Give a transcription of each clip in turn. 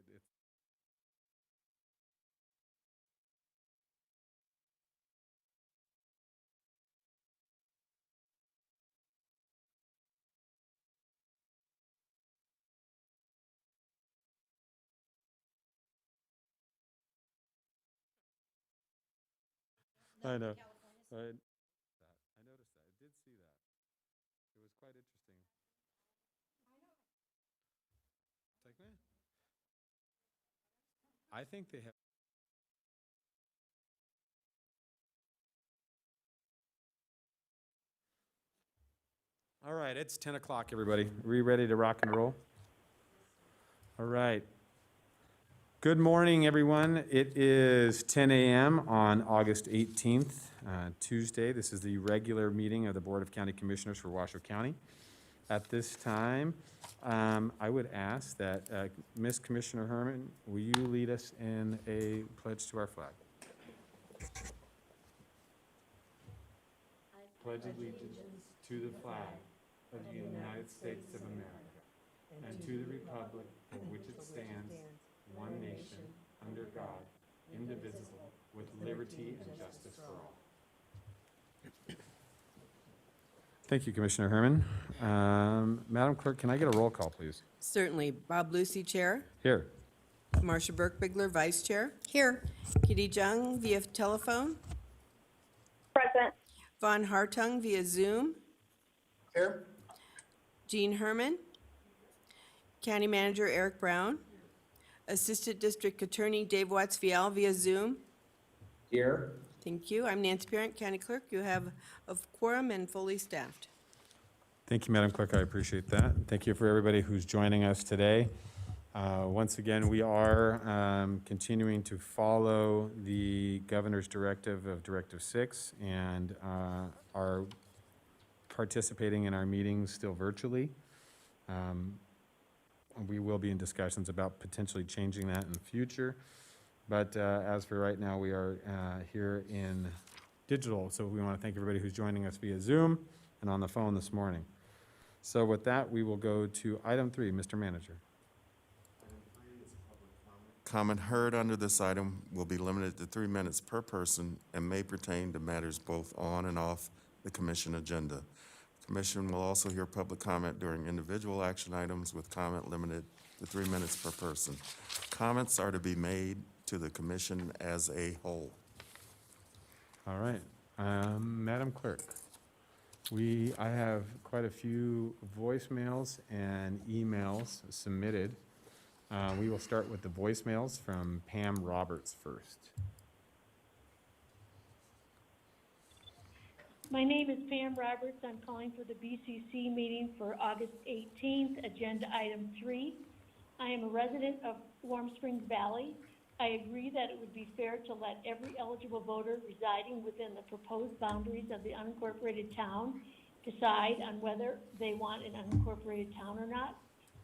it's I know. I noticed that. I did see that. It was quite interesting. It's like, man, I think they have. All right, it's 10 o'clock, everybody. Are we ready to rock and roll? All right. Good morning, everyone. It is 10 a.m. on August 18th, Tuesday. This is the regular meeting of the Board of County Commissioners for Washoe County. At this time, I would ask that Ms. Commissioner Herman, will you lead us in a pledge to our flag? Pledge allegiance to the flag of the United States of America and to the republic for which it stands, one nation, under God, indivisible, with liberty and justice for all. Thank you, Commissioner Herman. Madam Clerk, can I get a roll call, please? Certainly. Bob Lucy, Chair. Here. Marcia Burke-Bigler, Vice Chair. Here. Kitty Jung via telephone. Present. Von Hartung via Zoom. Here. Jean Herman. County Manager Eric Brown. Assistant District Attorney Dave Watts-Viel via Zoom. Here. Thank you. I'm Nancy Parent, County Clerk. You have a quorum and fully staffed. Thank you, Madam Clerk. I appreciate that. Thank you for everybody who's joining us today. Once again, we are continuing to follow the Governor's directive of Directive 6 and are participating in our meetings still virtually. We will be in discussions about potentially changing that in the future. But as for right now, we are here in digital. So we want to thank everybody who's joining us via Zoom and on the phone this morning. So with that, we will go to item 3, Mr. Manager. Item 3 is public comment. Comment heard under this item will be limited to 3 minutes per person and may pertain to matters both on and off the commission agenda. The commission will also hear public comment during individual action items with comment limited to 3 minutes per person. Comments are to be made to the commission as a whole. All right. Madam Clerk, I have quite a few voicemails and emails submitted. We will start with the voicemails from Pam Roberts first. My name is Pam Roberts. I'm calling for the BCC meeting for August 18th, agenda item 3. I am a resident of Warm Springs Valley. I agree that it would be fair to let every eligible voter residing within the proposed boundaries of the unincorporated town decide on whether they want an unincorporated town or not.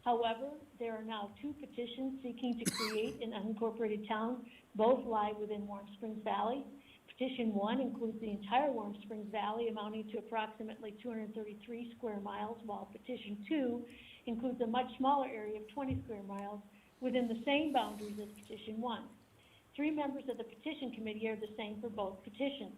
However, there are now 2 petitions seeking to create an unincorporated town. Both lie within Warm Springs Valley. Petition 1 includes the entire Warm Springs Valley, amounting to approximately 233 square miles, while Petition 2 includes a much smaller area of 20 square miles within the same boundaries as Petition 1. 3 members of the petition committee are the same for both petitions.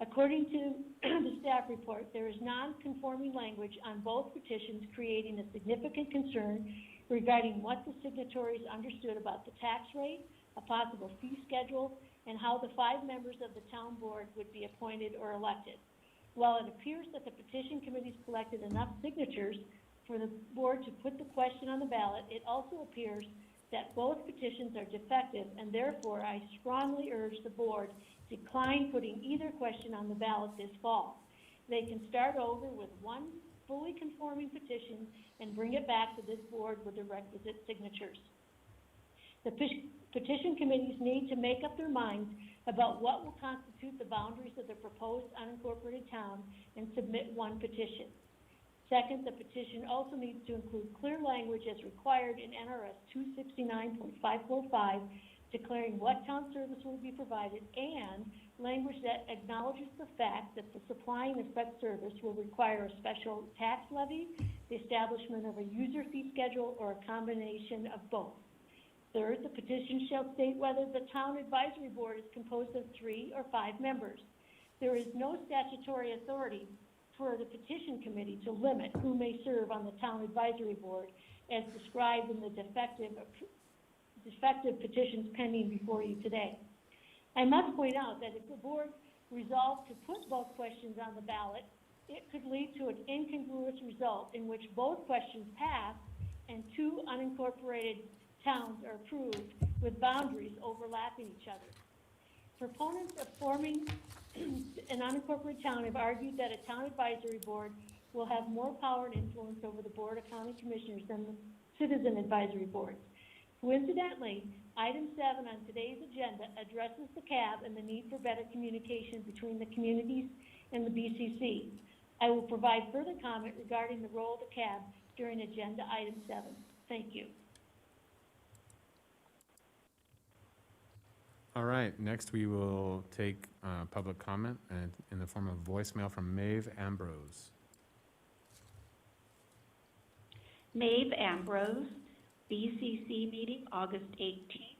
According to the staff report, there is non-conforming language on both petitions, creating a significant concern regarding what the signatories understood about the tax rate, a possible fee schedule, and how the 5 members of the town board would be appointed or elected. While it appears that the petition committee's collected enough signatures for the board to put the question on the ballot, it also appears that both petitions are defective, and therefore I strongly urge the board decline putting either question on the ballot this fall. They can start over with 1 fully conforming petition and bring it back to this board with the requisite signatures. The petition committees need to make up their minds about what will constitute the boundaries of the proposed unincorporated town and submit 1 petition. Second, the petition also needs to include clear language as required in NRS 269.545, declaring what town service will be provided, and language that acknowledges the fact that the supplying of such service will require a special tax levy, the establishment of a user fee schedule, or a combination of both. Third, the petition shall state whether the town advisory board is composed of 3 or 5 members. There is no statutory authority for the petition committee to limit who may serve on the town advisory board as described in the defective petitions pending before you today. I must point out that if the board resolved to put both questions on the ballot, it could lead to an incongruous result in which both questions pass and 2 unincorporated towns are approved with boundaries overlapping each other. Proponents of forming an unincorporated town have argued that a town advisory board will have more power and influence over the Board of County Commissioners than the citizen advisory boards. Coincidentally, item 7 on today's agenda addresses the CAB and the need for better communication between the communities and the BCC. I will provide further comment regarding the role of the CAB during agenda item 7. Thank you. All right, next we will take public comment and in the form of voicemail from Maeve Ambrose. Maeve Ambrose, BCC meeting, August 18th,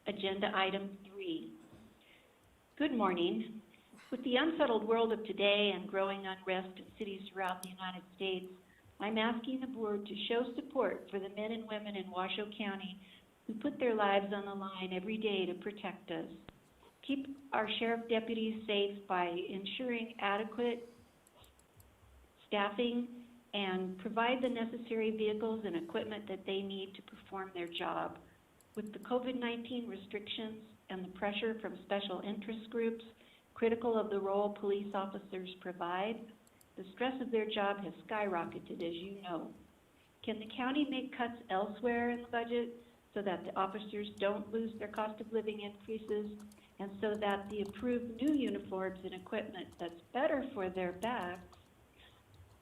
agenda item 3. Good morning. With the unsettled world of today and growing unrest in cities throughout the United States, I'm asking the board to show support for the men and women in Washoe County who put their lives on the line every day to protect us. Keep our sheriff deputies safe by ensuring adequate staffing and provide the necessary vehicles and equipment that they need to perform their job. With the COVID-19 restrictions and the pressure from special interest groups critical of the role police officers provide, the stress of their job has skyrocketed, as you know. Can the county make cuts elsewhere in the budget so that the officers don't lose their cost of living increases, and so that the approved new uniforms and equipment that's better for their backs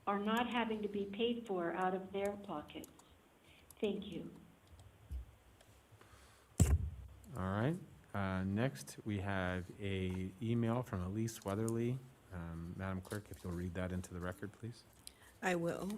are not having to be paid for out of their pockets? Thank you. All right, next we have a email from Elise Weatherly. Madam Clerk, if you'll read that into the record, please. I will.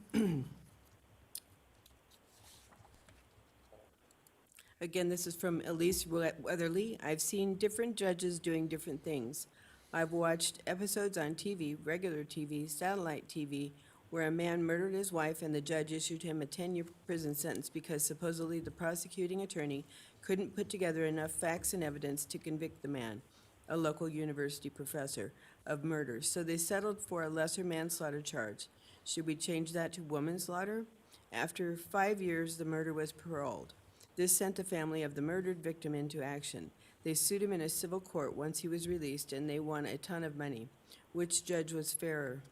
Again, this is from Elise Weatherly. I've seen different judges doing different things. I've watched episodes on TV, regular TV, satellite TV, where a man murdered his wife and the judge issued him a 10-year prison sentence because supposedly the prosecuting attorney couldn't put together enough facts and evidence to convict the man, a local university professor, of murder. So they settled for a lesser manslaughter charge. Should we change that to womanslaughter? After 5 years, the murder was paroled. This sent the family of the murdered victim into action. They sued him in a civil court once he was released, and they won a ton of money. Which judge was fairer?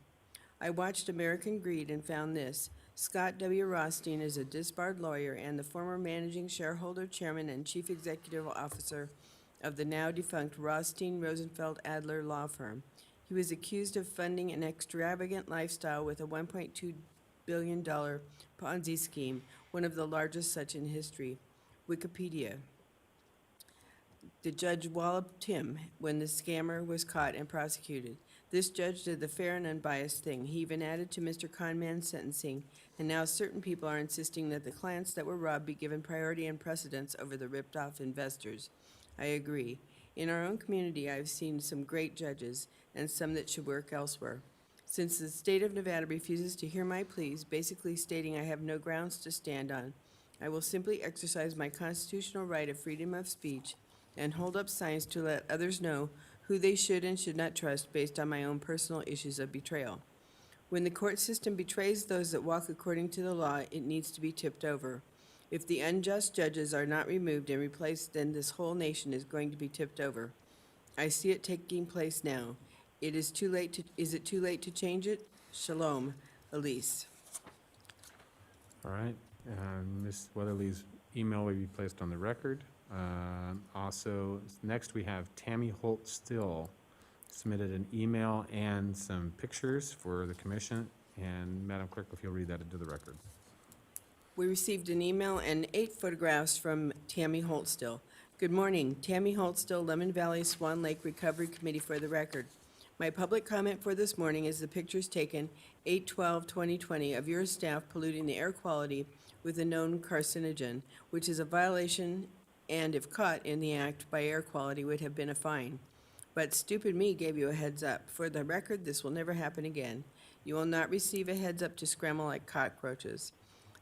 I watched American Greed and found this. Scott W. Rothstein is a disbarred lawyer and the former managing shareholder, chairman, and chief executive officer of the now-defunct Rothstein Rosenfeld Adler law firm. He was accused of funding an extravagant lifestyle with a $1.2 billion Ponzi scheme, one of the largest such in history. Wikipedia. The judge walloped him when the scammer was caught and prosecuted. This judge did the fair and unbiased thing. He even added to Mr. Conman's sentencing, and now certain people are insisting that the clients that were robbed be given priority and precedence over the ripped-off investors. I agree. In our own community, I've seen some great judges and some that should work elsewhere. Since the state of Nevada refuses to hear my pleas, basically stating I have no grounds to stand on, I will simply exercise my constitutional right of freedom of speech and hold up signs to let others know who they should and should not trust based on my own personal issues of betrayal. When the court system betrays those that walk according to the law, it needs to be tipped over. If the unjust judges are not removed and replaced, then this whole nation is going to be tipped over. I see it taking place now. Is it too late to change it? Shalom, Elise. All right, Ms. Weatherly's email will be placed on the record. Also, next we have Tammy Holt Still submitted an email and some pictures for the commission. And Madam Clerk, if you'll read that into the record. We received an email and 8 photographs from Tammy Holtstill. Good morning, Tammy Holtstill, Lemon Valley Swan Lake Recovery Committee for the record. My public comment for this morning is the pictures taken 8/12/2020 of your staff polluting the air quality with a known carcinogen, which is a violation and if caught in the act by air quality would have been a fine. But stupid me gave you a heads up. For the record, this will never happen again. You will not receive a heads up to scramble like cockroaches.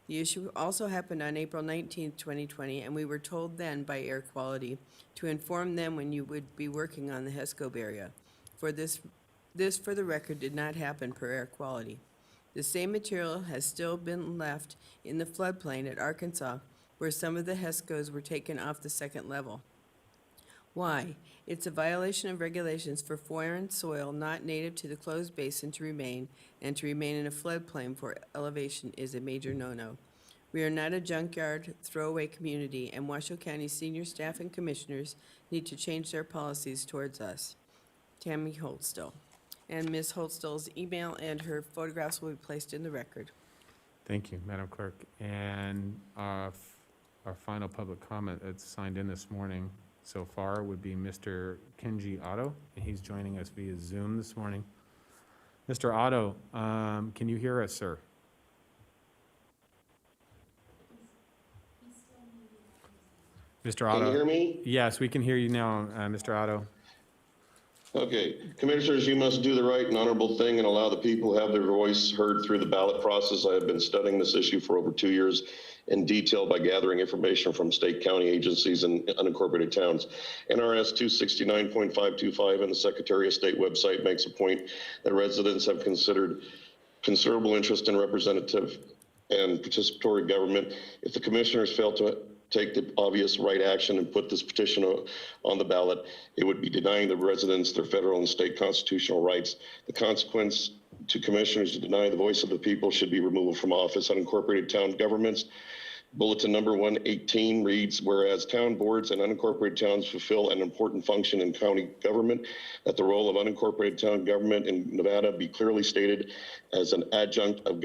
The issue also happened on April 19th, 2020, and we were told then by air quality to inform them when you would be working on the HESCO area. For this, for the record, did not happen per air quality. The same material has still been left in the floodplain at Arkansas, where some of the HESCOs were taken off the second level. Why? It's a violation of regulations for foreign soil not native to the closed basin to remain, and to remain in a floodplain for elevation is a major no-no. We are not a junkyard, throwaway community, and Washoe County senior staff and commissioners need to change their policies towards us. Tammy Holtstill. And Ms. Holtstill's email and her photographs will be placed in the record. Thank you, Madam Clerk. And our final public comment that's signed in this morning so far would be Mr. Kenji Otto, and he's joining us via Zoom this morning. Mr. Otto, can you hear us, sir? Mr. Otto? Can you hear me? Yes, we can hear you now, Mr. Otto. Okay. Commissioners, you must do the right and honorable thing and allow the people to have their voice heard through the ballot process. I have been studying this issue for over 2 years in detail by gathering information from state, county agencies, and unincorporated towns. NRS 269.525 and the Secretary of State website makes a point that residents have considered considerable interest in representative and participatory government. If the commissioners fail to take the obvious right action and put this petition on the ballot, it would be denying the residents their federal and state constitutional rights. The consequence to commissioners to deny the voice of the people should be removal from office. Unincorporated town governments. Bulletin number 118 reads, whereas town boards and unincorporated towns fulfill an important function in county government, that the role of unincorporated town government in Nevada be clearly stated as an adjunct of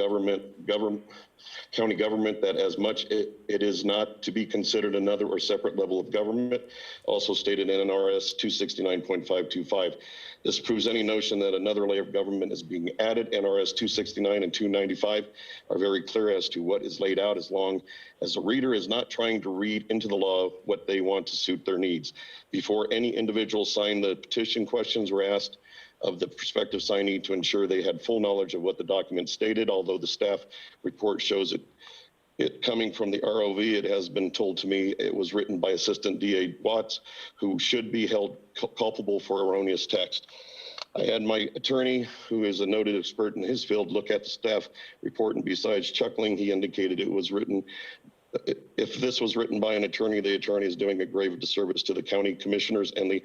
county government, that as much it is not to be considered another or separate level of government, also stated in NRS 269.525. This proves any notion that another layer of government is being added. NRS 269 and 295 are very clear as to what is laid out, as long as the reader is not trying to read into the law what they want to suit their needs. Before any individual signed the petition, questions were asked of the prospective signee to ensure they had full knowledge of what the document stated. Although the staff report shows it coming from the ROV, it has been told to me it was written by Assistant DA Watts, who should be held culpable for erroneous text. I had my attorney, who is a noted expert in his field, look at the staff report, and besides chuckling, he indicated it was written. If this was written by an attorney, the attorney is doing a grave disservice to the county commissioners and the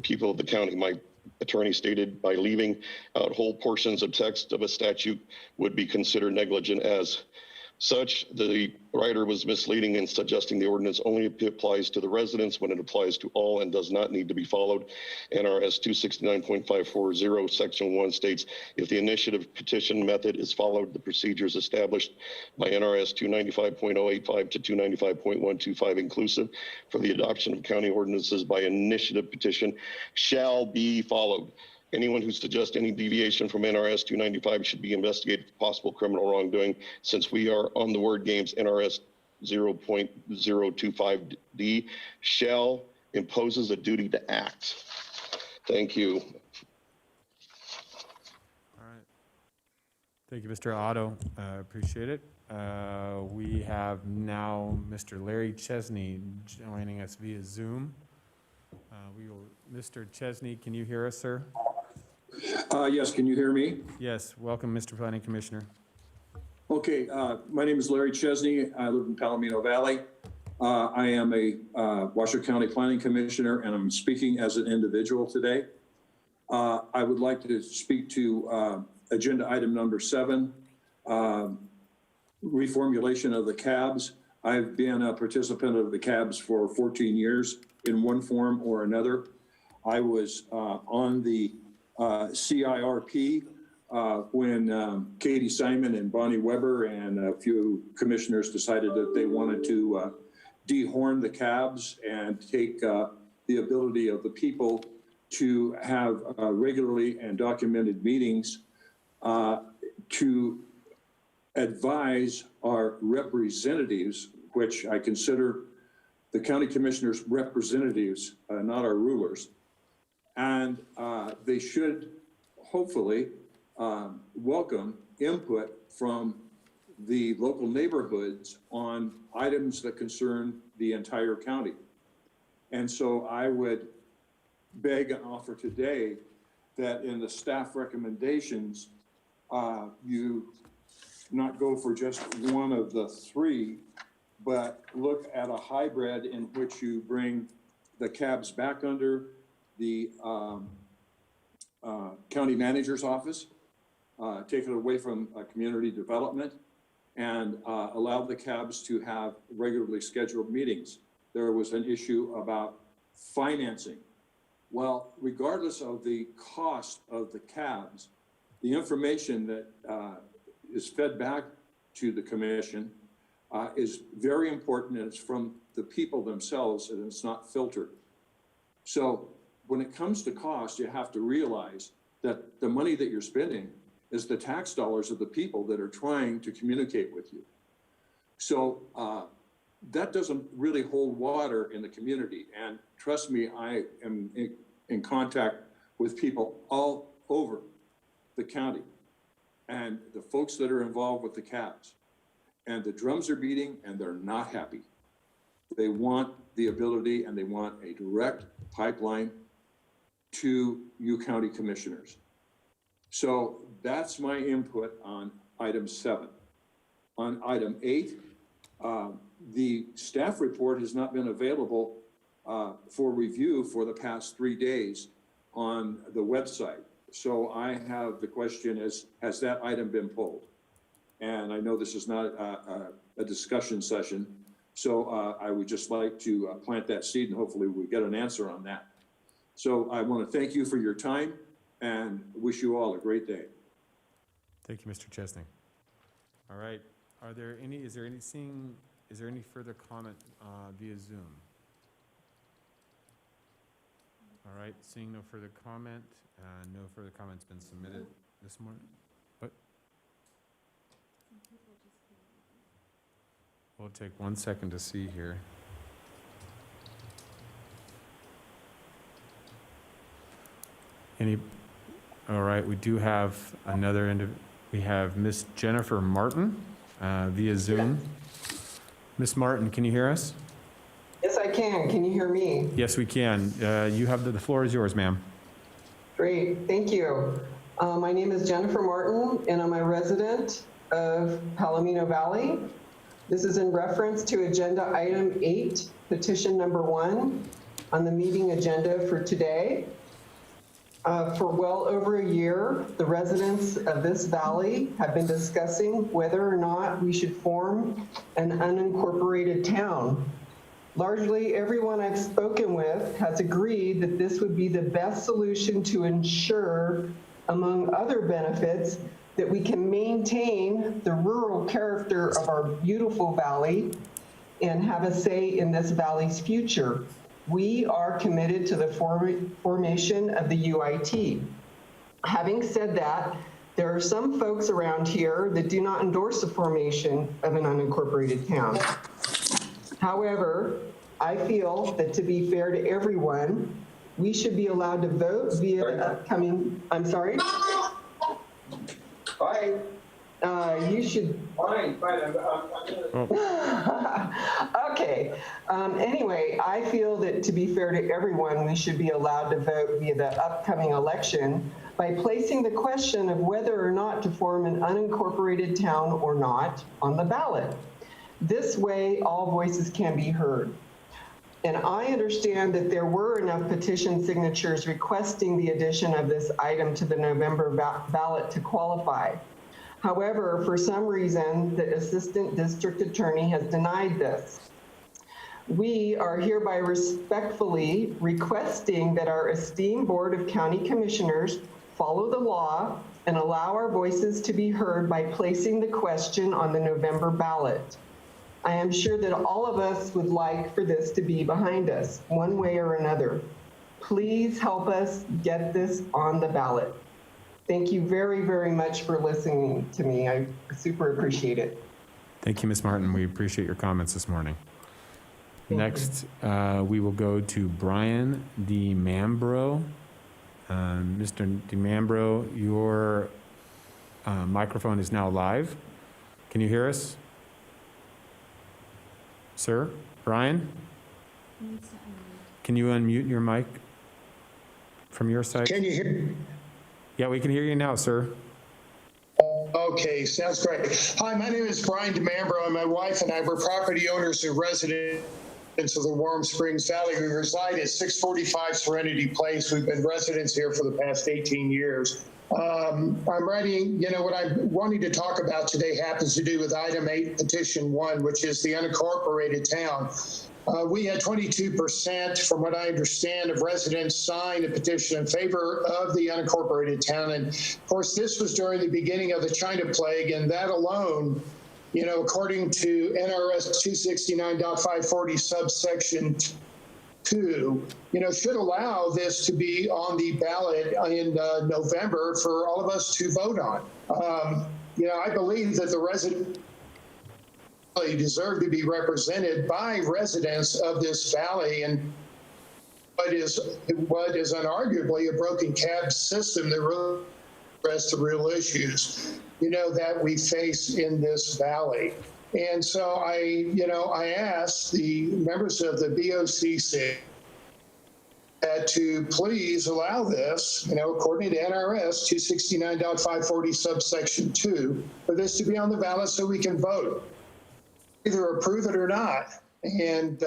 people of the county. My attorney stated by leaving out whole portions of text of a statute would be considered negligent. As such, the writer was misleading in suggesting the ordinance only applies to the residents when it applies to all and does not need to be followed. NRS 269.540 Section 1 states, if the initiative petition method is followed, the procedures established by NRS 295.085 to 295.125 inclusive for the adoption of county ordinances by initiative petition shall be followed. Anyone who suggests any deviation from NRS 295 should be investigated for possible criminal wrongdoing. Since we are on the word games, NRS 0.025D shall imposes a duty to act. Thank you. All right. Thank you, Mr. Otto. Appreciate it. We have now Mr. Larry Chesney joining us via Zoom. Mr. Chesney, can you hear us, sir? Yes, can you hear me? Yes, welcome, Mr. Planning Commissioner. Okay, my name is Larry Chesney. I live in Palomino Valley. I am a Washoe County Planning Commissioner, and I'm speaking as an individual today. I would like to speak to agenda item number 7, reformulation of the CABs. I've been a participant of the CABs for 14 years in one form or another. I was on the CIRP when Katie Simon and Bonnie Weber and a few commissioners decided that they wanted to dehorn the cabs and take the ability of the people to have regularly and documented meetings to advise our representatives, which I consider the county commissioners' representatives, not our rulers. And they should hopefully welcome input from the local neighborhoods on items that concern the entire county. And so I would beg and offer today that in the staff recommendations, you not go for just one of the three, but look at a hybrid in which you bring the cabs back under the county manager's office, take it away from community development, and allow the cabs to have regularly scheduled meetings. There was an issue about financing. Well, regardless of the cost of the cabs, the information that is fed back to the commission is very important, and it's from the people themselves, and it's not filtered. So when it comes to cost, you have to realize that the money that you're spending is the tax dollars of the people that are trying to communicate with you. So that doesn't really hold water in the community. And trust me, I am in contact with people all over the county and the folks that are involved with the cabs. And the drums are beating and they're not happy. They want the ability and they want a direct pipeline to you county commissioners. So that's my input on item 7. On item 8, the staff report has not been available for review for the past 3 days on the website. So I have the question is, has that item been pulled? And I know this is not a discussion session, so I would just like to plant that seed and hopefully we get an answer on that. So I want to thank you for your time and wish you all a great day. Thank you, Mr. Chesney. All right, is there any further comment via Zoom? All right, seeing no further comment, no further comments been submitted this morning. What? We'll take 1 second to see here. All right, we do have we have Miss Jennifer Martin via Zoom. Miss Martin, can you hear us? Yes, I can. Can you hear me? Yes, we can. You have the floor is yours, ma'am. Great, thank you. My name is Jennifer Martin, and I'm a resident of Palomino Valley. This is in reference to agenda item 8, petition number 1 on the meeting agenda for today. For well over a year, the residents of this valley have been discussing whether or not we should form an unincorporated town. Largely, everyone I've spoken with has agreed that this would be the best solution to ensure, among other benefits, that we can maintain the rural character of our beautiful valley and have a say in this valley's future. We are committed to the formation of the UIT. Having said that, there are some folks around here that do not endorse the formation of an unincorporated town. However, I feel that to be fair to everyone, we should be allowed to vote via the upcoming, I'm sorry? Bye. You should. Fine. Okay. Anyway, I feel that to be fair to everyone, we should be allowed to vote via the upcoming election by placing the question of whether or not to form an unincorporated town or not on the ballot. This way, all voices can be heard. And I understand that there were enough petition signatures requesting the addition of this item to the November ballot to qualify. However, for some reason, the Assistant District Attorney has denied this. We are hereby respectfully requesting that our esteemed Board of County Commissioners follow the law and allow our voices to be heard by placing the question on the November ballot. I am sure that all of us would like for this to be behind us, one way or another. Please help us get this on the ballot. Thank you very, very much for listening to me. I super appreciate it. Thank you, Ms. Martin. We appreciate your comments this morning. Next, we will go to Brian DiMambro. Mr. DiMambro, your microphone is now live. Can you hear us? Sir, Brian? Can you unmute your mic from your side? Can you hear me? Yeah, we can hear you now, sir. Okay, sounds great. Hi, my name is Brian DiMambro, and my wife and I were property owners and residents of the Warm Springs Valley. We reside at 645 Serenity Place. We've been residents here for the past 18 years. I'm writing, what I'm wanting to talk about today happens to do with item 8, petition 1, which is the unincorporated town. We had 22%, from what I understand, of residents sign a petition in favor of the unincorporated town. And of course, this was during the beginning of the China plague, and that alone, according to NRS 269.540 subsection 2, should allow this to be on the ballot in November for all of us to vote on. I believe that the residents deserve to be represented by residents of this valley, and what is unarguably a broken cab system that really addresses the real issues, that we face in this valley. And so I asked the members of the BOCC to please allow this, according to NRS 269.540 subsection 2, for this to be on the ballot so we can vote, either approve it or not. And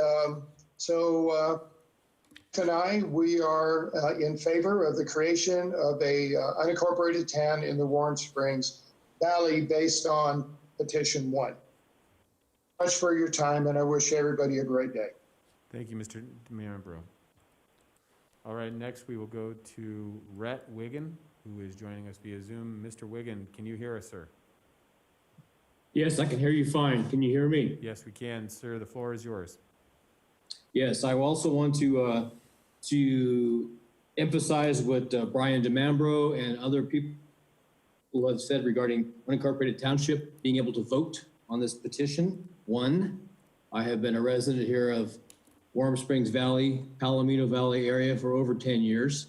tonight we are in favor of the creation of a unincorporated town in the Warm Springs Valley based on petition 1. Much for your time, and I wish everybody a great day. Thank you, Mr. DiMambro. All right, next we will go to Rhett Wiggen, who is joining us via Zoom. Mr. Wiggen, can you hear us, sir? Yes, I can hear you fine. Can you hear me? Yes, we can, sir. The floor is yours. Yes, I also want to emphasize what Brian DiMambro and other people have said regarding unincorporated township being able to vote on this petition. 1, I have been a resident here of Warm Springs Valley, Palomino Valley area for over 10 years.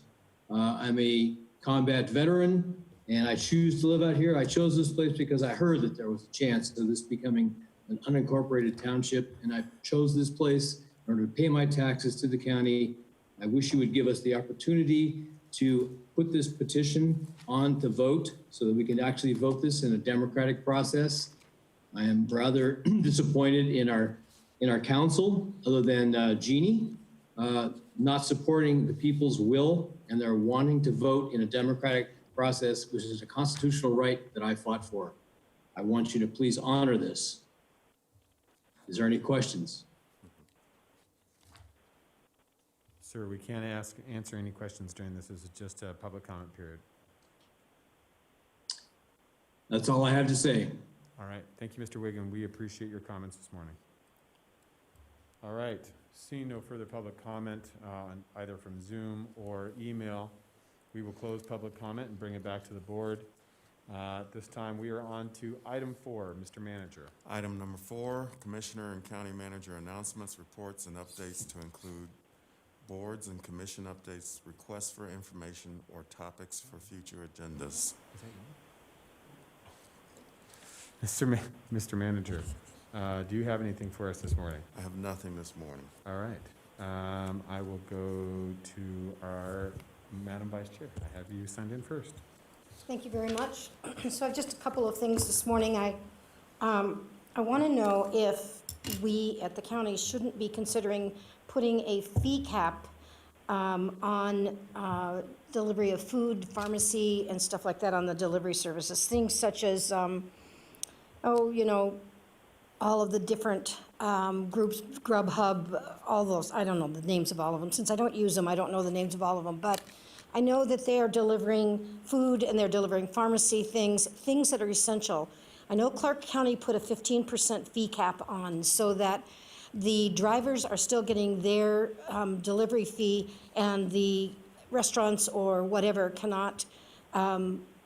I'm a combat veteran, and I choose to live out here. I chose this place because I heard that there was a chance of this becoming an unincorporated township, and I chose this place in order to pay my taxes to the county. I wish you would give us the opportunity to put this petition on to vote so that we can actually vote this in a democratic process. I am rather disappointed in our council, other than Jeannie, not supporting the people's will, and they're wanting to vote in a democratic process, which is a constitutional right that I fought for. I want you to please honor this. Is there any questions? Sir, we can't answer any questions during this. This is just a public comment period. That's all I have to say. All right. Thank you, Mr. Wiggen. We appreciate your comments this morning. All right. Seeing no further public comment, either from Zoom or email, we will close public comment and bring it back to the board. This time we are on to item 4, Mr. Manager. Item number 4, Commissioner and County Manager announcements, reports, and updates to include boards and commission updates, requests for information, or topics for future agendas. Mr. Manager, do you have anything for us this morning? I have nothing this morning. All right. I will go to our Madam Vice Chair. I have you signed in first. Thank you very much. So I have just a couple of things this morning. I want to know if we at the county shouldn't be considering putting a fee cap on delivery of food, pharmacy, and stuff like that on the delivery services. Things such as, all of the different groups, Grubhub, all those. I don't know the names of all of them. Since I don't use them, I don't know the names of all of them. But I know that they are delivering food and they're delivering pharmacy things that are essential. I know Clark County put a 15% fee cap on so that the drivers are still getting their delivery fee, and the restaurants or whatever cannot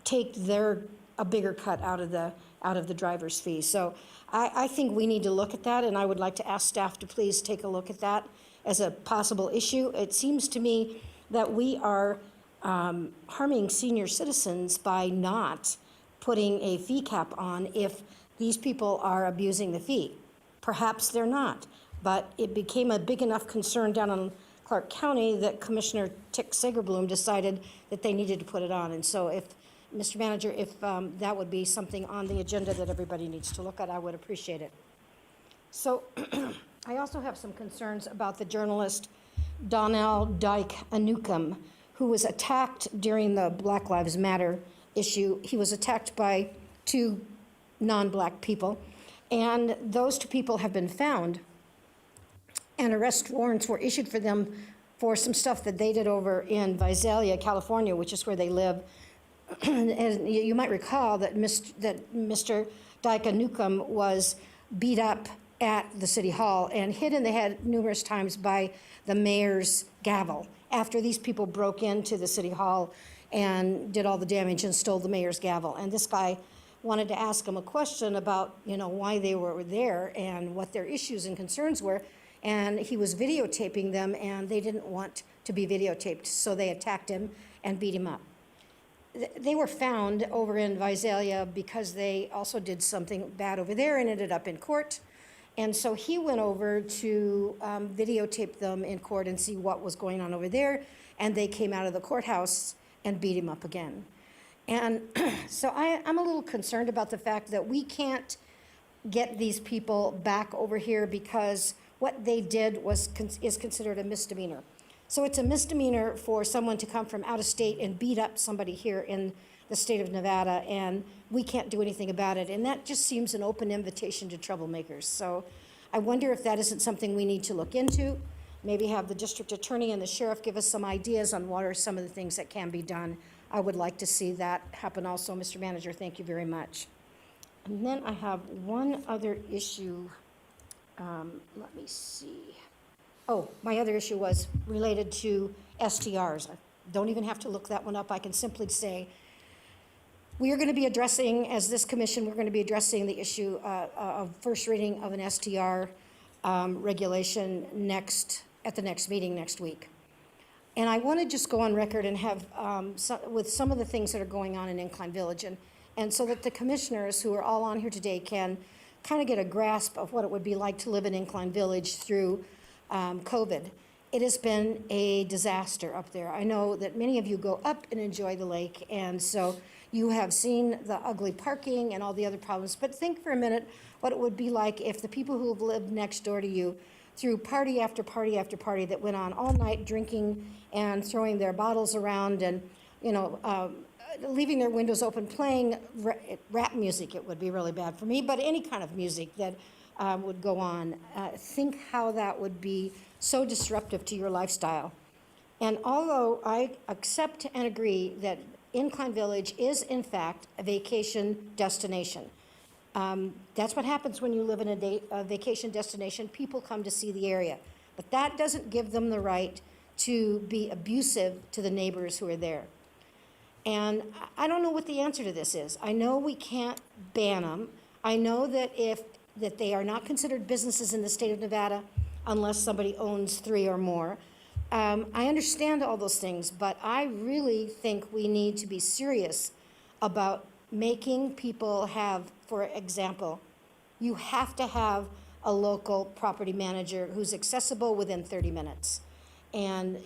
take a bigger cut out of the out of the driver's fee. So I think we need to look at that, and I would like to ask staff to please take a look at that as a possible issue. It seems to me that we are harming senior citizens by not putting a fee cap on if these people are abusing the fee. Perhaps they're not, but it became a big enough concern down in Clark County that Commissioner Tick Sagerbloom decided that they needed to put it on. And so if, Mr. Manager, if that would be something on the agenda that everybody needs to look at, I would appreciate it. So I also have some concerns about the journalist Donnell Dyke Anukum, who was attacked during the Black Lives Matter issue. He was attacked by two non-black people, and those two people have been found, and arrest warrants were issued for them for some stuff that they did over in Visalia, California, which is where they live. And you might recall that Mr. Dyke Anukum was beat up at the city hall and hit in the head numerous times by the mayor's gavel after these people broke into the city hall and did all the damage and stole the mayor's gavel. And this guy wanted to ask him a question about, why they were there and what their issues and concerns were. And he was videotaping them, and they didn't want to be videotaped, so they attacked him and beat him up. They were found over in Visalia because they also did something bad over there and ended up in court. And so he went over to videotape them in court and see what was going on over there. And they came out of the courthouse and beat him up again. And so I'm a little concerned about the fact that we can't get these people back over here because what they did is considered a misdemeanor. So it's a misdemeanor for someone to come from out of state and beat up somebody here in the state of Nevada, and we can't do anything about it. And that just seems an open invitation to troublemakers. So I wonder if that isn't something we need to look into. Maybe have the district attorney and the sheriff give us some ideas on what are some of the things that can be done. I would like to see that happen also, Mr. Manager. Thank you very much. And then I have one other issue. Let me see. Oh, my other issue was related to STRs. I don't even have to look that one up. I can simply say we are going to be addressing, as this commission, we're going to be addressing the issue of first reading of an STR regulation at the next meeting next week. And I want to just go on record and have, with some of the things that are going on in Incline Village, and so that the commissioners who are all on here today can kind of get a grasp of what it would be like to live in Incline Village through COVID. It has been a disaster up there. I know that many of you go up and enjoy the lake, and so you have seen the ugly parking and all the other problems. But think for a minute what it would be like if the people who have lived next door to you through party after party after party that went on all night drinking and throwing their bottles around and, leaving their windows open, playing rap music. It would be really bad for me, but any kind of music that would go on. Think how that would be so disruptive to your lifestyle. And although I accept and agree that Incline Village is in fact a vacation destination, that's what happens when you live in a vacation destination. People come to see the area, but that doesn't give them the right to be abusive to the neighbors who are there. And I don't know what the answer to this is. I know we can't ban them. I know that that they are not considered businesses in the state of Nevada unless somebody owns 3 or more. I understand all those things, but I really think we need to be serious about making people have, for example, you have to have a local property manager who's accessible within 30 minutes. And,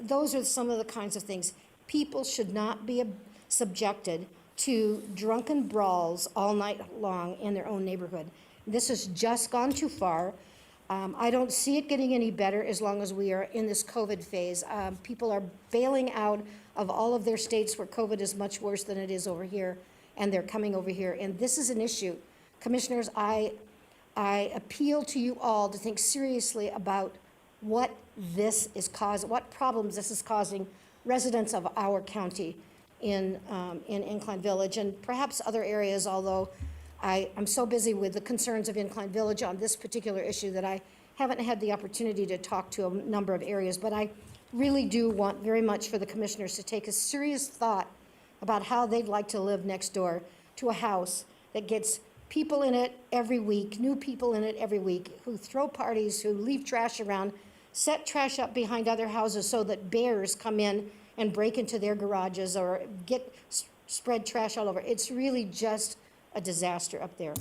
those are some of the kinds of things. People should not be subjected to drunken brawls all night long in their own neighborhood. This has just gone too far. I don't see it getting any better as long as we are in this COVID phase. People are bailing out of all of their states where COVID is much worse than it is over here, and they're coming over here. And this is an issue. Commissioners, I appeal to you all to think seriously about what this is causing, what problems this is causing residents of our county in Incline Village and perhaps other areas, although I'm so busy with the concerns of Incline Village on this particular issue that I haven't had the opportunity to talk to a number of areas. But I really do want very much for the commissioners to take a serious thought about how they'd like to live next door to a house that gets people in it every week, new people in it every week, who throw parties, who leave trash around, set trash up behind other houses so that bears come in and break into their garages or spread trash all over. It's really just a disaster up there.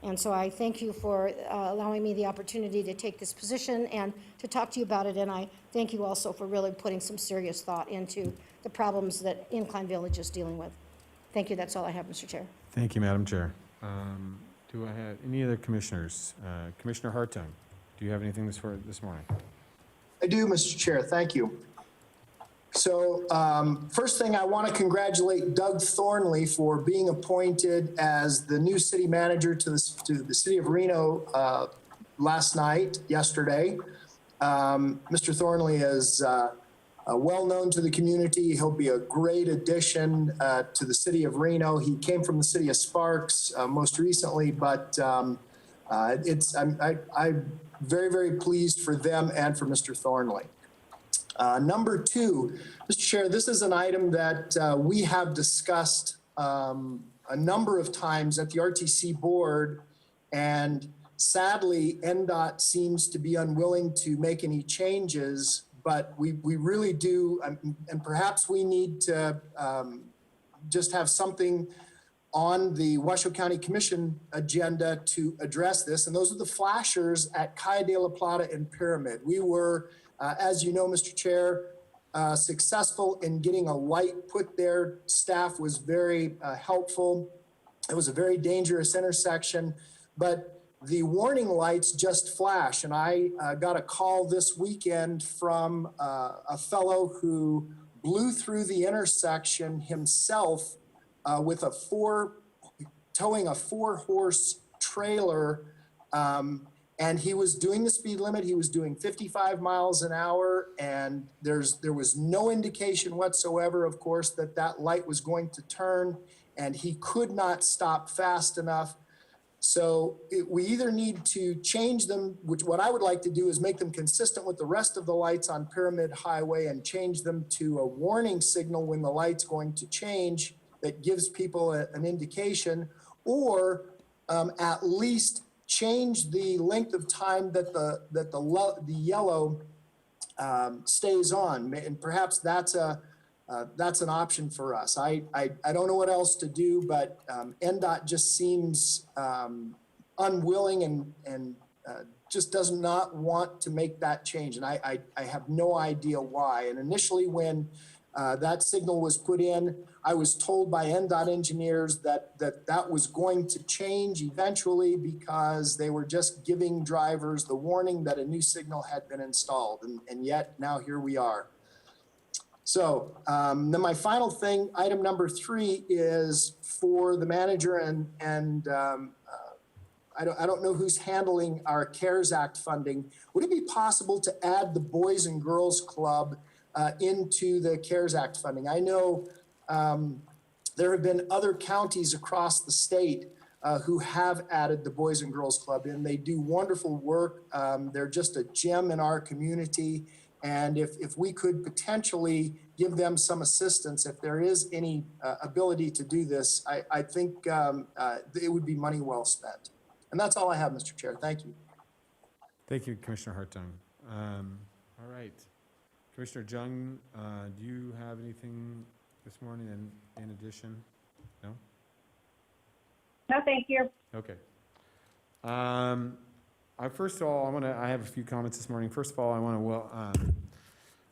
And so I thank you for allowing me the opportunity to take this position and to talk to you about it. And I thank you also for really putting some serious thought into the problems that Incline Village is dealing with. Thank you. That's all I have, Mr. Chair. Thank you, Madam Chair. Do I have any other commissioners? Commissioner Hartung, do you have anything this morning? I do, Mr. Chair. Thank you. So first thing, I want to congratulate Doug Thornley for being appointed as the new city manager to the city of Reno yesterday. Mr. Thornley is well known to the community. He'll be a great addition to the city of Reno. He came from the city of Sparks most recently, but I'm very, very pleased for them and for Mr. Thornley. Number two, Mr. Chair, this is an item that we have discussed a number of times at the RTC board, and sadly, NDOT seems to be unwilling to make any changes, but we really do, and perhaps we need to just have something on the Washoe County Commission agenda to address this, and those are the flashers at Calle de la Plata and Pyramid. We were, as you know, Mr. Chair, successful in getting a light put there. Staff was very helpful. It was a very dangerous intersection, but the warning lights just flash. And I got a call this weekend from a fellow who blew through the intersection himself with towing a 4-horse trailer. And he was doing the speed limit. He was doing 55 miles an hour, and there was no indication whatsoever, of course, that light was going to turn, and he could not stop fast enough. So we either need to change them, which what I would like to do is make them consistent with the rest of the lights on Pyramid Highway and change them to a warning signal when the light's going to change that gives people an indication, or at least change the length of time that the yellow stays on, and perhaps that's an option for us. I don't know what else to do, but NDOT just seems unwilling and just does not want to make that change, and I have no idea why. And initially, when that signal was put in, I was told by NDOT engineers that was going to change eventually because they were just giving drivers the warning that a new signal had been installed. And yet now here we are. So then my final thing, item number 3, is for the manager and I don't know who's handling our CARES Act funding. Would it be possible to add the Boys and Girls Club into the CARES Act funding? I know there have been other counties across the state who have added the Boys and Girls Club in. They do wonderful work. They're just a gem in our community. And if we could potentially give them some assistance, if there is any ability to do this, I think it would be money well spent. And that's all I have, Mr. Chair. Thank you. Thank you, Commissioner Hartung. All right. Commissioner Jung, do you have anything this morning in addition? No? No, thank you. Okay. First of all, I have a few comments this morning. First of all, I want to,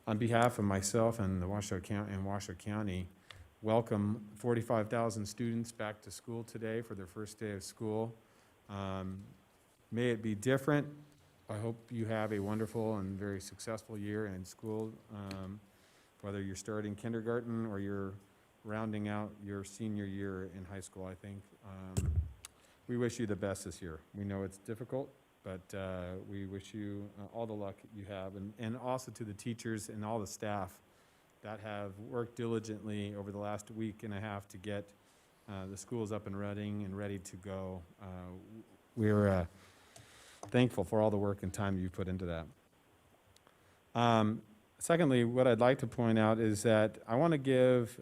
on behalf of myself and the Washoe County, welcome 45,000 students back to school today for their first day of school. May it be different. I hope you have a wonderful and very successful year in school, whether you're starting kindergarten or you're rounding out your senior year in high school. I think we wish you the best this year. We know it's difficult, but we wish you all the luck you have, and also to the teachers and all the staff that have worked diligently over the last week and a half to get the schools up and running and ready to go. We're thankful for all the work and time you put into that. Secondly, what I'd like to point out is that I want to give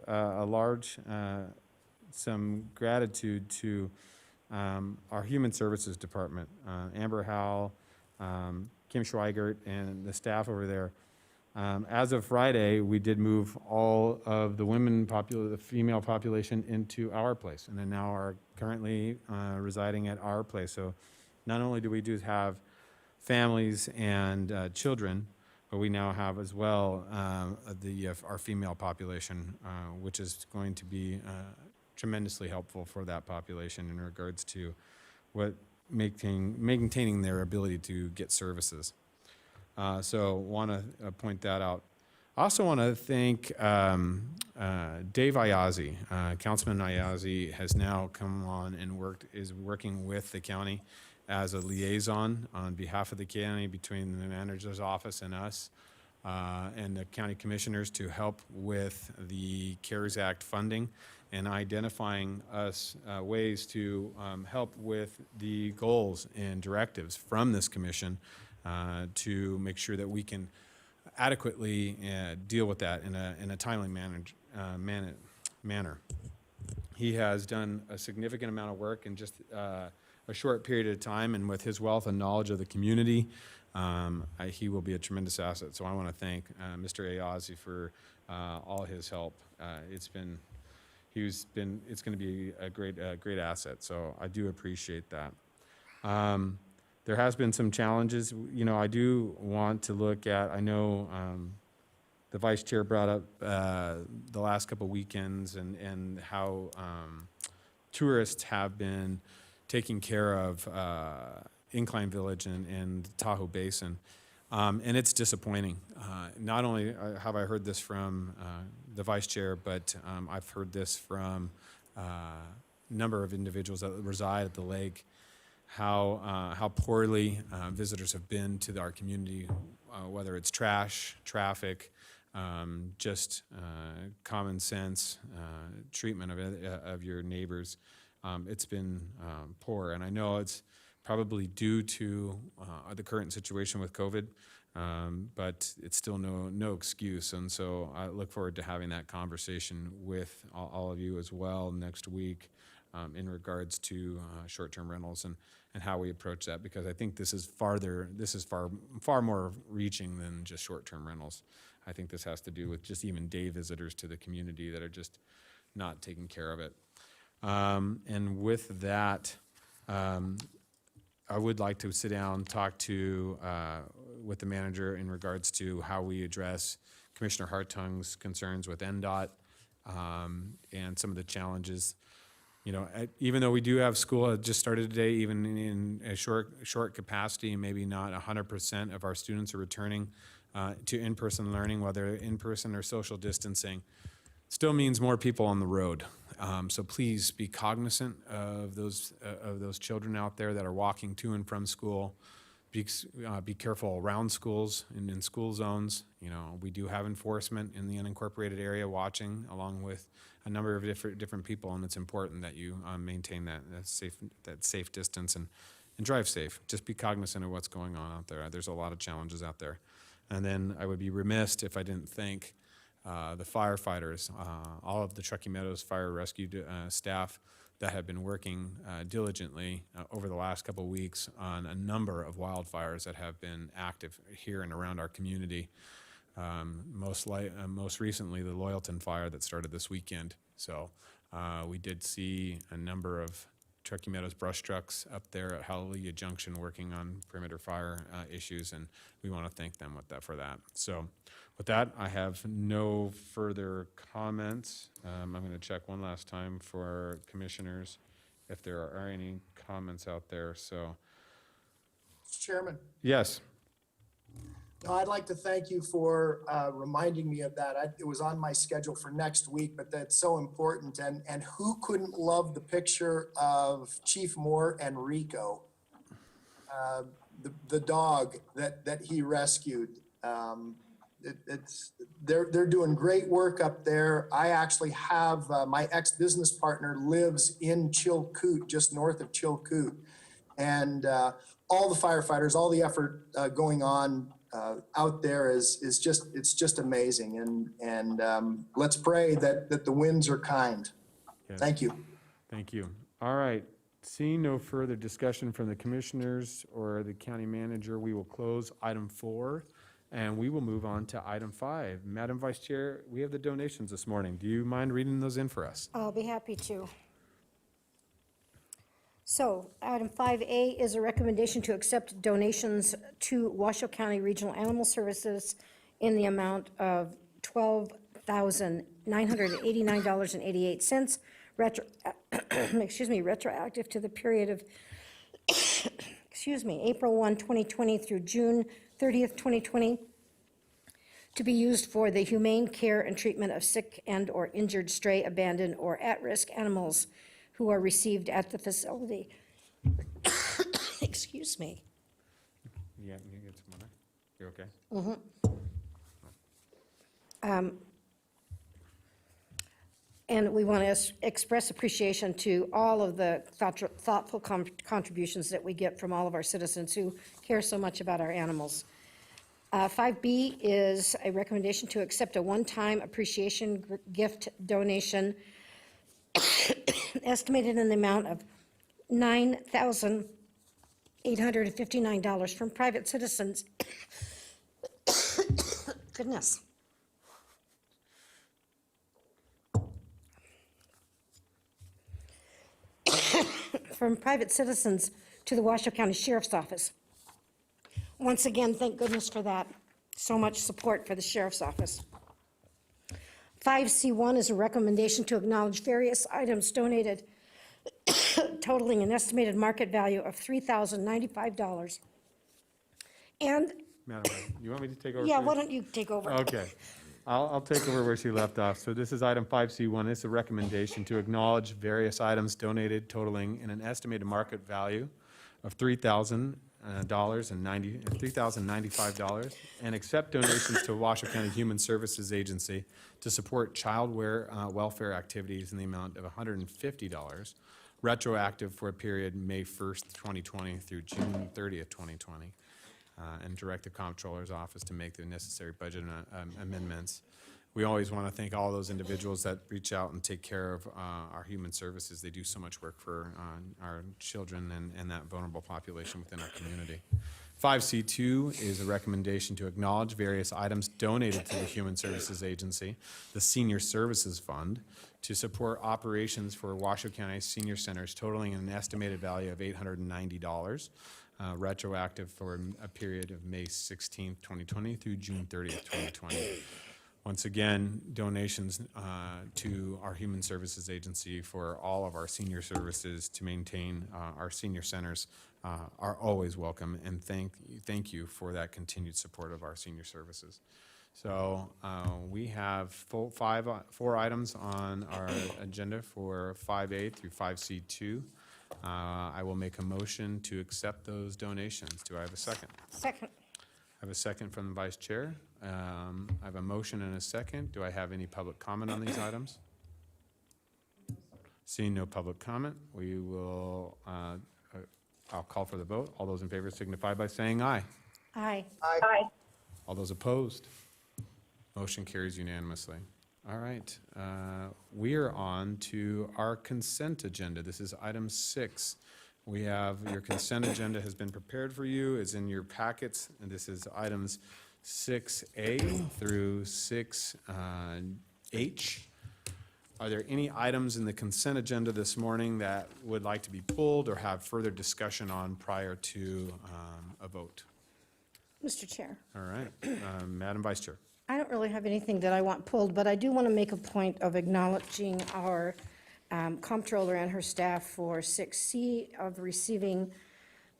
some gratitude to our Human Services Department, Amber Howell, Kim Schweigert, and the staff over there. As of Friday, we did move all of the female population into our place, and then now are currently residing at our place. So not only do we have families and children, but we now have as well our female population, which is going to be tremendously helpful for that population in regards to maintaining their ability to get services. So want to point that out. I also want to thank Dave Ayazi. Councilman Ayazi has now come on and is working with the county as a liaison on behalf of the county between the manager's office and us and the county commissioners to help with the CARES Act funding and identifying us ways to help with the goals and directives from this commission to make sure that we can adequately deal with that in a timely manner. He has done a significant amount of work in just a short period of time, and with his wealth and knowledge of the community, he will be a tremendous asset. So I want to thank Mr. Ayazi for all his help. It's going to be a great asset. So I do appreciate that. There has been some challenges. You know, I do want to look at, I know the vice chair brought up the last couple weekends and how tourists have been taking care of Incline Village and Tahoe Basin. And it's disappointing. Not only have I heard this from the vice chair, but I've heard this from a number of individuals that reside at the lake, how poorly visitors have been to our community, whether it's trash, traffic, just common sense treatment of your neighbors. It's been poor, and I know it's probably due to the current situation with COVID, but it's still no excuse. And so I look forward to having that conversation with all of you as well next week in regards to short-term rentals and how we approach that, because I think this is far more reaching than just short-term rentals. I think this has to do with just even day visitors to the community that are just not taking care of it. And with that, I would like to sit down and talk with the manager in regards to how we address Commissioner Hartung's concerns with NDOT and some of the challenges. You know, even though we do have school that just started today, even in a short capacity, maybe not 100% of our students are returning to in-person learning, whether in-person or social distancing, still means more people on the road. So please be cognizant of those children out there that are walking to and from school. Be careful around schools and in school zones. You know, we do have enforcement in the unincorporated area watching, along with a number of different people, and it's important that you maintain that safe distance and drive safe. Just be cognizant of what's going on out there. There's a lot of challenges out there. And then I would be remiss if I didn't thank the firefighters, all of the Truckee Meadows Fire Rescue staff that have been working diligently over the last couple of weeks on a number of wildfires that have been active here and around our community. Most recently, the Loyalton fire that started this weekend. So we did see a number of Truckee Meadows brush trucks up there at Hallelujah Junction working on perimeter fire issues, and we want to thank them for that. So with that, I have no further comments. I'm going to check one last time for commissioners if there are any comments out there. So, Mr. Chairman. Yes. I'd like to thank you for reminding me of that. It was on my schedule for next week, but that's so important. And who couldn't love the picture of Chief Moore and Rico, the dog that he rescued? They're doing great work up there. I actually have my ex-business partner lives in Chilkoot, just north of Chilkoot, and all the firefighters, all the effort going on out there is just amazing. And let's pray that the winds are kind. Yes. Thank you. Thank you. All right. Seeing no further discussion from the commissioners or the county manager, we will close item 4, and we will move on to item 5. Madam Vice Chair, we have the donations this morning. Do you mind reading those in for us? I'll be happy to. So, item 5A is a recommendation to accept donations to Washoe County Regional Animal Services in the amount of $12,989.88, retroactive to the period of, April 1, 2020 through June 30th, 2020, to be used for the humane care and treatment of sick and/or injured, stray, abandoned, or at-risk animals who are received at the facility. Excuse me. Yeah, you get some water. You okay? And we want to express appreciation to all of the thoughtful contributions that we get from all of our citizens who care so much about our animals. 5B is a recommendation to accept a one-time appreciation gift donation estimated in the amount of $9,859 from private citizens. Goodness. From private citizens to the Washoe County Sheriff's Office. Once again, thank goodness for that. So much support for the Sheriff's Office. 5C1 is a recommendation to acknowledge various items donated totaling an estimated market value of $3,095. And, Madam Vice, you want me to take over? yeah, please? why don't you take over? Okay. I'll take over where she left off. So this is item 5C1. It's a recommendation to acknowledge various items donated totaling in an estimated market value of $3,095 and accept donations to Washoe County Human Services Agency to support child welfare activities in the amount of $150, retroactive for a period May 1st, 2020 through June 30th, 2020. And direct the comptroller's office to make the necessary budget amendments. We always want to thank all those individuals that reach out and take care of our human services. They do so much work for our children and that vulnerable population within our community. 5C2 is a recommendation to acknowledge various items donated to the Human Services Agency, the Senior Services Fund, to support operations for Washoe County Senior Centers totaling an estimated value of $890. Retroactive for a period of May 16th, 2020 through June 30th, 2020. Once again, donations to our Human Services Agency for all of our senior services to maintain our senior centers are always welcome, and thank you for that continued support of our senior services. So we have 4 items on our agenda for 5A through 5C2. I will make a motion to accept those donations. Do I have a second? Second. I have a second from the Vice Chair. I have a motion and a second. Do I have any public comment on these items? Seeing no public comment, we will, I'll call for the vote. All those in favor signify by saying aye. Aye. Aye. All those opposed? Motion carries unanimously. All right, we are on to our consent agenda. This is item 6. We have, your consent agenda has been prepared for you, is in your packets, and this is items 6A through 6H. Are there any items in the consent agenda this morning that would like to be pulled or have further discussion on prior to a vote? Mr. Chair. All right, Madam Vice Chair. I don't really have anything that I want pulled, but I do want to make a point of acknowledging our comptroller and her staff for 6C of receiving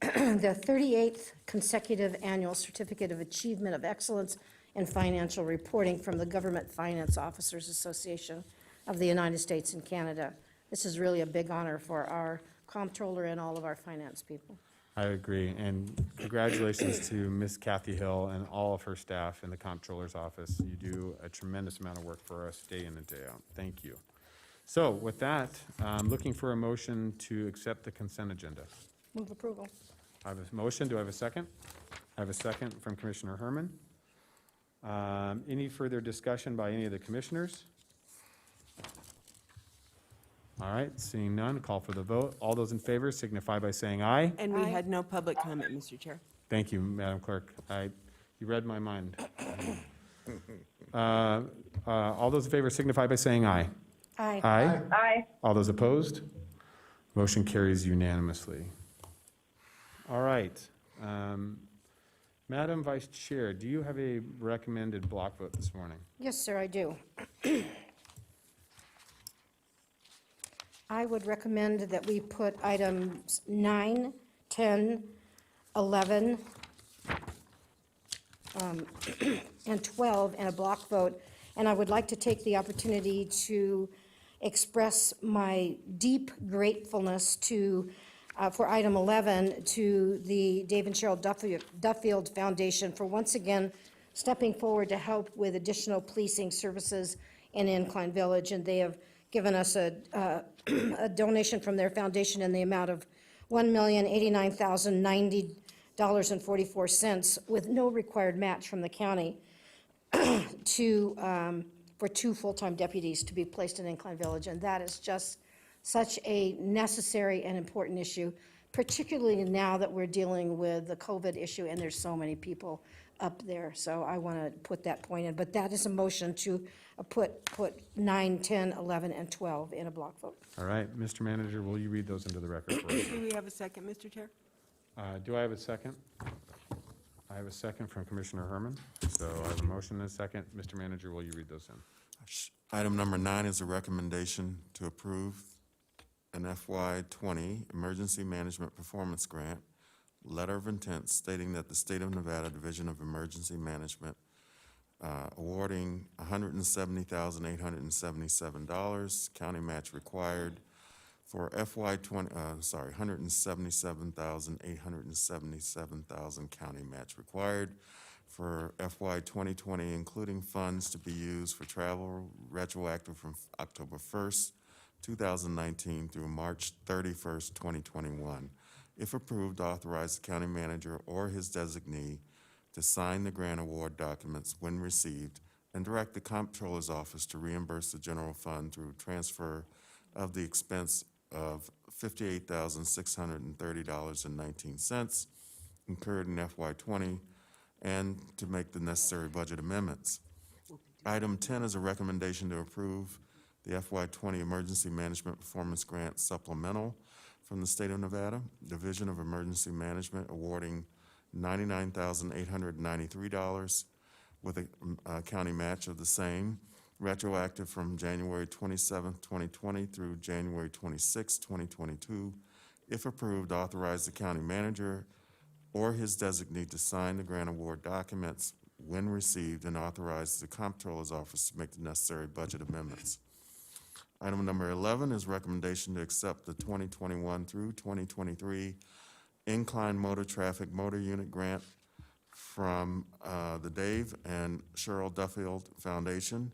the 38th consecutive annual Certificate of Achievement of Excellence in Financial Reporting from the Government Finance Officers Association of the United States and Canada. This is really a big honor for our comptroller and all of our finance people. I agree, and congratulations to Ms. Kathy Hill and all of her staff in the comptroller's office. You do a tremendous amount of work for us day in and day out. Thank you. So with that, I'm looking for a motion to accept the consent agenda. Move approval. I have a motion. Do I have a second? I have a second from Commissioner Herman. Any further discussion by any of the commissioners? All right, seeing none, call for the vote. All those in favor signify by saying aye. And we Aye. had no public comment, Mr. Chair. Thank you, Madam Clerk. You read my mind. All those in favor signify by saying aye. Aye. Aye. Aye. All those opposed? Motion carries unanimously. All right. Madam Vice Chair, do you have a recommended block vote this morning? Yes, sir, I do. I would recommend that we put items 9, 10, 11, and 12 in a block vote. And I would like to take the opportunity to express my deep gratefulness to, for item 11, to the Dave and Cheryl Duffield Foundation for once again stepping forward to help with additional policing services in Incline Village. And they have given us a donation from their foundation in the amount of $1,089,090.44 with no required match from the county for 2 full-time deputies to be placed in Incline Village. And that is just such a necessary and important issue, particularly now that we're dealing with the COVID issue and there's so many people up there. So I want to put that point in. But that is a motion to put 9, 10, 11, and 12 in a block vote. All right, Mr. Manager, will you read those into the record for us? Do we have a second, Mr. Chair? Do I have a second? I have a second from Commissioner Herman. So I have a motion and a second. Mr. Manager, will you read those in? Item number 9 is a recommendation to approve an FY20 Emergency Management Performance Grant, letter of intent stating that the State of Nevada Division of Emergency Management awarding $170,877, county match required for FY20, $177,877 county match required for FY 2020, including funds to be used for travel retroactive from October 1st, 2019 through March 31st, 2021. If approved, authorize the county manager or his designee to sign the grant award documents when received and direct the comptroller's office to reimburse the general fund through transfer of the expense of $58,630.19 incurred in FY 20 and to make the necessary budget amendments. Item 10 is a recommendation to approve the FY 20 Emergency Management Performance Grant Supplemental from the State of Nevada Division of Emergency Management awarding $99,893 with a county match of the same, retroactive from January 27th, 2020 through January 26th, 2022. If approved, authorize the county manager or his designee to sign the grant award documents when received and authorize the comptroller's office to make the necessary budget amendments. Item number 11 is recommendation to accept the 2021 through 2023 Incline Motor Traffic Motor Unit Grant from the Dave and Cheryl Duffield Foundation,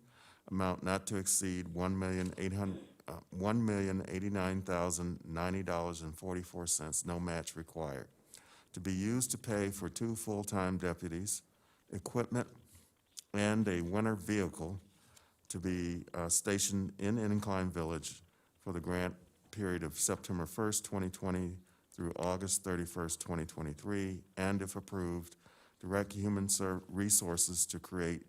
amount not to exceed $1,089,090.44, no match required, to be used to pay for 2 full-time deputies, equipment, and a winter vehicle to be stationed in Incline Village for the grant period of September 1st, 2020 through August 31st, 2023, and if approved, direct human resources to create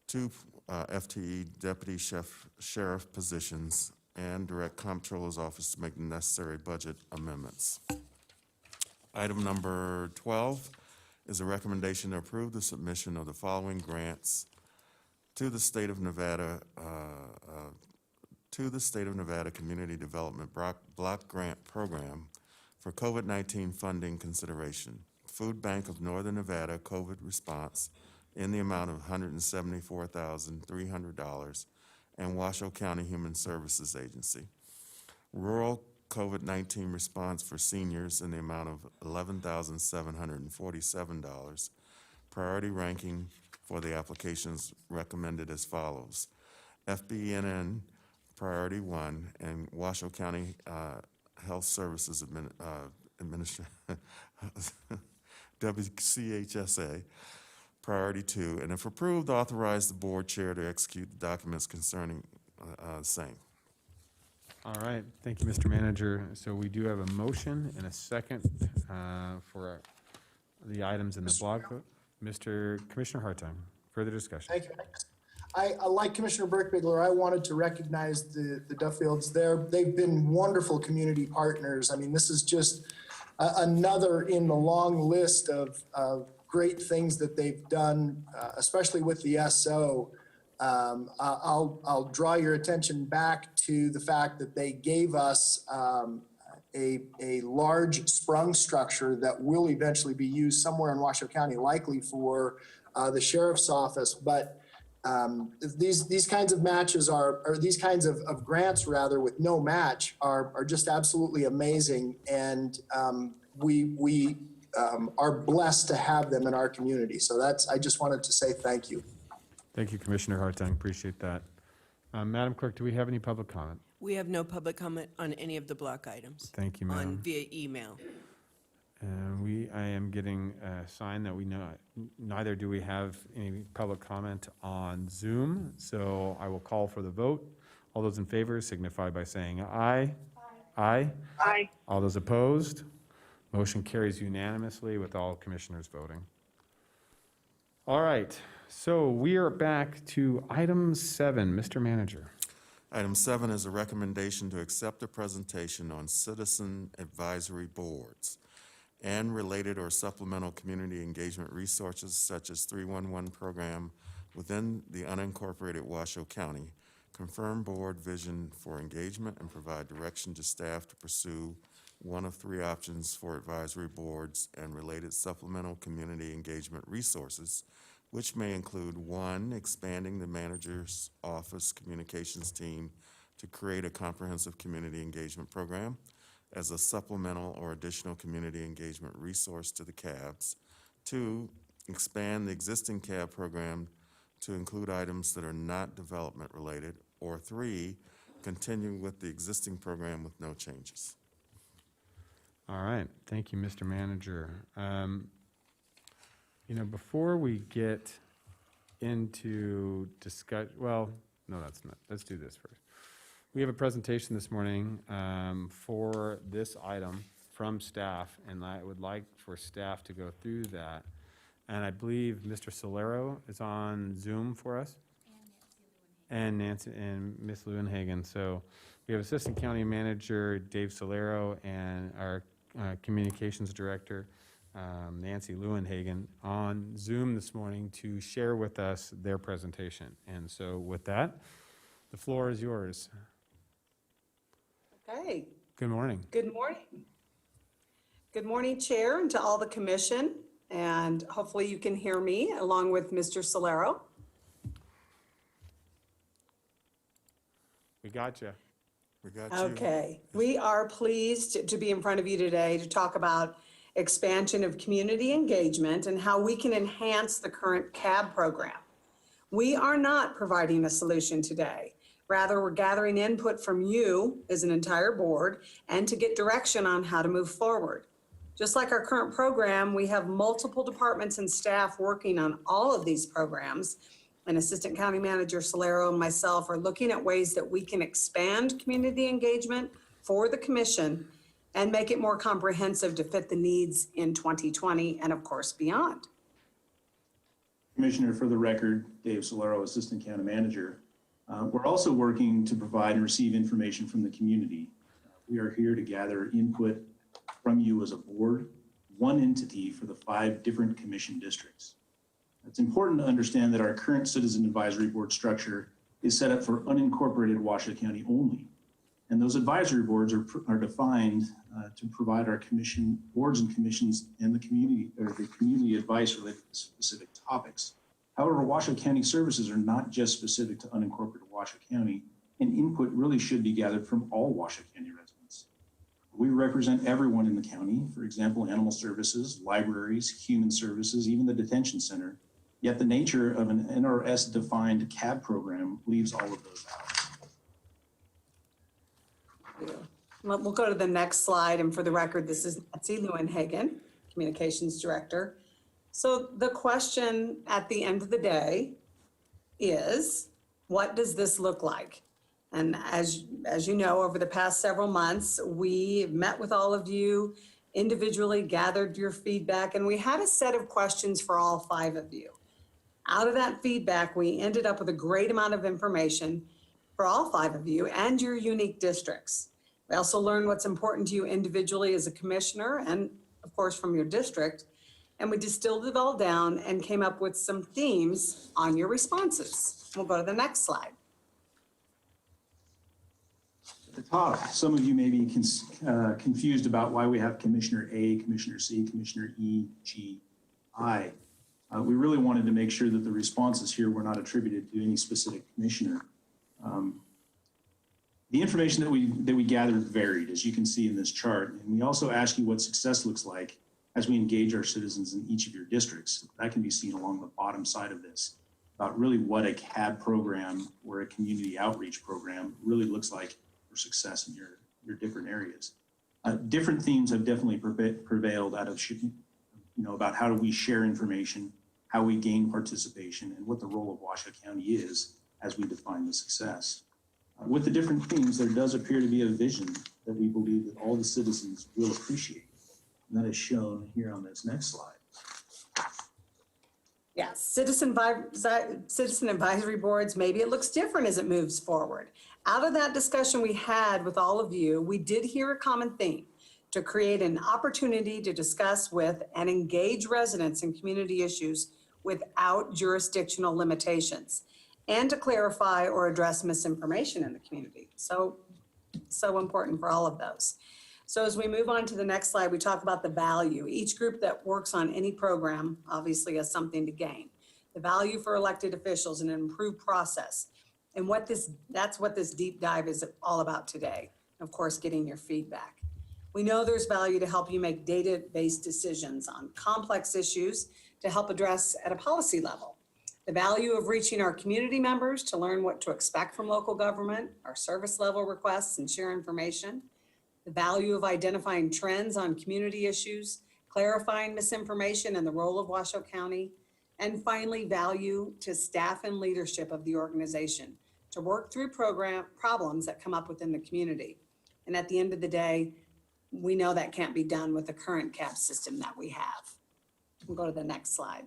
2 FTE deputy sheriff positions and direct comptroller's office to make the necessary budget amendments. Item number 12 is a recommendation to approve the submission of the following grants to the State of Nevada Community Development Block Grant Program for COVID-19 funding consideration. Food Bank of Northern Nevada COVID response in the amount of $174,300 and Washoe County Human Services Agency. Rural COVID-19 response for seniors in the amount of $11,747. Priority ranking for the applications recommended as follows. FBNN Priority 1 and Washoe County Health Services WCHSA Priority 2, and if approved, authorize the board chair to execute the documents concerning same. All right, thank you, Mr. Manager. So we do have a motion and a second for the items in the block vote. Commissioner Hartung, further discussion. Thank you. I like Commissioner Burkbigler, I wanted to recognize the Duffields there. They've been wonderful community partners. I mean, this is just another in the long list of great things that they've done, especially with the SO. I'll draw your attention back to the fact that they gave us a large sprung structure that will eventually be used somewhere in Washoe County, likely for the sheriff's office. But these kinds of matches or these kinds of grants rather with no match are just absolutely amazing. And we are blessed to have them in our community. So I just wanted to say thank you. Thank you, Commissioner Hartung, appreciate that. Madam Clerk, do we have any public comment? We have no public comment on any of the block items. Thank you, On Madam. via email. I am getting a sign that we know, neither do we have any public comment on Zoom, so I will call for the vote. All those in favor signify by saying aye. Aye. Aye. All those opposed? Motion carries unanimously with all commissioners voting. All right, so we are back to item 7. Mr. Manager. Item 7 is a recommendation to accept a presentation on citizen advisory boards and related or supplemental community engagement resources such as 311 program within the unincorporated Washoe County, confirm board vision for engagement, and provide direction to staff to pursue one of 3 options for advisory boards and related supplemental community engagement resources, which may include 1, expanding the manager's office communications team to create a comprehensive community engagement program as a supplemental or additional community engagement resource to the CABs. 2, expand the existing CAB program to include items that are not development related. Or 3, continue with the existing program with no changes. All right, thank you, Mr. Manager. Before we get into let's do this first. We have a presentation this morning for this item from staff, and I would like for staff to go through that. And I believe Mr. Solero is on Zoom for us. And Nancy and Ms. Lewinhagen. So we have Assistant County Manager Dave Solero and our Communications Director Nancy Lewinhagen on Zoom this morning to share with us their presentation. And so with that, the floor is yours. Okay. Good morning. Good morning. Good morning, Chair, and to all the commission. And hopefully you can hear me along with Mr. Solero. We got you. We got you. Okay. We are pleased to be in front of you today to talk about expansion of community engagement and how we can enhance the current CAB program. We are not providing a solution today. Rather, we're gathering input from you as an entire board and to get direction on how to move forward. Just like our current program, we have multiple departments and staff working on all of these programs. And Assistant County Manager Solero and myself are looking at ways that we can expand community engagement for the commission and make it more comprehensive to fit the needs in 2020 and of course beyond. Commissioner, for the record, Dave Solero, Assistant County Manager. We're also working to provide and receive information from the community. We are here to gather input from you as a board, one entity for the 5 different commission districts. It's important to understand that our current Citizen Advisory Board structure is set up for unincorporated Washoe County only. And those advisory boards are defined to provide our commission boards and commissions and the community advice related to specific topics. However, Washoe County services are not just specific to unincorporated Washoe County, and input really should be gathered from all Washoe County residents. We represent everyone in the county, for example, animal services, libraries, human services, even the detention center. Yet the nature of an NRS-defined CAB program leaves all of those out. We'll go to the next slide. And for the record, this is Nancy Lewinhagen, Communications Director. So the question at the end of the day is, what does this look like? And as you know, over the past several months, we met with all of you individually, gathered your feedback, and we had a set of questions for all 5 of you. Out of that feedback, we ended up with a great amount of information for all 5 of you and your unique districts. We also learned what's important to you individually as a commissioner and, of course, from your district. And we distilled it all down and came up with some themes on your responses. We'll go to the next slide. At the top, some of you may be confused about why we have Commissioner A, Commissioner C, Commissioner E, G, I. We really wanted to make sure that the responses here were not attributed to any specific commissioner. The information that we gathered varied, as you can see in this chart, and we also ask you what success looks like as we engage our citizens in each of your districts. That can be seen along the bottom side of this, about really what a CAB program or a community outreach program really looks like for success in your different areas. Different themes have definitely prevailed out of, about how do we share information, how we gain participation, and what the role of Washoe County is as we define the success. With the different themes, there does appear to be a vision that we believe that all the citizens will appreciate. And that is shown here on this next slide. Yes, citizen advisory boards, maybe it looks different as it moves forward. Out of that discussion we had with all of you, we did hear a common theme: to create an opportunity to discuss with and engage residents in community issues without jurisdictional limitations, and to clarify or address misinformation in the community. So important for all of those. So as we move on to the next slide, we talk about the value. Each group that works on any program obviously has something to gain. The value for elected officials and an improved process. And that's what this deep dive is all about today. Of course, getting your feedback. We know there's value to help you make data-based decisions on complex issues to help address at a policy level. The value of reaching our community members to learn what to expect from local government, our service level requests, and share information. The value of identifying trends on community issues, clarifying misinformation and the role of Washoe County. And finally, value to staff and leadership of the organization to work through problems that come up within the community. And at the end of the day, we know that can't be done with the current CAB system that we have. We'll go to the next slide.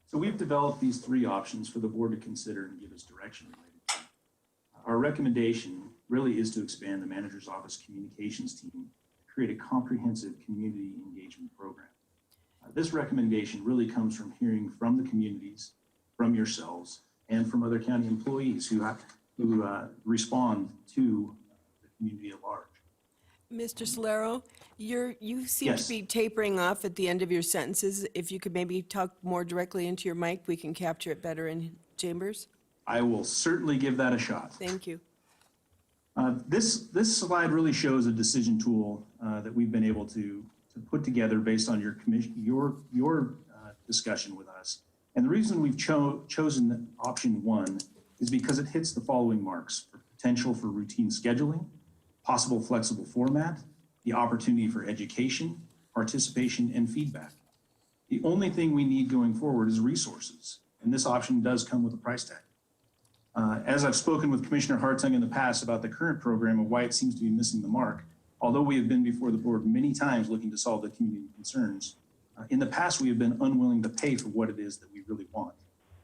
So we've developed these 3 options for the board to consider and give us direction related to. Our recommendation really is to expand the manager's office communications team to create a comprehensive community engagement program. This recommendation really comes from hearing from the communities, from yourselves, and from other county employees who respond to the community at large. Mr. Solero, you seem Yes. to be tapering off at the end of your sentences. If you could maybe talk more directly into your mic, we can capture it better in chambers. I will certainly give that a shot. Thank you. This slide really shows a decision tool that we've been able to put together based on your discussion with us. And the reason we've chosen option 1 is because it hits the following marks: for potential for routine scheduling, possible flexible format, the opportunity for education, participation, and feedback. The only thing we need going forward is resources, and this option does come with a price tag. As I've spoken with Commissioner Hartung in the past about the current program and why it seems to be missing the mark, although we have been before the board many times looking to solve the community concerns, in the past we have been unwilling to pay for what it is that we really want.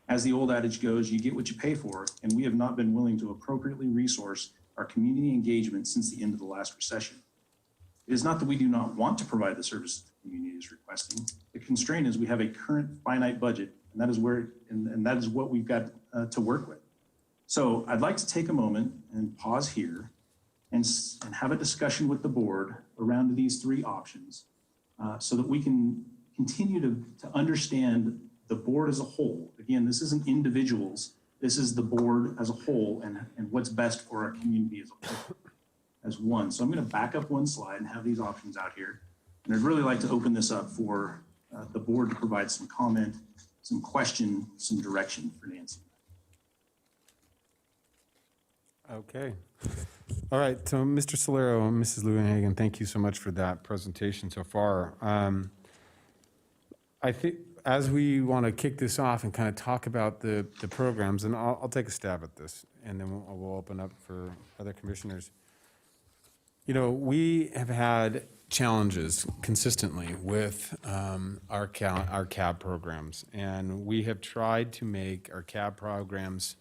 As the old adage goes, you get what you pay for, and we have not been willing to appropriately resource our community engagement since the end of the last recession. It is not that we do not want to provide the services the community is requesting. The constraint is we have a current finite budget, and that is that is what we've got to work with. So I'd like to take a moment and pause here and have a discussion with the board around these 3 options so that we can continue to understand the board as a whole. Again, this isn't individuals. This is the board as a whole and what's best for our community as a whole, as one. So I'm going to back up 1 slide and have these options out here. And I'd really like to open this up for the board to provide some comment, some question, some direction for Nancy. Okay. All right. So, Mr. Solero and Mrs. Lewinhagen, thank you so much for that presentation so far. I think as we want to kick this off and kind of talk about the programs, and I'll take a stab at this, and then we'll open up for other commissioners. You know, we have had challenges consistently with our CAB programs, and we have tried to make our CAB programs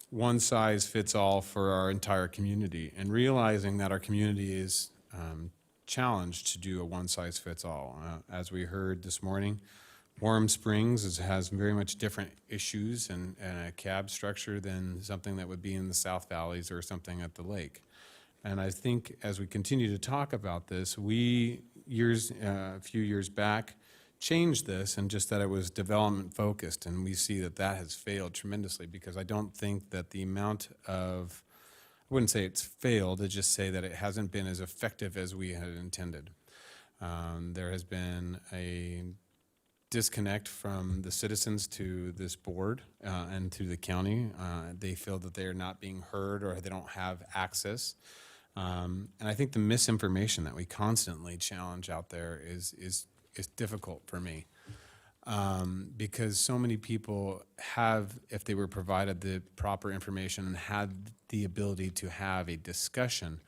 one size fits all for our entire community, and realizing that our community is challenged to do a one size fits all. As we heard this morning, Warm Springs has very much different issues and a CAB structure than something that would be in the South Valleys or something at the lake. And I think as we continue to talk about this, a few years back, changed this and just that it was development focused, and we see that that has failed tremendously, because I don't think that the amount of, I wouldn't say it's failed, I just say that it hasn't been as effective as we had intended. There has been a disconnect from the citizens to this board and to the county. They feel that they are not being heard or they don't have access. And I think the misinformation that we constantly challenge out there is difficult for me, because so many people have, if they were provided the proper information and had the ability to have a discussion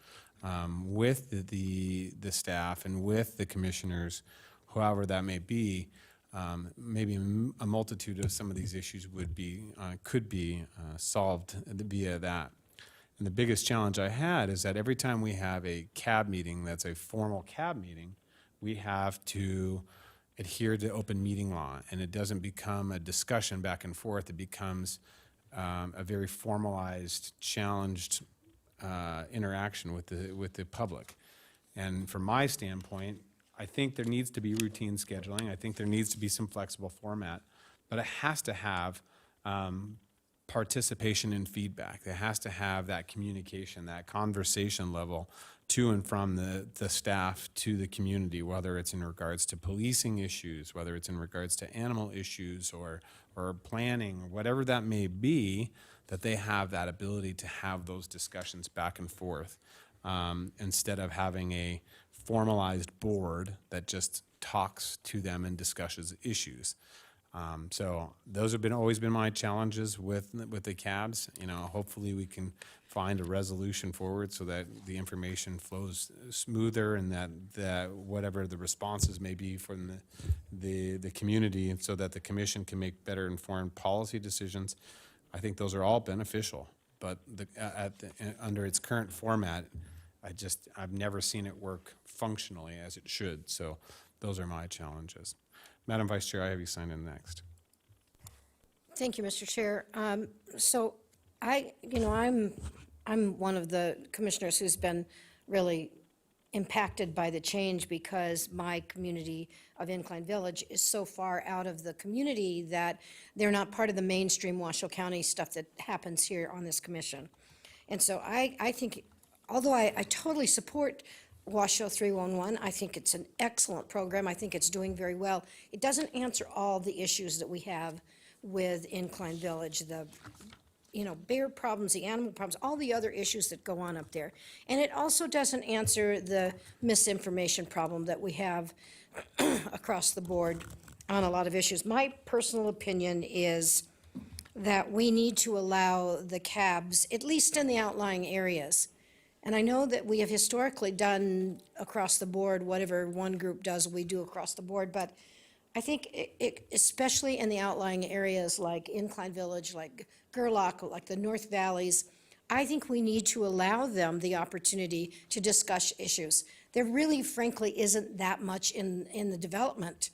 with the staff and with the commissioners, however that may be, maybe a multitude of some of these issues could be solved via that. And the biggest challenge I had is that every time we have a CAB meeting that's a formal CAB meeting, we have to adhere to open meeting law, and it doesn't become a discussion back and forth. It becomes a very formalized, challenged interaction with the public. And from my standpoint, I think there needs to be routine scheduling. I think there needs to be some flexible format, but it has to have participation and feedback. It has to have that communication, that conversation level to and from the staff to the community, whether it's in regards to policing issues, whether it's in regards to animal issues or planning, or whatever that may be, that they have that ability to have those discussions back and forth, instead of having a formalized board that just talks to them and discusses issues. So those have always been my challenges with the CABs. You know, hopefully we can find a resolution forward so that the information flows smoother, and that whatever the responses may be from the community, and so that the commission can make better informed policy decisions. I think those are all beneficial, but under its current format, I've never seen it work functionally as it should. So those are my challenges. Madam Vice Chair, I have you sign in next. Thank you, Mr. Chair. So I'm one of the commissioners who's been really impacted by the change, because my community of Incline Village is so far out of the community that they're not part of the mainstream Washoe County stuff that happens here on this commission. And so I think, although I totally support Washoe 311, I think it's an excellent program. I think it's doing very well. It doesn't answer all the issues that we have with Incline Village, the bear problems, the animal problems, all the other issues that go on up there. And it also doesn't answer the misinformation problem that we have across the board on a lot of issues. My personal opinion is that we need to allow the cabs, at least in the outlying areas. And I know that we have historically done across the board, whatever one group does, we do across the board. But I think especially in the outlying areas like Incline Village, like Gerlach, like the North Valleys, I think we need to allow them the opportunity to discuss issues. There really, frankly, isn't that much in the development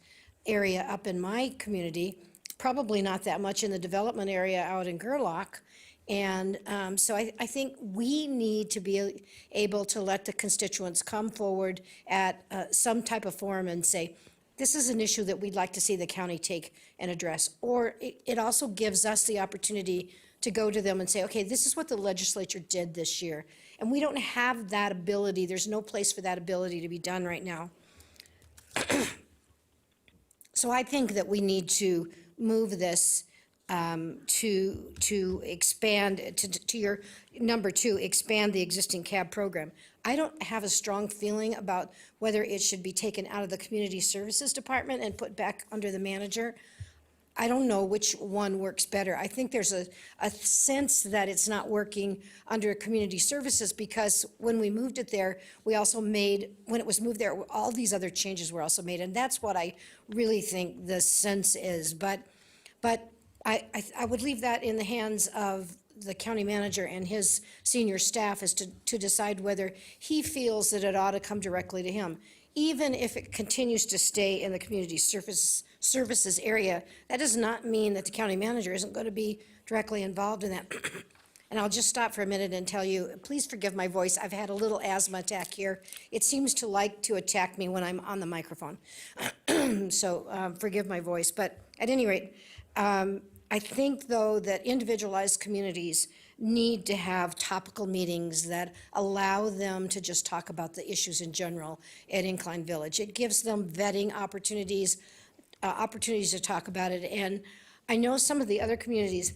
area up in my community, probably not that much in the development area out in Gerlach. And so I think we need to be able to let the constituents come forward at some type of forum and say, this is an issue that we'd like to see the county take and address. Or it also gives us the opportunity to go to them and say, okay, this is what the legislature did this year. And we don't have that ability. There's no place for that ability to be done right now. So I think that we need to move this to expand, to your number two, expand the existing cab program. I don't have a strong feeling about whether it should be taken out of the community services department and put back under the manager. I don't know which one works better. I think there's a sense that it's not working under community services because when we moved it there, we also made, when it was moved there, all these other changes were also made. And that's what I really think the sense is. But I would leave that in the hands of the county manager and his senior staff as to decide whether he feels that it ought to come directly to him. Even if it continues to stay in the community services area, that does not mean that the county manager isn't going to be directly involved in that. And I'll just stop for a minute and tell you, please forgive my voice. I've had a little asthma attack here. It seems to like to attack me when I'm on the microphone. So forgive my voice. But at any rate, I think, though, that individualized communities need to have topical meetings that allow them to just talk about the issues in general at Incline Village. It gives them vetting opportunities to talk about it. And I know some of the other communities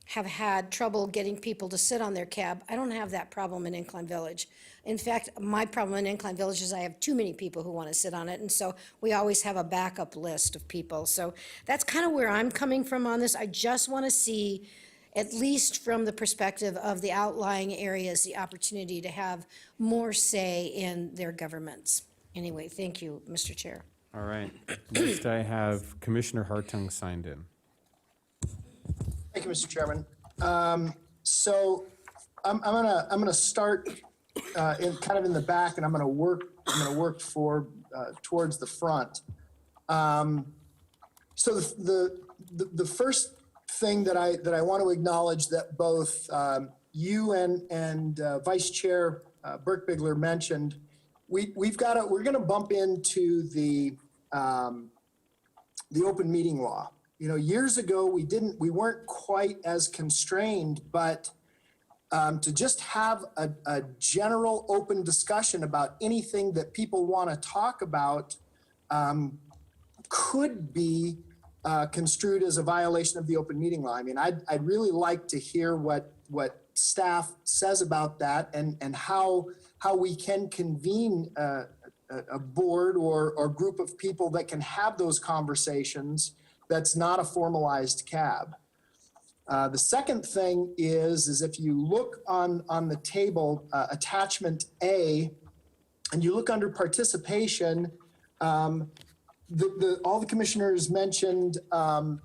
have had trouble getting people to sit on their cab. I don't have that problem in Incline Village. In fact, my problem in Incline Village is I have too many people who want to sit on it, and so we always have a backup list of people. So that's kind of where I'm coming from on this. I just want to see, at least from the perspective of the outlying areas, the opportunity to have more say in their governments. Anyway, thank you, Mr. Chair. All right. Next, I have Commissioner Hartung signed in. Thank you, Mr. Chairman. So I'm gonna start in the back, and I'm gonna work towards the front. So the first thing that I want to acknowledge that both you and Vice Chair Birkbigler mentioned, we're gonna bump into the open meeting law. You know, years ago, we weren't quite as constrained, but to just have a general open discussion about anything that people want to talk about could be construed as a violation of the open meeting law. I mean, I'd really like to hear what staff says about that and how we can convene a board or group of people that can have those conversations that's not a formalized cab. The second thing is if you look on the table, attachment A, and you look under participation, all the commissioners mentioned, or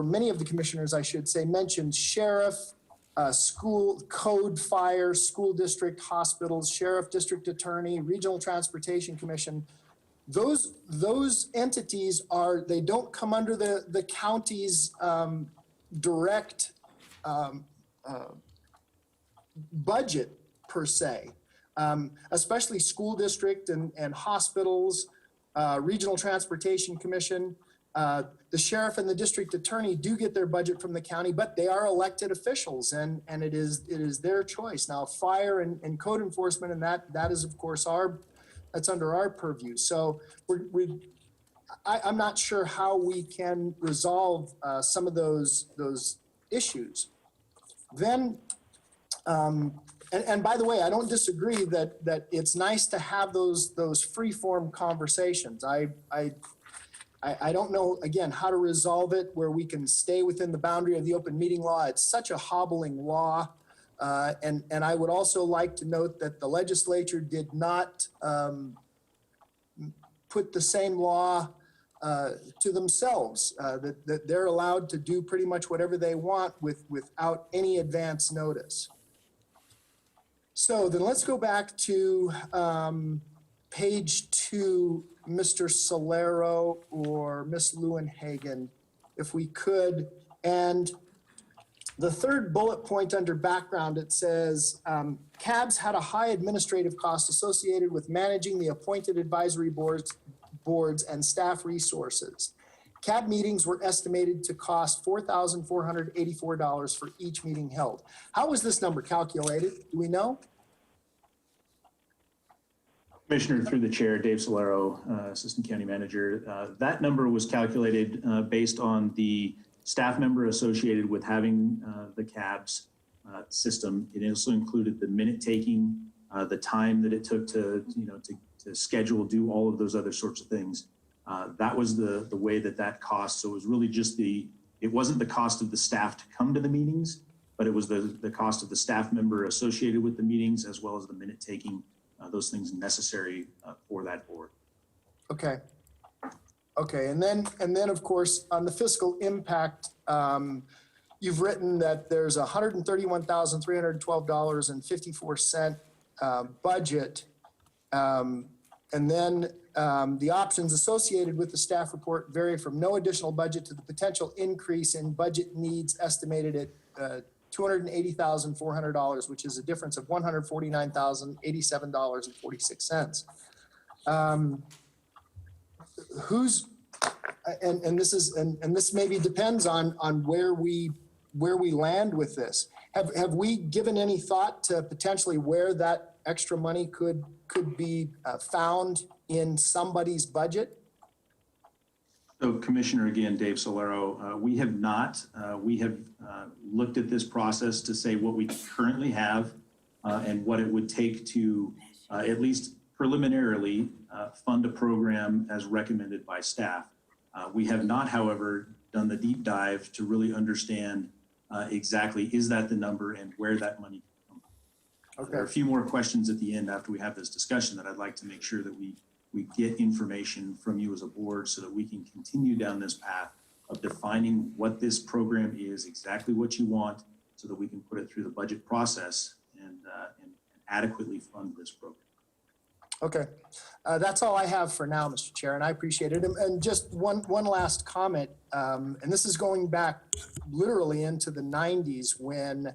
many of the commissioners, I should say, mentioned sheriff, school, code, fire, school district, hospitals, sheriff, district attorney, regional transportation commission. Those entities they don't come under the county's direct budget per se, especially school district and hospitals, regional transportation commission. The sheriff and the district attorney do get their budget from the county, but they are elected officials, and it is their choice. Now, fire and code enforcement, and that is, of course, that's under our purview. So I'm not sure how we can resolve some of those issues. Then, and by the way, I don't disagree that it's nice to have those free-form conversations. I don't know, again, how to resolve it where we can stay within the boundary of the open meeting law. It's such a hobbling law. And I would also like to note that the legislature did not put the same law to themselves, that they're allowed to do pretty much whatever they want without any advance notice. So then let's go back to page 2, Mr. Solero or Ms. Lewinhagen, if we could. And the third bullet point under background, it says, CABS had a high administrative cost associated with managing the appointed advisory boards and staff resources. CAB meetings were estimated to cost $4,484 for each meeting held. How was this number calculated? Do we know? Commissioner, through the chair, Dave Solero, Assistant County Manager. That number was calculated based on the staff member associated with having the cabs system. It also included the minute taking, the time that it took to schedule, do all of those other sorts of things. That was the way that cost. So it was really just it wasn't the cost of the staff to come to the meetings, but it was the cost of the staff member associated with the meetings, as well as the minute taking, those things necessary for that board. Okay. Okay, and then of course, on the fiscal impact, you've written that there's $131,312.54 budget. And then the options associated with the staff report vary from no additional budget to the potential increase in budget needs estimated at $280,400, which is a difference of $149,087.46. This maybe depends on where we land with this. Have we given any thought to potentially where that extra money could be found in somebody's budget? So Commissioner, again, Dave Solero, we have not. We have looked at this process to say what we currently have and what it would take to at least preliminarily fund a program as recommended by staff. We have not, however, done the deep dive to really understand exactly is that the number and where that money comes from. Okay. There are a few more questions at the end after we have this discussion that I'd like to make sure that we get information from you as a board so that we can continue down this path of defining what this program is, exactly what you want, so that we can put it through the budget process and adequately fund this program. Okay, that's all I have for now, Mr. Chair, and I appreciate it. And just one last comment, and this is going back literally into the 90s when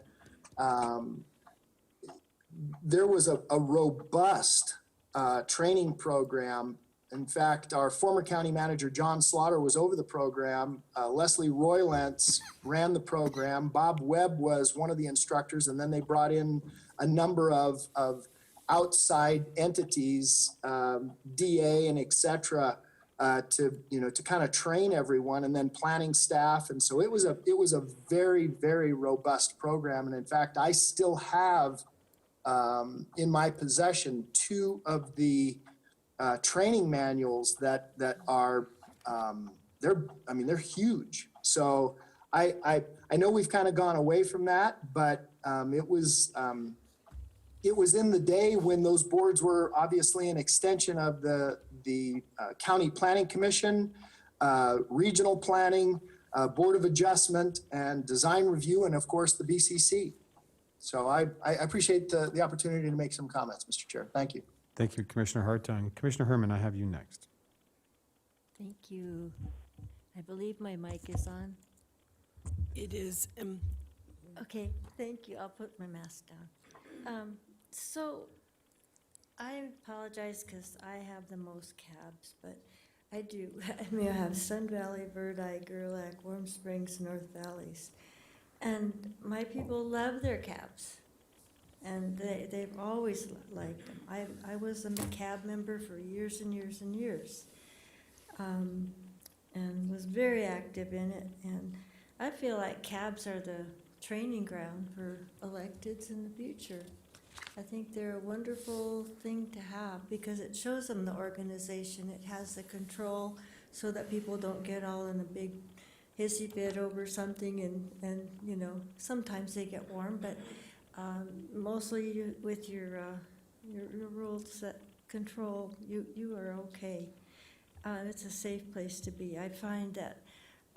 there was a robust training program. In fact, our former county manager, John Slaughter, was over the program. Leslie Roylance ran the program. Bob Webb was one of the instructors, and then they brought in a number of outside entities, DA and et cetera, to kind of train everyone, and then planning staff. And so it was a very, very robust program. And in fact, I still have in my possession 2 of the training manuals that are they're huge. So I know we've kind of gone away from that, but it was in the day when those boards were obviously an extension of the County Planning Commission, Regional Planning, Board of Adjustment, and Design Review, and of course the BCC. So I appreciate the opportunity to make some comments, Mr. Chair. Thank you. Thank you, Commissioner Hartung. Commissioner Herman, I have you next. Thank you. I believe my mic is on. It is. Okay, thank you. I'll put my mask down. So I apologize because I have the most cabs, but I do. I mean, I have Sun Valley, Verdi, Gerlach, Warm Springs, North Valleys. And my people love their cabs. And they've always liked them. I was a cab member for years and years and years. And was very active in it. And I feel like cabs are the training ground for electeds in the future. I think they're a wonderful thing to have because it shows them the organization. It has the control so that people don't get all in a big hissy fit over something and sometimes they get warm, but mostly with your rules that control, you are okay. It's a safe place to be. I find that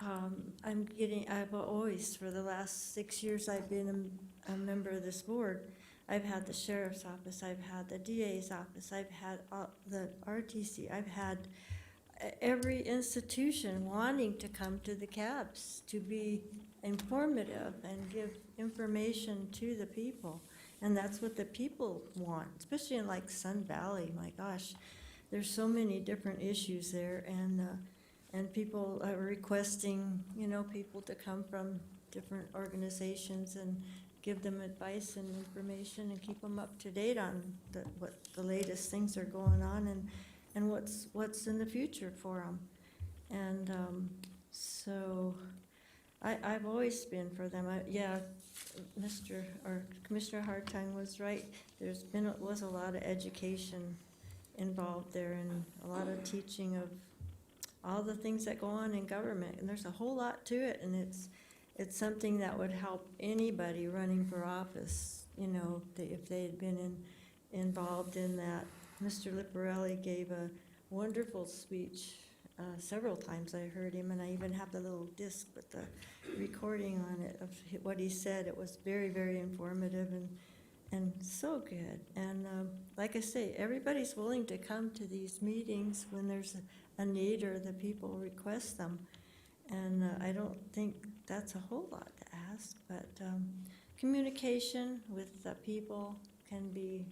I've always, for the last 6 years I've been a member of this board, I've had the sheriff's office, I've had the DA's office, I've had the RTC, I've had every institution wanting to come to the cabs to be informative and give information to the people. And that's what the people want, especially in like Sun Valley. My gosh, there's so many different issues there, and people are requesting, people to come from different organizations and give them advice and information and keep them up to date on what the latest things are going on and what's in the future for them. And so I've always been for them. Yeah, Commissioner Hartung was right. Was a lot of education involved there and a lot of teaching of all the things that go on in government. And there's a whole lot to it, and it's something that would help anybody running for office, you know, if they had been involved in that. Mr. Liparelli gave a wonderful speech. Several times I heard him, and I even have the little disc with the recording on it of what he said. It was very, very informative and so good. And like I say, everybody's willing to come to these meetings when there's a need or the people request them. And I don't think that's a whole lot to ask, but communication with the people can be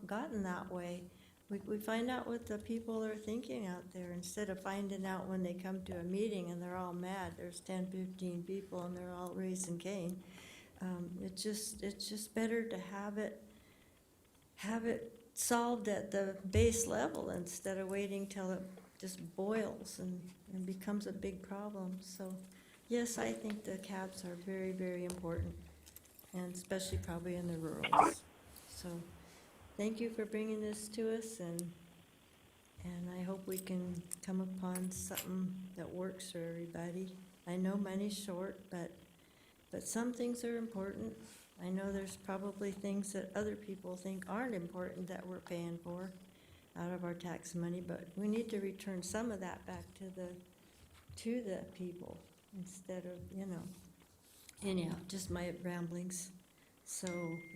gotten that way. We find out what the people are thinking out there instead of finding out when they come to a meeting and they're all mad. There's 10, 15 people and they're all raising Cain. It's just better to have it solved at the base level instead of waiting till it just boils and becomes a big problem. So yes, I think the cabs are very, very important, and especially probably in the rurals. So thank you for bringing this to us, and I hope we can come upon something that works for everybody. I know money's short, but some things are important. I know there's probably things that other people think aren't important that we're paying for out of our tax money, but we need to return some of that back to the people instead of, you know, anyhow, just my ramblings. So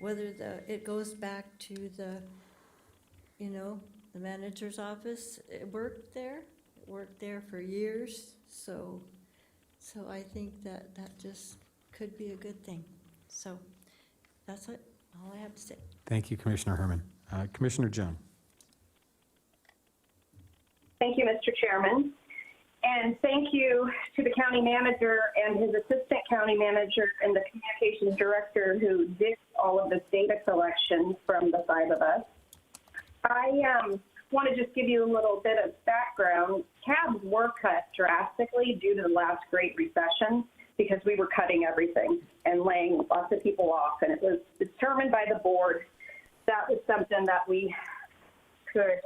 whether it goes back to the manager's office, it worked there for years. So I think that just could be a good thing. So that's all I have to say. Thank you, Commissioner Herman. Commissioner Joan. Thank you, Mr. Chairman. And thank you to the county manager and his assistant county manager and the communications director who did all of this data collection from the five of us. I want to just give you a little bit of background. Cabs were cut drastically due to the last Great Recession because we were cutting everything and laying lots of people off. And it was determined by the board that was something that we could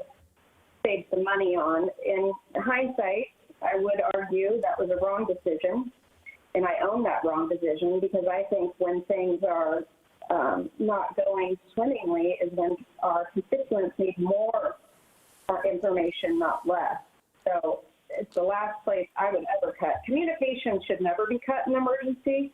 save some money on. In hindsight, I would argue that was a wrong decision, and I own that wrong decision because I think when things are not going swimmingly is when our constituents need more information, not less. So it's the last place I would ever cut. Communication should never be cut in emergency,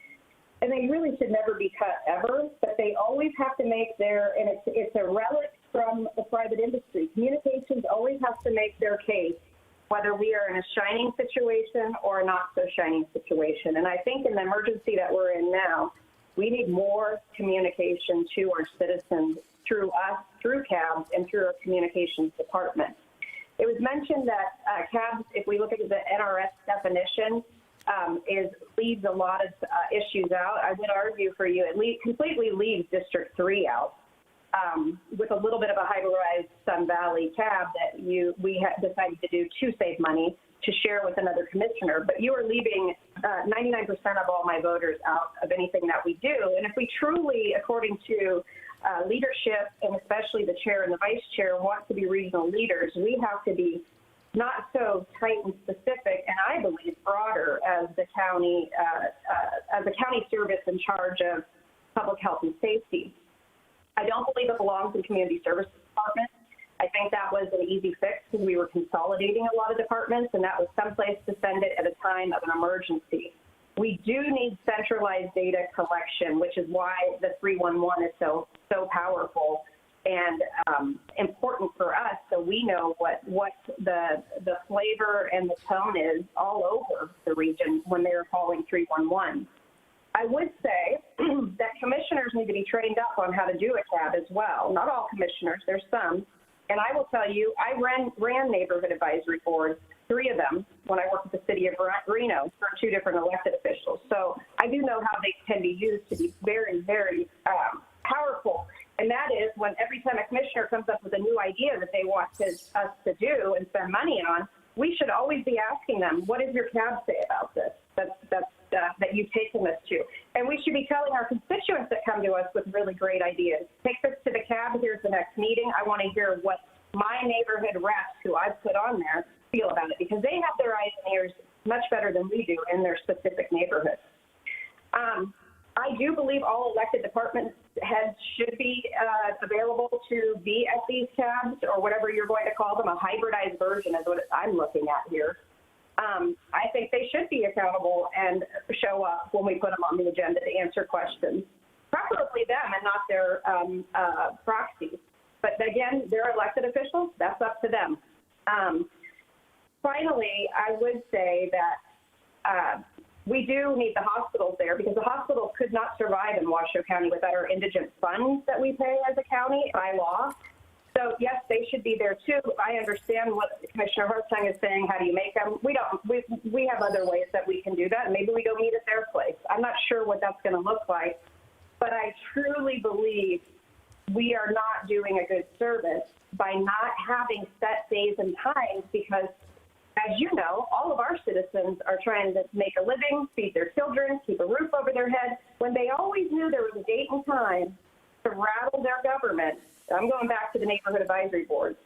and they really should never be cut ever, but they always have to make and it's a relic from the private industry. Communications always have to make their case, whether we are in a shining situation or a not so shining situation. And I think in the emergency that we're in now, we need more communication to our citizens through us, through CABS, and through our communications department. It was mentioned that CABS, if we look at the NRS definition, leaves a lot of issues out. I would argue for you, it completely leaves District 3 out. With a little bit of a hybridized Sun Valley cab that we decided to do to save money to share with another commissioner. But you are leaving 99% of all my voters out of anything that we do. And if we truly, according to leadership, and especially the chair and the vice chair, want to be regional leaders, we have to be not so tight and specific, and I believe broader as the county service in charge of public health and safety. I don't believe it belongs in community services department. I think that was an easy fix because we were consolidating a lot of departments, and that was someplace to send it at a time of an emergency. We do need centralized data collection, which is why the 311 is so powerful and important for us, so we know what the flavor and the tone is all over the region when they're calling 311. I would say that commissioners need to be trained up on how to do a CAB as well. Not all commissioners, there's some. And I will tell you, I ran neighborhood advisory boards, 3 of them, when I worked at the city of Reno for 2 different elected officials. So I do know how they can be used to be very, very powerful. And that is when every time a commissioner comes up with a new idea that they want us to do and spend money on, we should always be asking them, what does your CAB say about this? that you've taken this to. And we should be telling our constituents that come to us with really great ideas. Take this to the cab, here's the next meeting. I want to hear what my neighborhood reps who I've put on there feel about it, because they have their eyes and ears much better than we do in their specific neighborhood. I do believe all elected department heads should be available to be at these cabs, or whatever you're going to call them. A hybridized version is what I'm looking at here. I think they should be accountable and show up when we put them on the agenda to answer questions, preferably them and not their proxies. But again, they're elected officials. That's up to them. Finally, I would say that we do need the hospitals there, because the hospitals could not survive in Washoe County without our indigent funds that we pay as a county by law. So yes, they should be there too. I understand what Commissioner Hartung is saying. How do you make them? We don't. We have other ways that we can do that. Maybe we go meet at their place. I'm not sure what that's going to look like, but I truly believe we are not doing a good service by not having set days and times, because, as you know, all of our citizens are trying to make a living, feed their children, keep a roof over their head, when they always knew there was a date and time to rattle their government. I'm going back to the neighborhood advisory boards.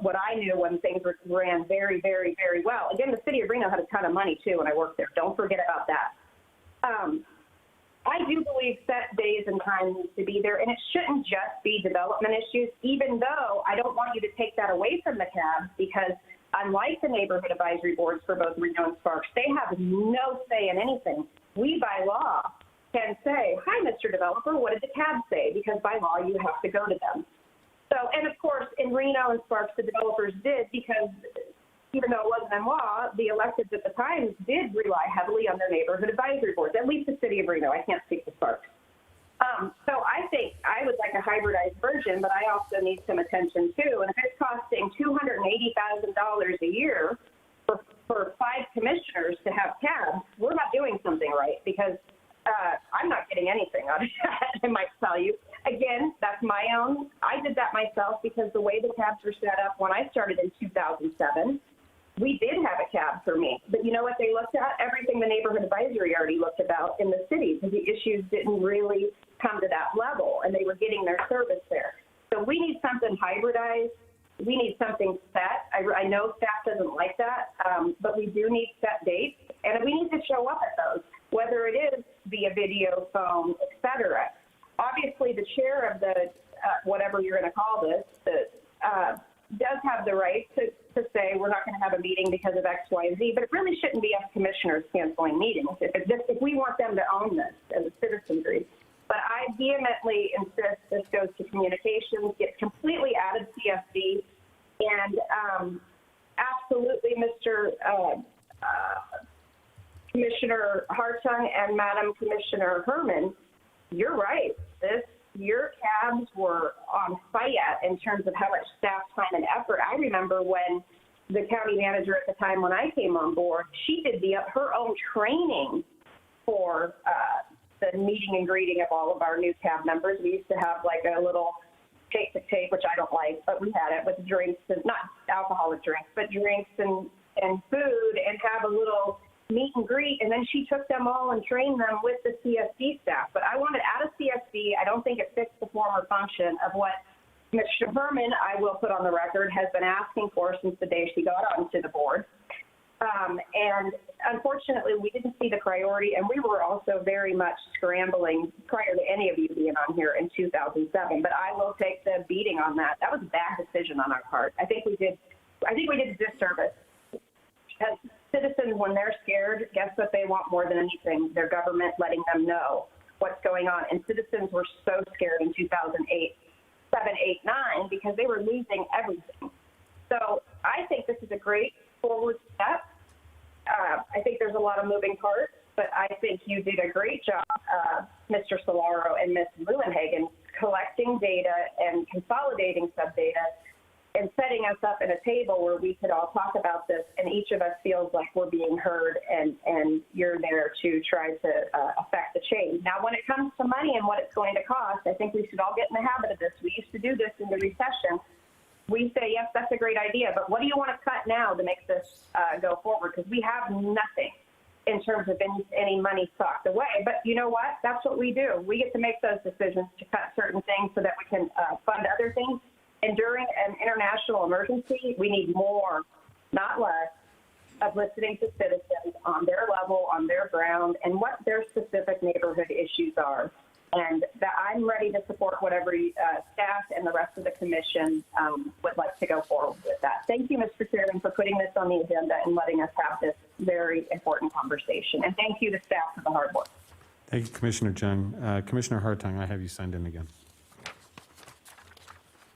What I knew when things ran very, very, very well. Again, the city of Reno had a ton of money too when I worked there. Don't forget about that. I do believe set days and times need to be there, and it shouldn't just be development issues, even though I don't want you to take that away from the cabs, because unlike the neighborhood advisory boards for both Reno and Sparks, they have no say in anything. We, by law, can say, hi, Mr. Developer, what did the cab say? Because by law, you have to go to them. So, and of course, in Reno and Sparks, the developers did, because even though it wasn't in law, the electeds at the time did rely heavily on their neighborhood advisory boards, at least the city of Reno. I can't speak to Sparks. So I think I would like a hybridized version, but I also need some attention too. And if it's costing $280,000 a year for 5 commissioners to have cabs, we're not doing something right, because I'm not getting anything out of that, I might tell you. Again, that's my own. I did that myself, because the way the cabs were set up when I started in 2007, we did have a cab for me. But you know what they looked at? Everything the neighborhood advisory already looked about in the city, because the issues didn't really come to that level, and they were getting their service there. So we need something hybridized. We need something set. I know staff doesn't like that, but we do need set dates, and we need to show up at those, whether it is via video, phone, et cetera. Obviously, the chair of the, whatever you're going to call this, does have the right to say we're not going to have a meeting because of X, Y, and Z, but it really shouldn't be us commissioners canceling meetings if we want them to own this as a citizenry. But I vehemently insist this goes to communications, gets completely out of CFD, and absolutely, Mr. Commissioner Hartung and Madam Commissioner Herman, you're right. Your cabs were on fire in terms of how much staff time and effort. I remember when the county manager at the time when I came on board, she did her own training for the meeting and greeting of all of our new cab members. We used to have like a little tape, which I don't like, but we had it with drinks, and not alcoholic drinks, but drinks and food, and have a little meet and greet, and then she took them all and trained them with the CSD staff. But I want it out of CSD. I don't think it fits the form or function of what Mr. Herman, I will put on the record, has been asking for since the day she got onto the board. And unfortunately, we didn't see the priority, and we were also very much scrambling prior to any of you being on here in 2007. But I will take the beating on that. That was a bad decision on our part. I think we did a disservice. Because citizens, when they're scared, guess what they want more than anything? Their government letting them know what's going on. And citizens were so scared in 2008, 7, 8, 9, because they were losing everything. So I think this is a great forward step. I think there's a lot of moving parts, but I think you did a great job, Mr. Solaro and Ms. Lewinhagen, collecting data and consolidating sub-data and setting us up at a table where we could all talk about this, and each of us feels like we're being heard, and you're there to try to affect the change. Now, when it comes to money and what it's going to cost, I think we should all get in the habit of this. We used to do this in the recession. We say, yes, that's a great idea, but what do you want to cut now to make this go forward? Because we have nothing. in terms of any money socked away. But you know what? That's what we do. We get to make those decisions to cut certain things so that we can fund other things. And during an international emergency, we need more, not less, of listening to citizens on their level, on their ground, and what their specific neighborhood issues are. And that I'm ready to support whatever staff and the rest of the commission would like to go forward with that. Thank you, Mr. Chairman, for putting this on the agenda and letting us have this very important conversation. And thank you to staff for the hard work. Thank you, Commissioner Jung. Commissioner Hartung, I have you signed in again.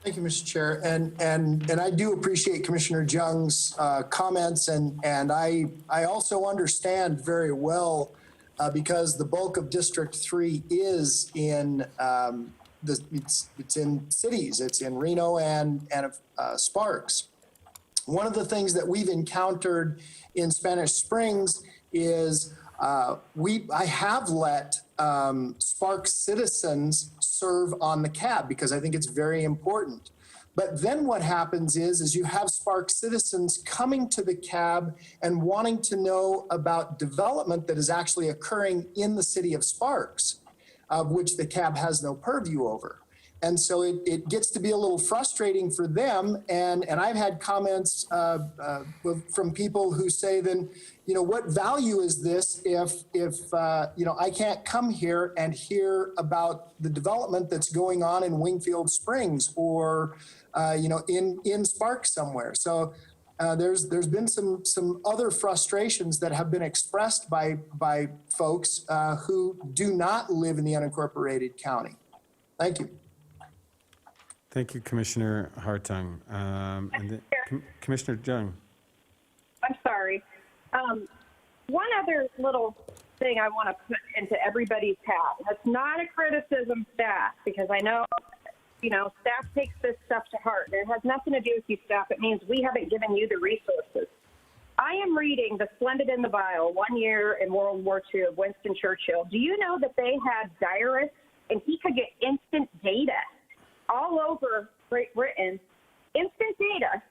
Thank you, Mr. Chair. And I do appreciate Commissioner Jung's comments, and I also understand very well because the bulk of District 3 is in it's in cities. It's in Reno and Sparks. One of the things that we've encountered in Spanish Springs is I have let Sparks citizens serve on the cab because I think it's very important. But then what happens is you have Sparks citizens coming to the cab and wanting to know about development that is actually occurring in the city of Sparks, of which the cab has no purview over. And so it gets to be a little frustrating for them. And I've had comments from people who say, then, you know, what value is this if you know, I can't come here and hear about the development that's going on in Wingfield Springs or, you know, in Sparks somewhere. So there's been some other frustrations that have been expressed by folks who do not live in the unincorporated county. Thank you. Thank you, Commissioner Hartung. And then, Commissioner Jung. I'm sorry. One other little thing I want to put into everybody's hat. It's not a criticism staff, because I know, you know, staff takes this stuff to heart. It has nothing to do with you, staff. It means we haven't given you the resources. I am reading The Splendid and the Vile, 1 year in World War II of Winston Churchill. Do you know that they had diarists and he could get instant data all over Great Britain, instant data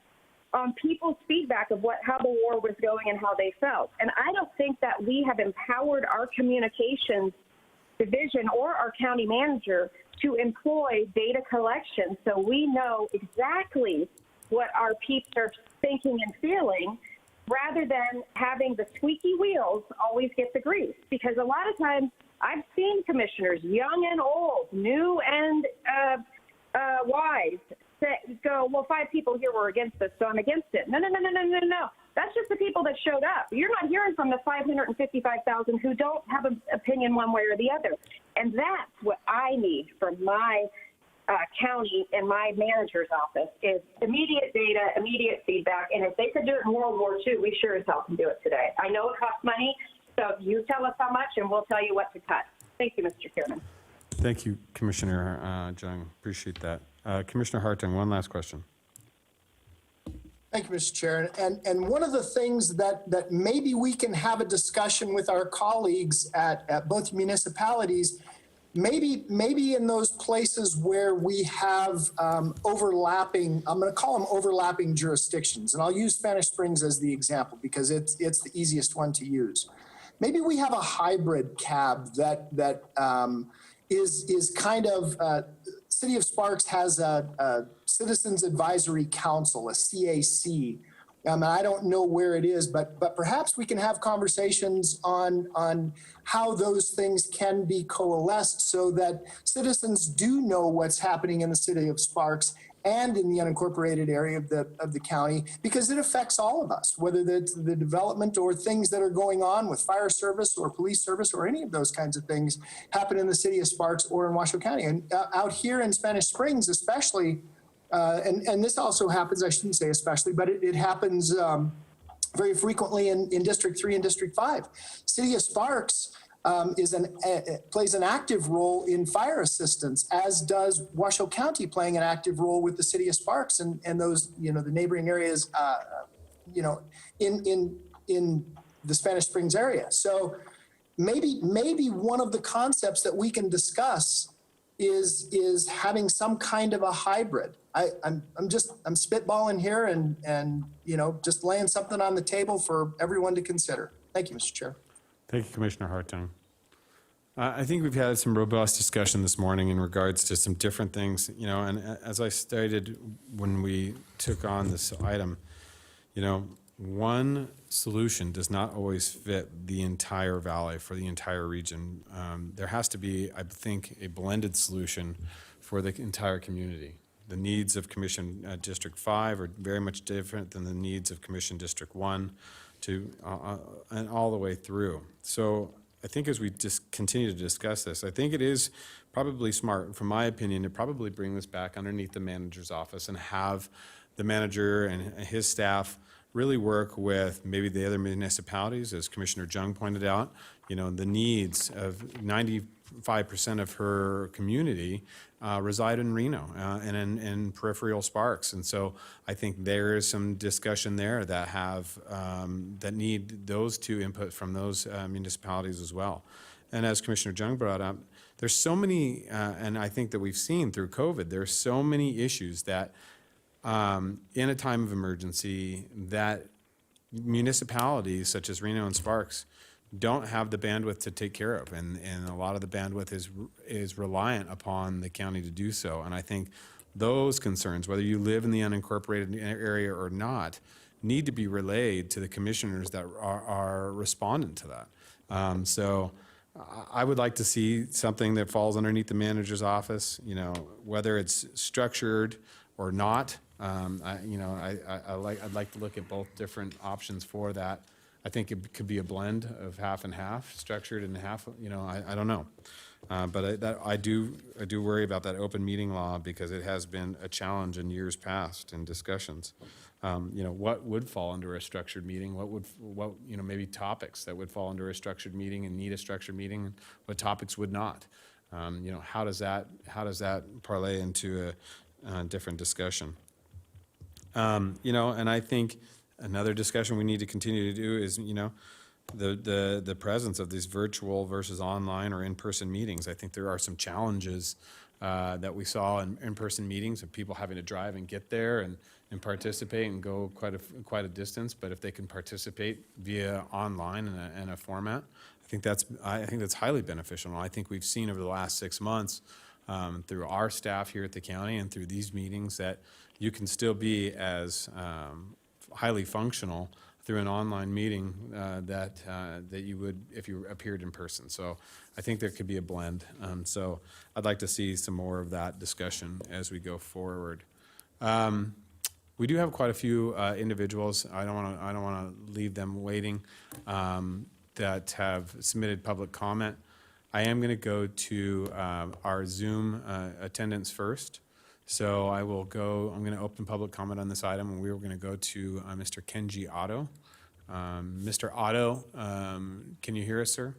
on people's feedback of how the war was going and how they felt. And I don't think that we have empowered our communications division or our county manager to employ data collection so we know exactly what our peeps are thinking and feeling, rather than having the squeaky wheels always get the grease. Because a lot of times I've seen commissioners, young and old, new and wise, go, well, 5 people here were against this, so I'm against it. No. That's just the people that showed up. You're not hearing from the 555,000 who don't have an opinion one way or the other. And that's what I need from my county and my manager's office is immediate data, immediate feedback. And if they could do it in World War II, we sure as hell can do it today. I know it costs money, so you tell us how much and we'll tell you what to cut. Thank you, Mr. Chairman. Thank you, Commissioner Jung. Appreciate that. Commissioner Hartung, one last question. Thank you, Mr. Chair. And one of the things that maybe we can have a discussion with our colleagues at both municipalities, maybe in those places where we have overlapping, I'm going to call them overlapping jurisdictions, and I'll use Spanish Springs as the example because it's the easiest one to use. Maybe we have a hybrid cab that is kind of, City of Sparks has a Citizens Advisory Council, a CAC. I don't know where it is, but perhaps we can have conversations on how those things can be coalesced so that citizens do know what's happening in the City of Sparks and in the unincorporated area of the county, because it affects all of us, whether it's the development or things that are going on with fire service or police service or any of those kinds of things happen in the City of Sparks or in Washoe County. And out here in Spanish Springs especially, and this also happens, I shouldn't say especially, but it happens very frequently in District 3 and District 5. City of Sparks plays an active role in fire assistance, as does Washoe County playing an active role with the City of Sparks and those, you know, the neighboring areas, you know, in the Spanish Springs area. So maybe one of the concepts that we can discuss is having some kind of a hybrid. I'm spitballing here and you know, just laying something on the table for everyone to consider. Thank you, Mr. Chair. Thank you, Commissioner Hartung. I think we've had some robust discussion this morning in regards to some different things, you know, and as I stated when we took on this item, you know, one solution does not always fit the entire valley for the entire region. There has to be, I think, a blended solution for the entire community. The needs of Commission District 5 are very much different than the needs of Commission District 1 and all the way through. So I think as we just continue to discuss this, I think it is probably smart, from my opinion, to probably bring this back underneath the manager's office and have the manager and his staff really work with maybe the other municipalities, as Commissioner Jung pointed out. You know, the needs of 95% of her community reside in Reno and in peripheral Sparks. And so I think there is some discussion there that have that need those two input from those municipalities as well. And as Commissioner Jung brought up, there's so many, and I think that we've seen through COVID, there's so many issues that in a time of emergency that municipalities such as Reno and Sparks don't have the bandwidth to take care of, and a lot of the bandwidth is reliant upon the county to do so. And I think those concerns, whether you live in the unincorporated area or not, need to be relayed to the commissioners that are respondent to that. So I would like to see something that falls underneath the manager's office, you know, whether it's structured or not. I'd like to look at both different options for that. I think it could be a blend of half and half, structured and half, you know, I don't know. But I do worry about that open meeting law because it has been a challenge in years past in discussions. You know, what would fall under a structured meeting? What maybe topics that would fall under a structured meeting and need a structured meeting, and what topics would not? You know, how does that parlay into a different discussion? You know, and I think another discussion we need to continue to do is, you know, the presence of these virtual versus online or in-person meetings. I think there are some challenges that we saw in in-person meetings of people having to drive and get there and participate and go quite a distance. But if they can participate via online in a format, I think that's highly beneficial. And I think we've seen over the last 6 months through our staff here at the county and through these meetings that you can still be as highly functional through an online meeting that you would if you appeared in person. So I think there could be a blend. So I'd like to see some more of that discussion as we go forward. We do have quite a few individuals. I don't want to leave them waiting that have submitted public comment. I am going to go to our Zoom attendance first. So I'm going to open public comment on this item, and we are going to go to Mr. Kenji Otto. Mr. Otto, can you hear us, sir?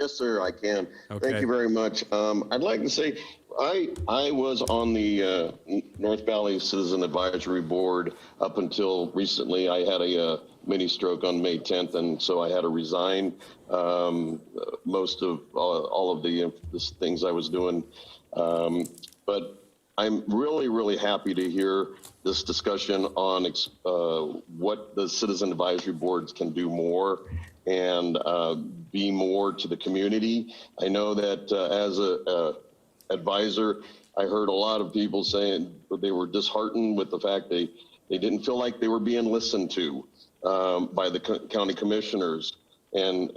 Yes, sir, I can. Okay. Thank you very much. I'd like to say I was on the North Valley Citizen Advisory Board up until recently. I had a mini stroke on May 10th, and so I had to resign most of all of the things I was doing. But I'm really, really happy to hear this discussion on what the citizen advisory boards can do more and be more to the community. I know that as a advisor, I heard a lot of people saying they were disheartened with the fact they didn't feel like they were being listened to by the county commissioners and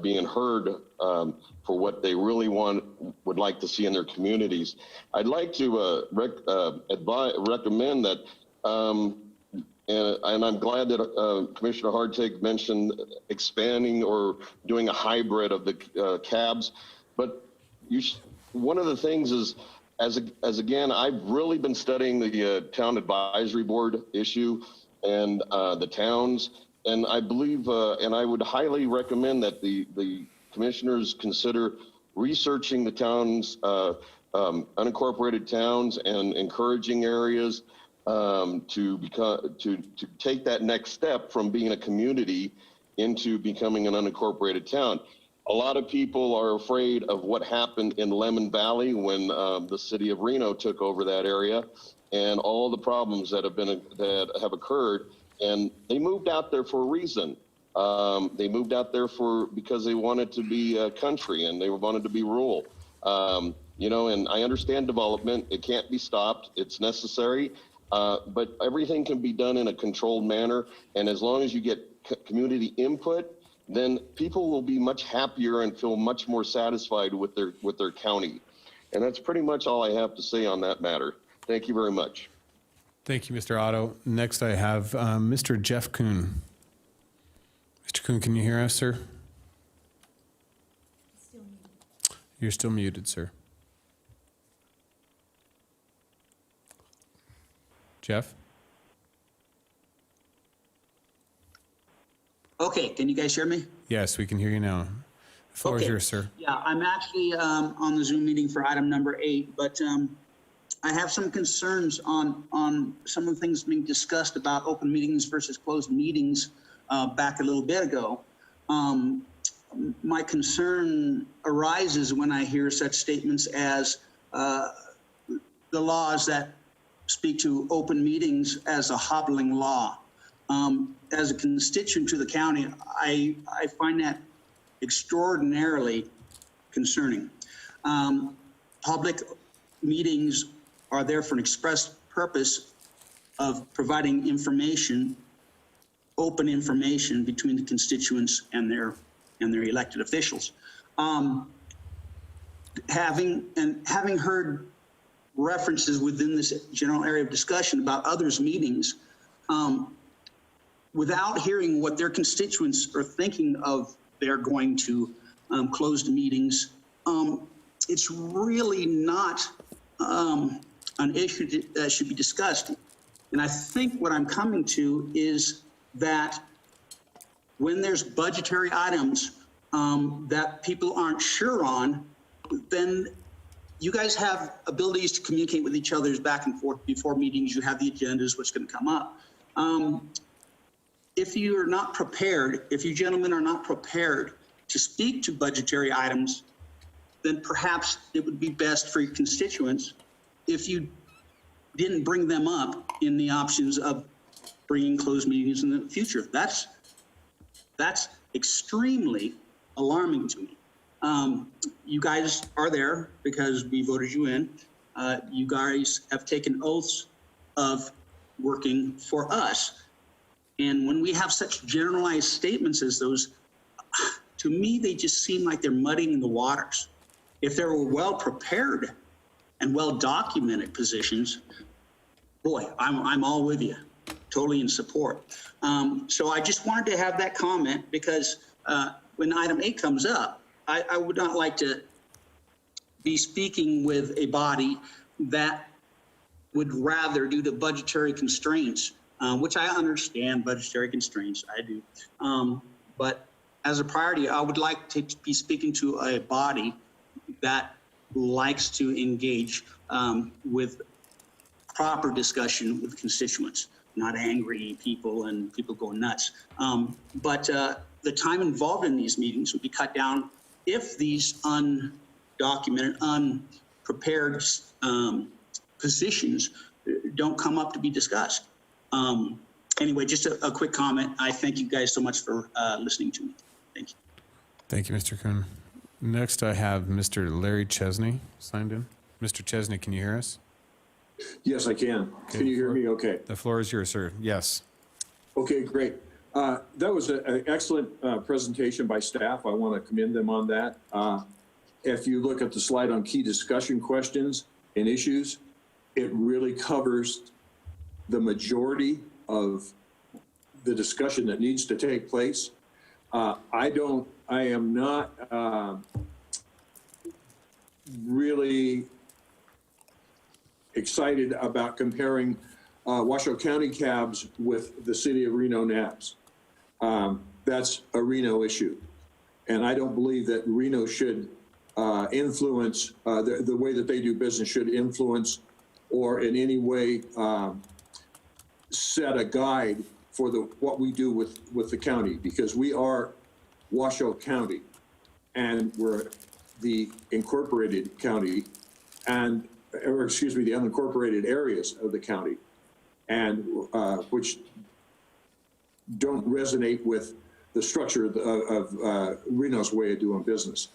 being heard for what they really would like to see in their communities. I'd like to recommend that, and I'm glad that Commissioner Hartung mentioned expanding or doing a hybrid of the cabs. But one of the things is, as again, I've really been studying the town advisory board issue and the towns. And I believe, and I would highly recommend that the commissioners consider researching the towns, unincorporated towns, and encouraging areas to take that next step from being a community into becoming an unincorporated town. A lot of people are afraid of what happened in Lemon Valley when the city of Reno took over that area, and all the problems that have occurred. And they moved out there for a reason. They moved out there because they wanted to be country and they wanted to be rural. You know, and I understand development. It can't be stopped. It's necessary. But everything can be done in a controlled manner. And as long as you get community input, then people will be much happier and feel much more satisfied with their county. And that's pretty much all I have to say on that matter. Thank you very much. Thank you, Mr. Otto. Next, I have Mr. Jeff Kuhn. Mr. Kuhn, can you hear us, sir? You're still muted, sir. Jeff? Okay, can you guys hear me? Yes, we can hear you now. The floor is yours, sir. Yeah, I'm actually on the Zoom meeting for item number 8, but I have some concerns on some of the things being discussed about open meetings versus closed meetings back a little bit ago. My concern arises when I hear such statements as the laws that speak to open meetings as a hobbling law. As a constituent to the county, I find that extraordinarily concerning. Public meetings are there for an express purpose of providing information, open information between the constituents and their elected officials. Having heard references within this general area of discussion about others' meetings, without hearing what their constituents are thinking of they're going to closed meetings, it's really not an issue that should be discussed. And I think what I'm coming to is that when there's budgetary items that people aren't sure on, then you guys have abilities to communicate with each other back and forth before meetings. You have the agendas, what's going to come up. If you are not prepared, if you gentlemen are not prepared to speak to budgetary items, then perhaps it would be best for your constituents if you didn't bring them up in the options of bringing closed meetings in the future. That's extremely alarming to me. You guys are there because we voted you in. You guys have taken oaths of working for us. And when we have such generalized statements as those, to me, they just seem like they're muddying the waters. If there were well-prepared and well-documented positions, boy, I'm all with you, totally in support. So I just wanted to have that comment because when item 8 comes up, I would not like to be speaking with a body that would rather, due to budgetary constraints, which I understand budgetary constraints, I do. But as a priority, I would like to be speaking to a body that likes to engage with proper discussion with constituents, not angry people and people going nuts. But the time involved in these meetings would be cut down if these undocumented, unprepared positions don't come up to be discussed. Anyway, just a quick comment. I thank you guys so much for listening to me. Thank you. Thank you, Mr. Kuhn. Next, I have Mr. Larry Chesney signed in. Mr. Chesney, can you hear us? Yes, I can. Can you hear me okay? The floor is yours, sir. Yes. Okay, great. That was an excellent presentation by staff. I want to commend them on that. If you look at the slide on key discussion questions and issues, it really covers the majority of the discussion that needs to take place. I am not really excited about comparing Washoe County cabs with the city of Reno NABs. That's a Reno issue. And I don't believe that Reno should influence, the way that they do business should influence or in any way set a guide for what we do with the county, because we are Washoe County and we're the incorporated county and, or excuse me, the unincorporated areas of the county, and which don't resonate with the structure of Reno's way of doing business.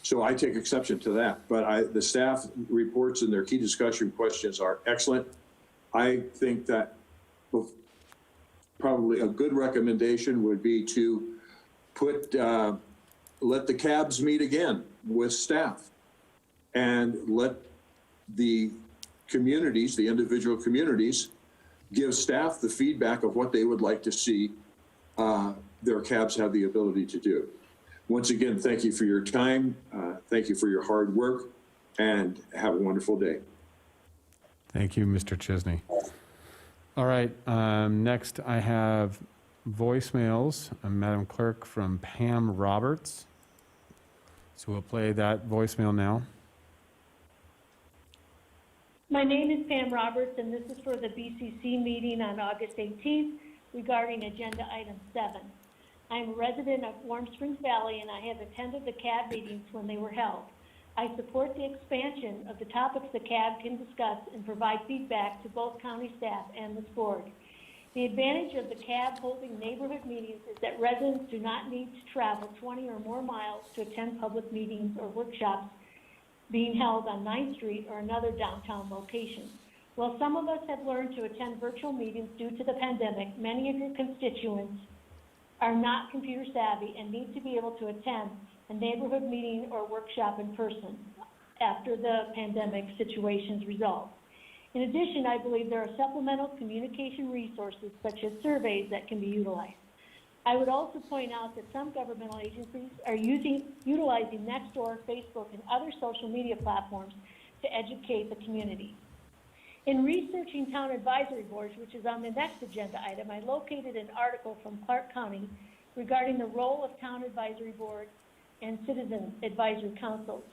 So I take exception to that, but the staff reports and their key discussion questions are excellent. I think that probably a good recommendation would be to let the cabs meet again with staff and let the communities, the individual communities, give staff the feedback of what they would like to see their cabs have the ability to do. Once again, thank you for your time. Thank you for your hard work, and have a wonderful day. Thank you, Mr. Chesney. All right, next I have voicemails, Madam Clerk, from Pam Roberts. So we'll play that voicemail now. My name is Pam Roberts, and this is for the BCC meeting on August 18th regarding Agenda Item 7. I'm a resident of Warm Springs Valley, and I have attended the CAB meetings when they were held. I support the expansion of the topics the CAB can discuss and provide feedback to both county staff and this board. The advantage of the CAB holding neighborhood meetings is that residents do not need to travel 20 or more miles to attend public meetings or workshops being held on 9th Street or another downtown location. While some of us have learned to attend virtual meetings due to the pandemic, many of your constituents are not computer savvy and need to be able to attend a neighborhood meeting or workshop in person after the pandemic situations resolve. In addition, I believe there are supplemental communication resources such as surveys that can be utilized. I would also point out that some governmental agencies are utilizing Nextdoor, Facebook, and other social media platforms to educate the community. In researching town advisory boards, which is on the next agenda item, I located an article from Clark County regarding the role of town advisory boards and citizen advisory councils.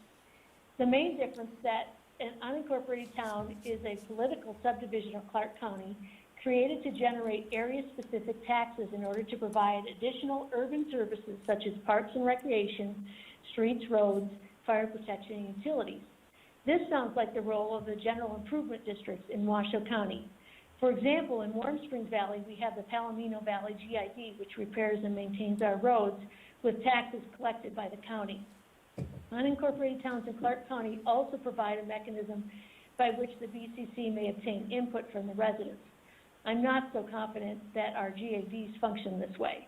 The main difference that an unincorporated town is a political subdivision of Clark County created to generate area-specific taxes in order to provide additional urban services such as parks and recreation, streets, roads, fire protection, and utilities. This sounds like the role of the general improvement districts in Washoe County. For example, in Warm Springs Valley, we have the Palomino Valley GID, which repairs and maintains our roads with taxes collected by the county. Unincorporated towns in Clark County also provide a mechanism by which the BCC may obtain input from the residents. I'm not so confident that our GADs function this way.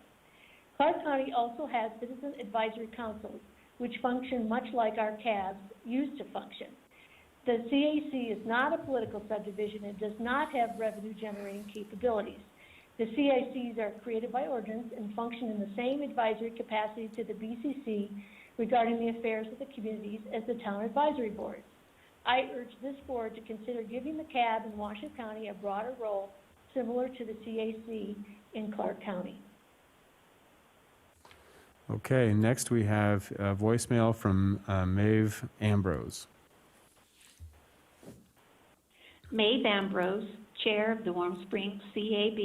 Clark County also has citizen advisory councils, which function much like our CABs used to function. The CAC is not a political subdivision and does not have revenue-generating capabilities. The CICs are created by ordinance and function in the same advisory capacity to the BCC regarding the affairs of the communities as the town advisory boards. I urge this board to consider giving the CAB in Washoe County a broader role similar to the CAC in Clark County. Okay, next we have a voicemail from Maeve Ambrose. Maeve Ambrose, Chair of the Warm Springs CAB,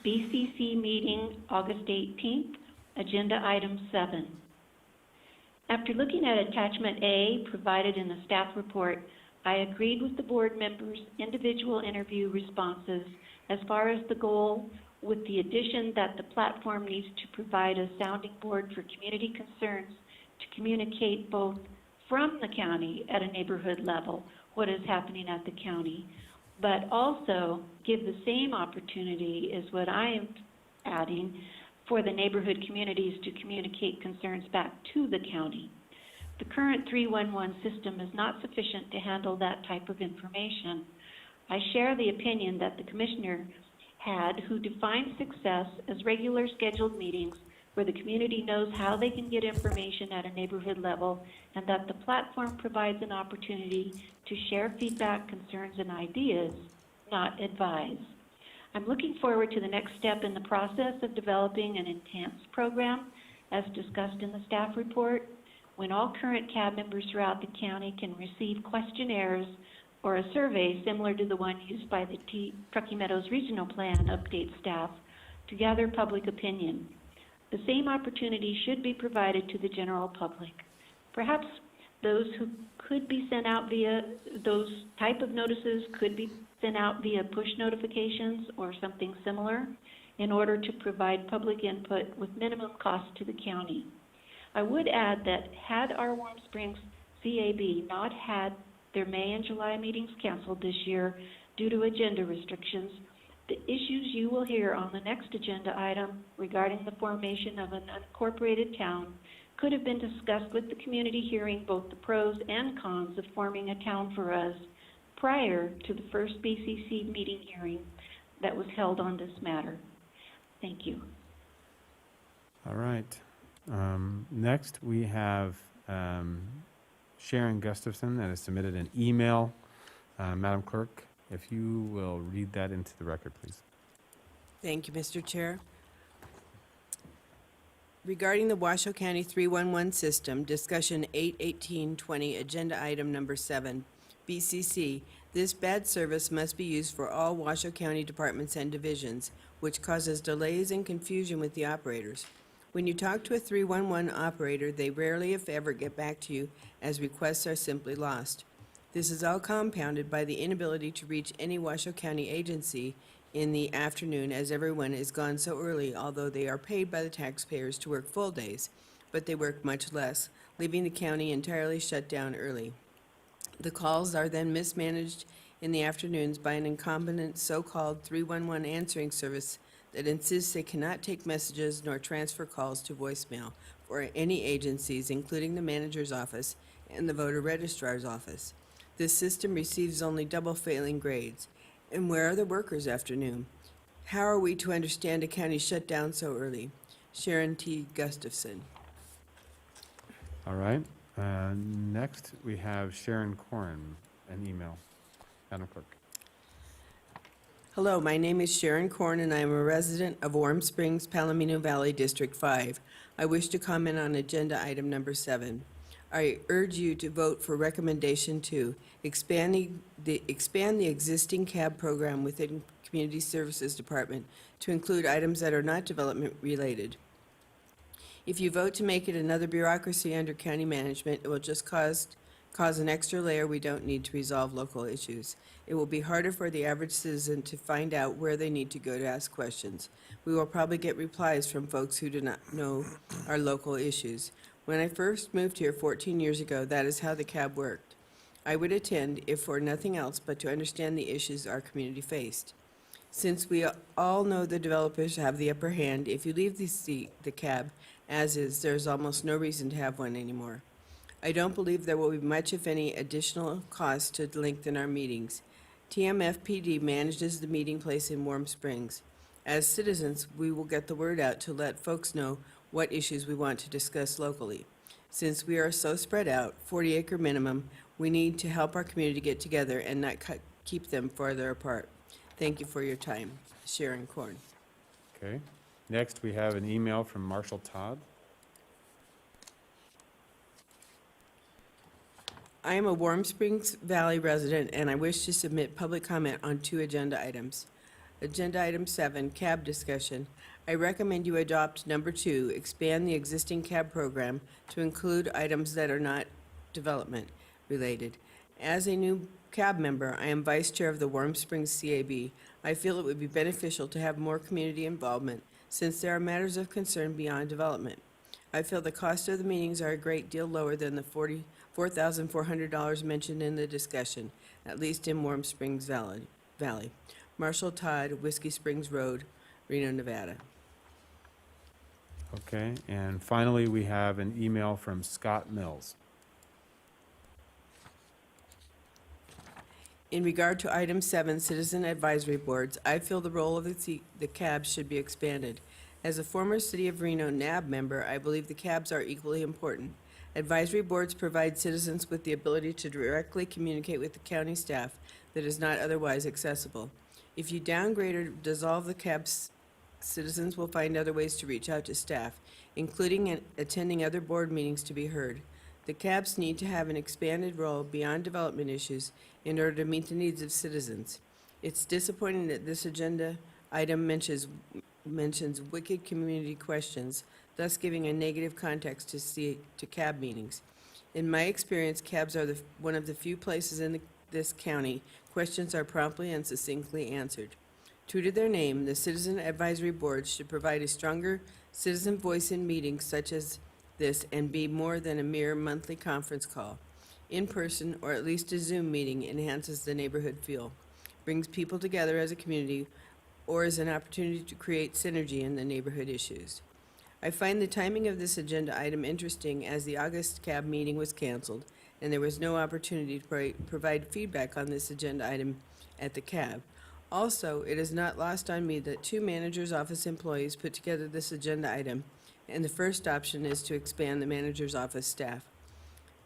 BCC meeting August 18th, Agenda Item 7. After looking at Attachment A provided in the staff report, I agreed with the board members' individual interview responses as far as the goal, with the addition that the platform needs to provide a sounding board for community concerns to communicate both from the county at a neighborhood level what is happening at the county, but also give the same opportunity is what I am adding for the neighborhood communities to communicate concerns back to the county. The current 311 system is not sufficient to handle that type of information. I share the opinion that the commissioner had, who defined success as regular scheduled meetings where the community knows how they can get information at a neighborhood level, and that the platform provides an opportunity to share feedback, concerns, and ideas, not advise. I'm looking forward to the next step in the process of developing an enhanced program, as discussed in the staff report, when all current CAB members throughout the county can receive questionnaires or a survey similar to the one used by the Truckee Meadows Regional Plan update staff to gather public opinion. The same opportunity should be provided to the general public. Perhaps those who could be sent out via, those type of notices could be sent out via push notifications or something similar. in order to provide public input with minimum cost to the county. I would add that had our Warm Springs CAB not had their May and July meetings canceled this year due to agenda restrictions, the issues you will hear on the next agenda item regarding the formation of an unincorporated town could have been discussed with the community hearing both the pros and cons of forming a town for us prior to the first BCC meeting hearing that was held on this matter. Thank you. All right. Next, we have Sharon Gustafson that has submitted an email. Madam Clerk, if you will read that into the record, please. Thank you, Mr. Chair. Regarding the Washoe County 311 system, discussion 8/18/20, agenda item number 7, BCC, this bad service must be used for all Washoe County departments and divisions, which causes delays and confusion with the operators. When you talk to a 311 operator, they rarely, if ever, get back to you, as requests are simply lost. This is all compounded by the inability to reach any Washoe County agency in the afternoon, as everyone is gone so early, although they are paid by the taxpayers to work full days, but they work much less, leaving the county entirely shut down early. The calls are then mismanaged in the afternoons by an incompetent so-called 311 answering service that insists they cannot take messages nor transfer calls to voicemail for any agencies, including the manager's office and the voter registrar's office. This system receives only double failing grades. And where are the workers after noon? How are we to understand a county shut down so early? Sharon T. Gustafson. All right. Next, we have Sharon Corn, an email. Madam Clerk. Hello, my name is Sharon Korn, and I am a resident of Warm Springs, Palomino Valley, District 5. I wish to comment on agenda item number 7. I urge you to vote for recommendation 2, expand the existing CAB program within Community Services Department to include items that are not development related. If you vote to make it another bureaucracy under county management, it will just cause an extra layer we don't need to resolve local issues. It will be harder for the average citizen to find out where they need to go to ask questions. We will probably get replies from folks who do not know our local issues. When I first moved here 14 years ago, that is how the CAB worked. I would attend, if for nothing else, but to understand the issues our community faced. Since we all know the developers have the upper hand, if you leave the CAB as is, there's almost no reason to have one anymore. I don't believe there will be much, if any, additional cost to lengthen our meetings. TMFPD manages the meeting place in Warm Springs. As citizens, we will get the word out to let folks know what issues we want to discuss locally. Since we are so spread out, 40-acre minimum, we need to help our community get together and not keep them farther apart. Thank you for your time. Sharon Korn. Okay. Next, we have an email from Marshall Todd. I am a Warm Springs Valley resident, and I wish to submit public comment on 2 agenda items. Agenda item 7, CAB discussion. I recommend you adopt number 2, expand the existing CAB program to include items that are not development related. As a new CAB member, I am vice chair of the Warm Springs CAB. I feel it would be beneficial to have more community involvement since there are matters of concern beyond development. I feel the cost of the meetings are a great deal lower than the $4,400 mentioned in the discussion, at least in Warm Springs Valley. Marshall Todd, Whiskey Springs Road, Reno, Nevada. Okay, and finally, we have an email from Scott Mills. In regard to item 7, citizen advisory boards, I feel the role of the CABs should be expanded. As a former City of Reno NAB member, I believe the CABs are equally important. Advisory boards provide citizens with the ability to directly communicate with the county staff that is not otherwise accessible. If you downgrade or dissolve the CABs, citizens will find other ways to reach out to staff, including attending other board meetings to be heard. The CABs need to have an expanded role beyond development issues in order to meet the needs of citizens. It's disappointing that this agenda item mentions wicked community questions, thus giving a negative context to CAB meetings. In my experience, CABs are one of the few places in this county questions are promptly and succinctly answered. True to their name, the Citizen Advisory Board should provide a stronger citizen voice in meetings such as this and be more than a mere monthly conference call. In person, or at least a Zoom meeting, enhances the neighborhood feel, brings people together as a community, or is an opportunity to create synergy in the neighborhood issues. I find the timing of this agenda item interesting as the August CAB meeting was canceled and there was no opportunity to provide feedback on this agenda item at the CAB. Also, it is not lost on me that 2 manager's office employees put together this agenda item, and the first option is to expand the manager's office staff.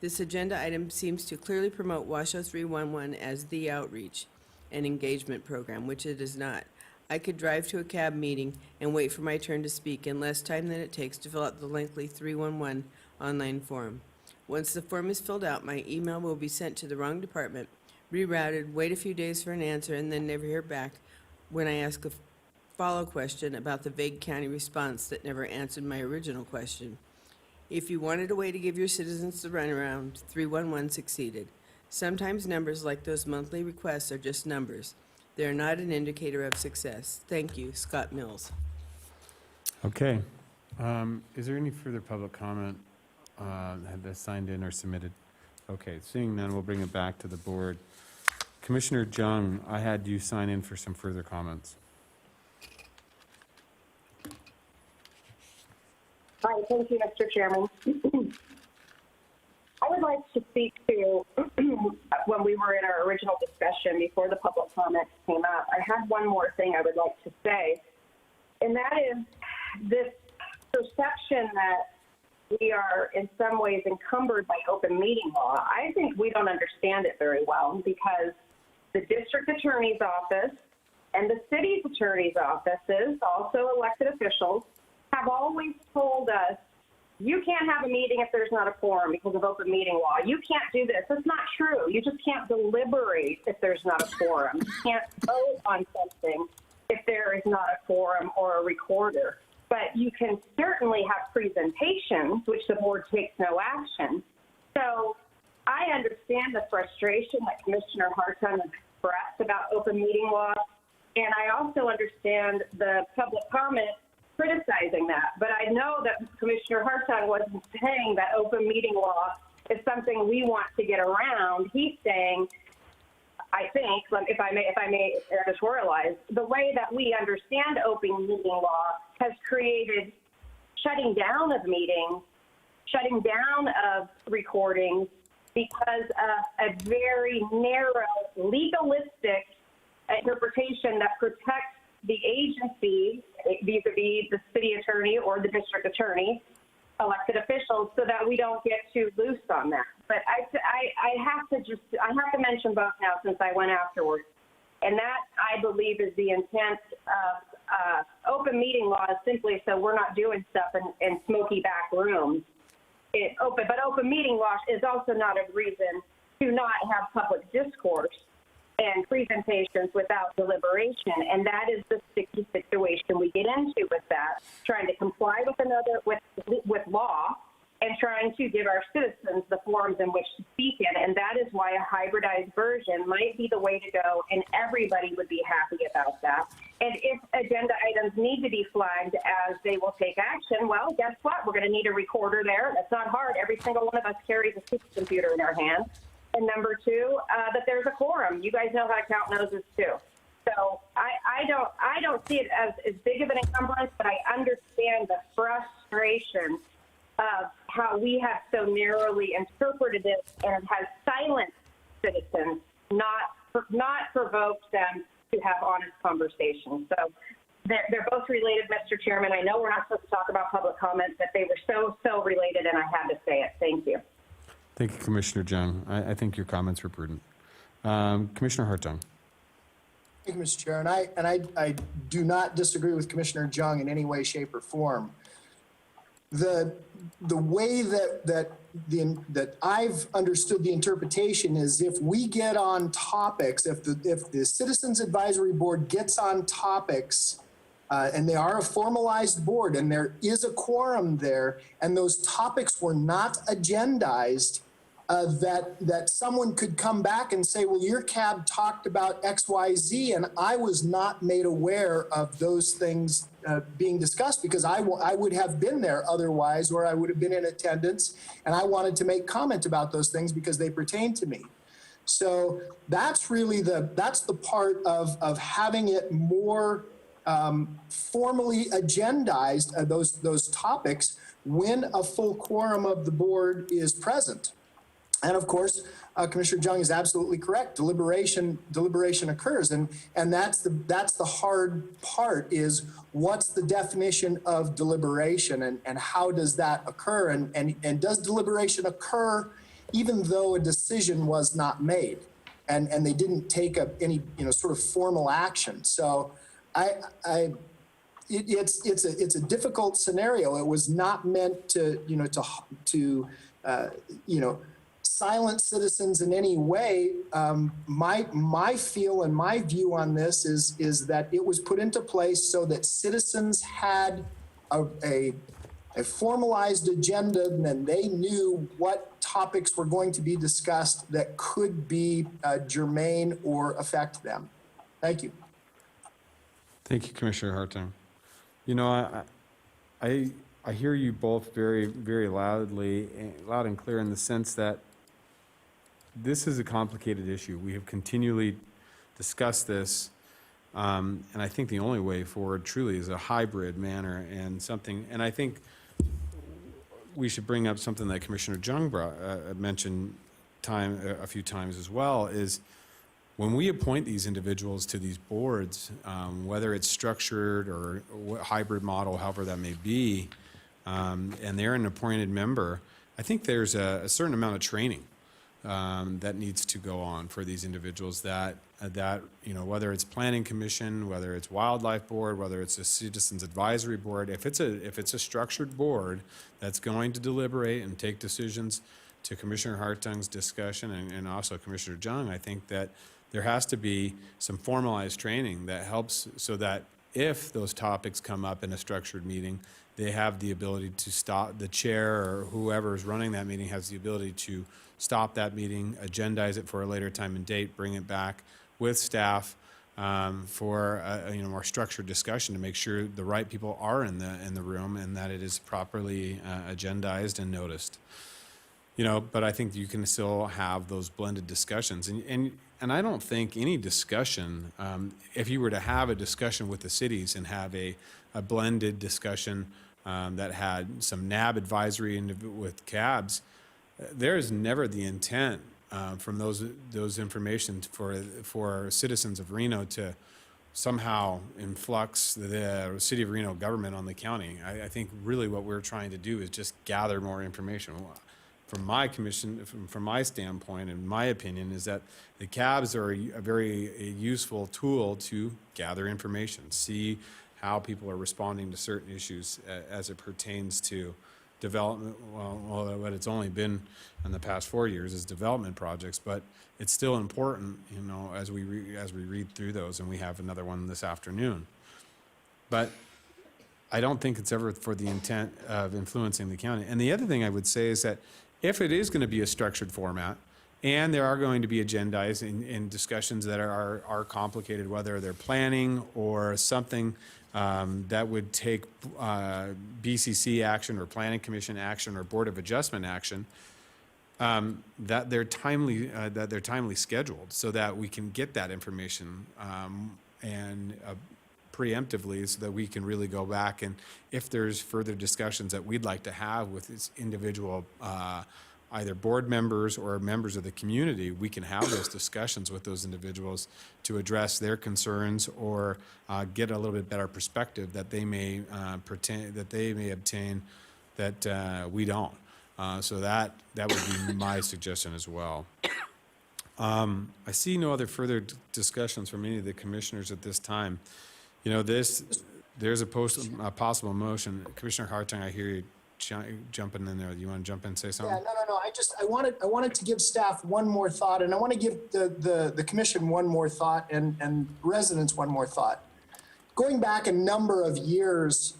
This agenda item seems to clearly promote Washoe 311 as the outreach and engagement program, which it is not. I could drive to a CAB meeting and wait for my turn to speak in less time than it takes to fill out the lengthy 311 online form. Once the form is filled out, my email will be sent to the wrong department, rerouted, wait a few days for an answer, and then never hear back when I ask a follow question about the vague county response that never answered my original question. If you wanted a way to give your citizens the runaround, 311 succeeded. Sometimes numbers like those monthly requests are just numbers. They are not an indicator of success. Thank you, Scott Mills. Okay. Is there any further public comment that's signed in or submitted? Okay, seeing none, we'll bring it back to the board. Commissioner Jung, I had you sign in for some further comments. Hi, thank you, Mr. Chairman. I would like to speak to when we were in our original discussion before the public comments came up. I had one more thing I would like to say, and that is this perception that we are in some ways encumbered by open meeting law. I think we don't understand it very well because the district attorney's office and the city's attorney's offices, also elected officials, have always told us, you can't have a meeting if there's not a quorum because of open meeting law. You can't do this. It's not true. You just can't deliberate if there's not a quorum. You can't vote on something if there is not a quorum or a recorder. But you can certainly have presentations, which the board takes no action. So I understand the frustration that Commissioner Hartung expressed about open meeting law, and I also understand the public comment criticizing that. But I know that Commissioner Hartung wasn't saying that open meeting law is something we want to get around. He's saying, I think, if I may editorialize, the way that we understand open meeting law has created shutting down of meetings, shutting down of recordings because of a very narrow, legalistic interpretation that protects the agency vis-a-vis the city attorney or the district attorney, elected officials, so that we don't get too loose on that. But I have to mention both now since I went afterwards. And that, I believe, is the intent of open meeting law, is simply so we're not doing stuff in smoky back rooms. But open meeting law is also not a reason to not have public discourse and presentations without deliberation, and that is the sticky situation we get into with that, trying to comply with law and trying to give our citizens the forums in which to speak in, and that is why a hybridized version might be the way to go, and everybody would be happy about that. And if agenda items need to be flagged as they will take action, well, guess what? We're going to need a recorder there. That's not hard. Every single one of us carries a computer in our hand. And number two, that there's a quorum. You guys know how to count noses too. So I don't see it as big of an encumbrance, but I understand the frustration of how we have so narrowly interpreted it and has silenced citizens, not provoked them to have honest conversations. So they're both related, Mr. Chairman. I know we're not supposed to talk about public comments, but they were so related, and I had to say it. Thank you. Thank you, Commissioner Jung. I think your comments were prudent. Commissioner Hartung. Thank you, Mr. Chair. And I do not disagree with Commissioner Jung in any way, shape, or form. The way that I've understood the interpretation is if we get on topics, if the Citizens Advisory Board gets on topics, and they are a formalized board and there is a quorum there, and those topics were not agendized, that someone could come back and say, well, your cab talked about X, Y, Z, and I was not made aware of those things being discussed because I would have been there otherwise, or I would have been in attendance, and I wanted to make comment about those things because they pertain to me. So that's really that's the part of having it more formally agendized, those topics, when a full quorum of the board is present. And of course, Commissioner Jung is absolutely correct. Deliberation occurs, and that's the hard part, is what's the definition of deliberation, and how does that occur, and does deliberation occur even though a decision was not made, and they didn't take any sort of formal action. So it's a difficult scenario. It was not meant to silence citizens in any way. My feel and my view on this is that it was put into place so that citizens had a formalized agenda, and then they knew what topics were going to be discussed that could be germane or affect them. Thank you. Thank you, Commissioner Hartung. You know, I hear you both very, very loud and clear, in the sense that this is a complicated issue. We have continually discussed this, and I think the only way forward truly is a hybrid manner, and I think we should bring up something that Commissioner Jung mentioned a few times as well, is when we appoint these individuals to these boards, whether it's structured or hybrid model, however that may be, and they're an appointed member, I think there's a certain amount of training that needs to go on for these individuals, that whether it's planning commission, whether it's wildlife board, whether it's a citizens advisory board, if it's a structured board that's going to deliberate and take decisions, to Commissioner Hartung's discussion and also Commissioner Jung, I think that there has to be some formalized training that helps, so that if those topics come up in a structured meeting, they have the ability to stop, the chair or whoever is running that meeting has the ability to stop that meeting, agendize it for a later time and date, bring it back with staff for a more structured discussion to make sure the right people are in the room and that it is properly agendized and noticed. But I think you can still have those blended discussions, and I don't think any discussion, if you were to have a discussion with the cities and have a blended discussion that had some NAB advisory with cabs, there is never the intent from those information for citizens of Reno to somehow influx the city of Reno government on the county. I think really what we're trying to do is just gather more information. From my commission, from my standpoint, and my opinion, is that the cabs are a very useful tool to gather information, see how people are responding to certain issues as it pertains to development. Well, what it's only been in the past 4 years is development projects, but it's still important, as we read through those, and we have another one this afternoon. But I don't think it's ever for the intent of influencing the county. And the other thing I would say is that if it is going to be a structured format, and there are going to be agendized in discussions that are complicated, whether they're planning or something that would take BCC action or Planning Commission action or Board of Adjustment action, that they're timely scheduled, so that we can get that information and preemptively, so that we can really go back, and if there's further discussions that we'd like to have with this individual either board members or members of the community, we can have those discussions with those individuals to address their concerns or get a little bit better perspective that they may obtain that we don't. So that would be my suggestion as well. I see no other further discussions from any of the commissioners at this time. There's a possible motion. Commissioner Hartung, I hear you jumping in there. You want to jump in and say something? Yeah, no. I wanted to give staff one more thought, and I want to give the commission one more thought, and residents one more thought. Going back a number of years,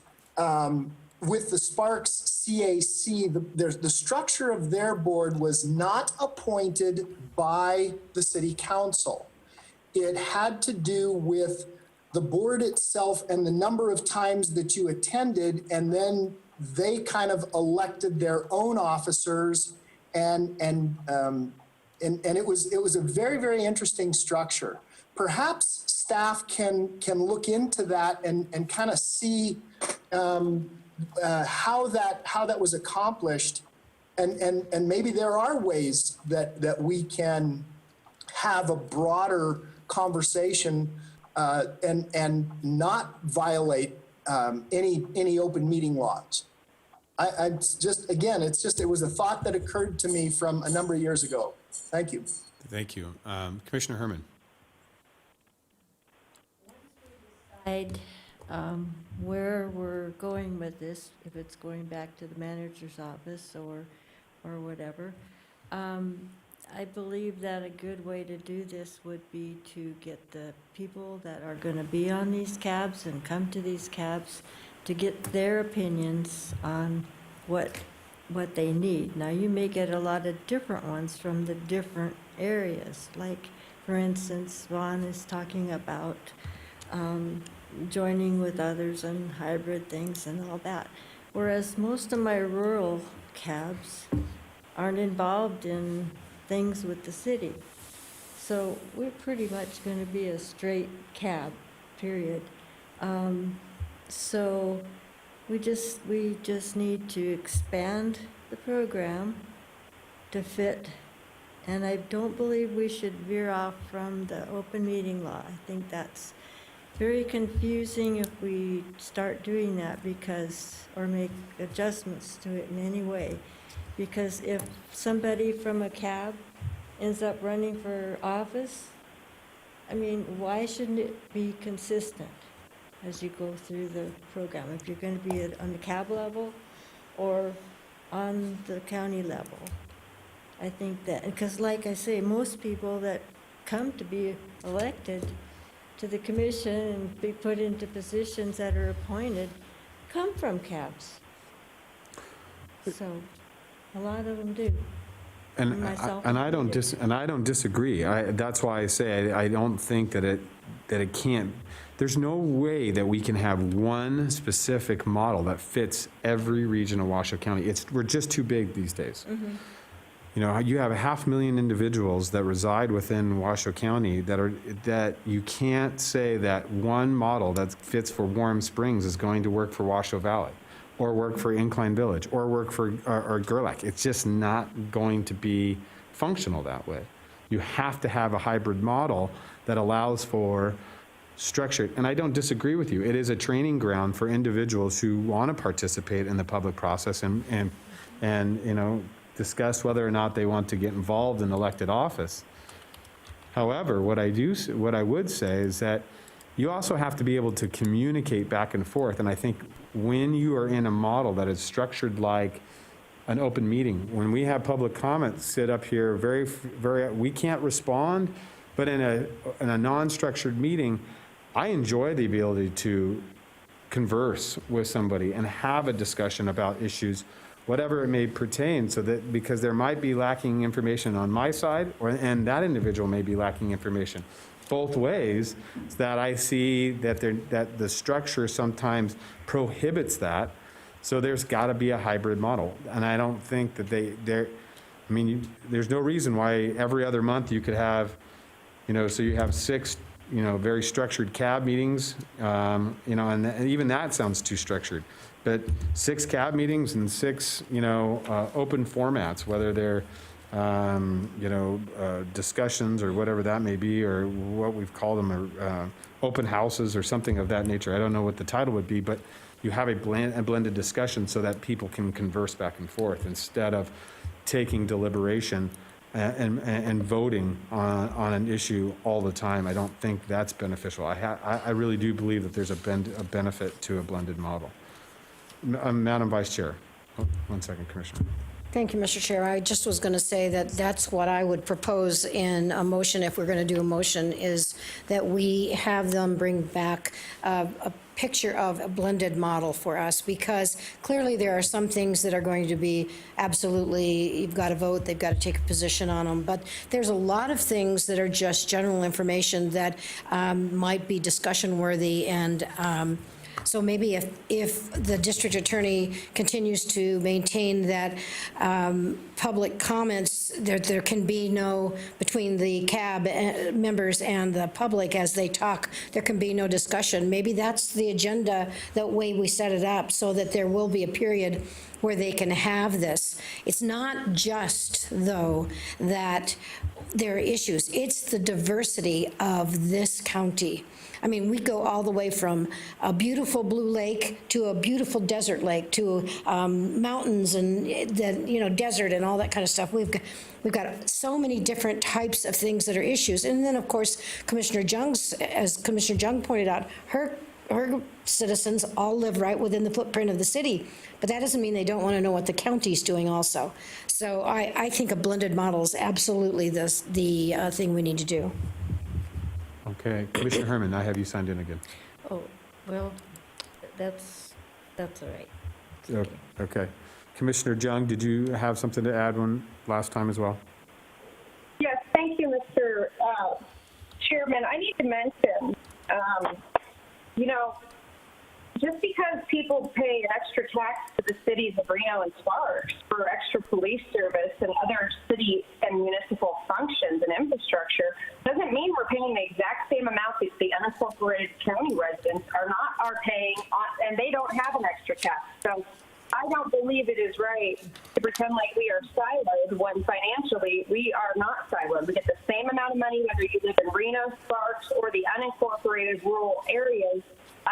with the Sparks CAC, the structure of their board was not appointed by the city council. It had to do with the board itself and the number of times that you attended, and then they kind of elected their own officers, and it was a very, very interesting structure. Perhaps staff can look into that and kind of see how that was accomplished, and maybe there are ways that we can have a broader conversation and not violate any open meeting laws. It was a thought that occurred to me from a number of years ago. Thank you. Thank you. Commissioner Herman. Decide where we're going with this, if it's going back to the manager's office or whatever. I believe that a good way to do this would be to get the people that are going to be on these cabs and come to these cabs to get their opinions on what they need. Now, you may get a lot of different ones from the different areas. Like, for instance, Vaughn is talking about joining with others and hybrid things and all that. Whereas most of my rural cabs aren't involved in things with the city. So we're pretty much going to be a straight cab, period. So we just need to expand the program to fit, and I don't believe we should veer off from the open meeting law. I think that's very confusing if we start doing that, or make adjustments to it in any way. Because if somebody from a cab ends up running for office, I mean, why shouldn't it be consistent as you go through the program? If you're going to be on the cab level or on the county level. I think that, because like I say, most people that come to be elected to the commission and be put into positions that are appointed come from cabs. So a lot of them do. And I don't disagree. That's why I say I don't think that it can't. There's no way that we can have one specific model that fits every region of Washoe County. We're just too big these days. Mm-hmm. You know, you have 500,000 individuals that reside within Washoe County that you can't say that one model that fits for Warm Springs is going to work for Washoe Valley, or work for Incline Village, or work for or Gerlach. It's just not going to be functional that way. You have to have a hybrid model that allows for structured, and I don't disagree with you. It is a training ground for individuals who want to participate in the public process and you know, discuss whether or not they want to get involved in elected office. However, what I would say is that you also have to be able to communicate back and forth. And I think when you are in a model that is structured like an open meeting, when we have public comments sit up here, we can't respond, but in a non-structured meeting, I enjoy the ability to converse with somebody and have a discussion about issues, whatever it may pertain, so that, because there might be lacking information on my side, and that individual may be lacking information. Both ways, that I see that the structure sometimes prohibits that, so there's got to be a hybrid model. And I don't think that there's no reason why every other month you could have, you know, so you have 6, you know, very structured cab meetings, you know, and even that sounds too structured. But 6 cab meetings and 6, you know, open formats, whether they're, you know, discussions or whatever that may be, or what we've called them, open houses or something of that nature. I don't know what the title would be, but you have a blended discussion so that people can converse back and forth instead of taking deliberation and voting on an issue all the time. I don't think that's beneficial. I really do believe that there's a benefit to a blended model. Madam Vice Chair. Oh, 1 second, Commissioner. Thank you, Mr. Chair. I just was going to say that that's what I would propose in a motion, if we're going to do a motion, is that we have them bring back a picture of a blended model for us, because clearly there are some things that are going to be absolutely, you've got to vote, they've got to take a position on them, but there's a lot of things that are just general information that might be discussion worthy, and so maybe if the district attorney continues to maintain that public comments, there can be no, between the CAB members and the public as they talk, there can be no discussion. Maybe that's the agenda, that way we set it up, so that there will be a period where they can have this. It's not just, though, that there are issues. It's the diversity of this county. I mean, we go all the way from a beautiful blue lake to a beautiful desert lake to mountains and desert and all that kind of stuff. We've got so many different types of things that are issues. And then, of course, as Commissioner Jung pointed out, her citizens all live right within the footprint of the city, but that doesn't mean they don't want to know what the county's doing also. So I think a blended model is absolutely the thing we need to do. Okay, Commissioner Herman, I have you signed in again. Oh, well, that's all right. Okay. Commissioner Jung, did you have something to add last time as well? Yes, thank you, Mr. Chairman. I need to mention, just because people pay extra tax to the cities of Reno and Sparks for extra police service and other city and municipal functions and infrastructure doesn't mean we're paying the exact same amount that the unincorporated county residents are paying, and they don't have an extra tax. So I don't believe it is right to pretend like we are siloed when financially we are not siloed. We get the same amount of money whether you live in Reno, Sparks, or the unincorporated rural areas,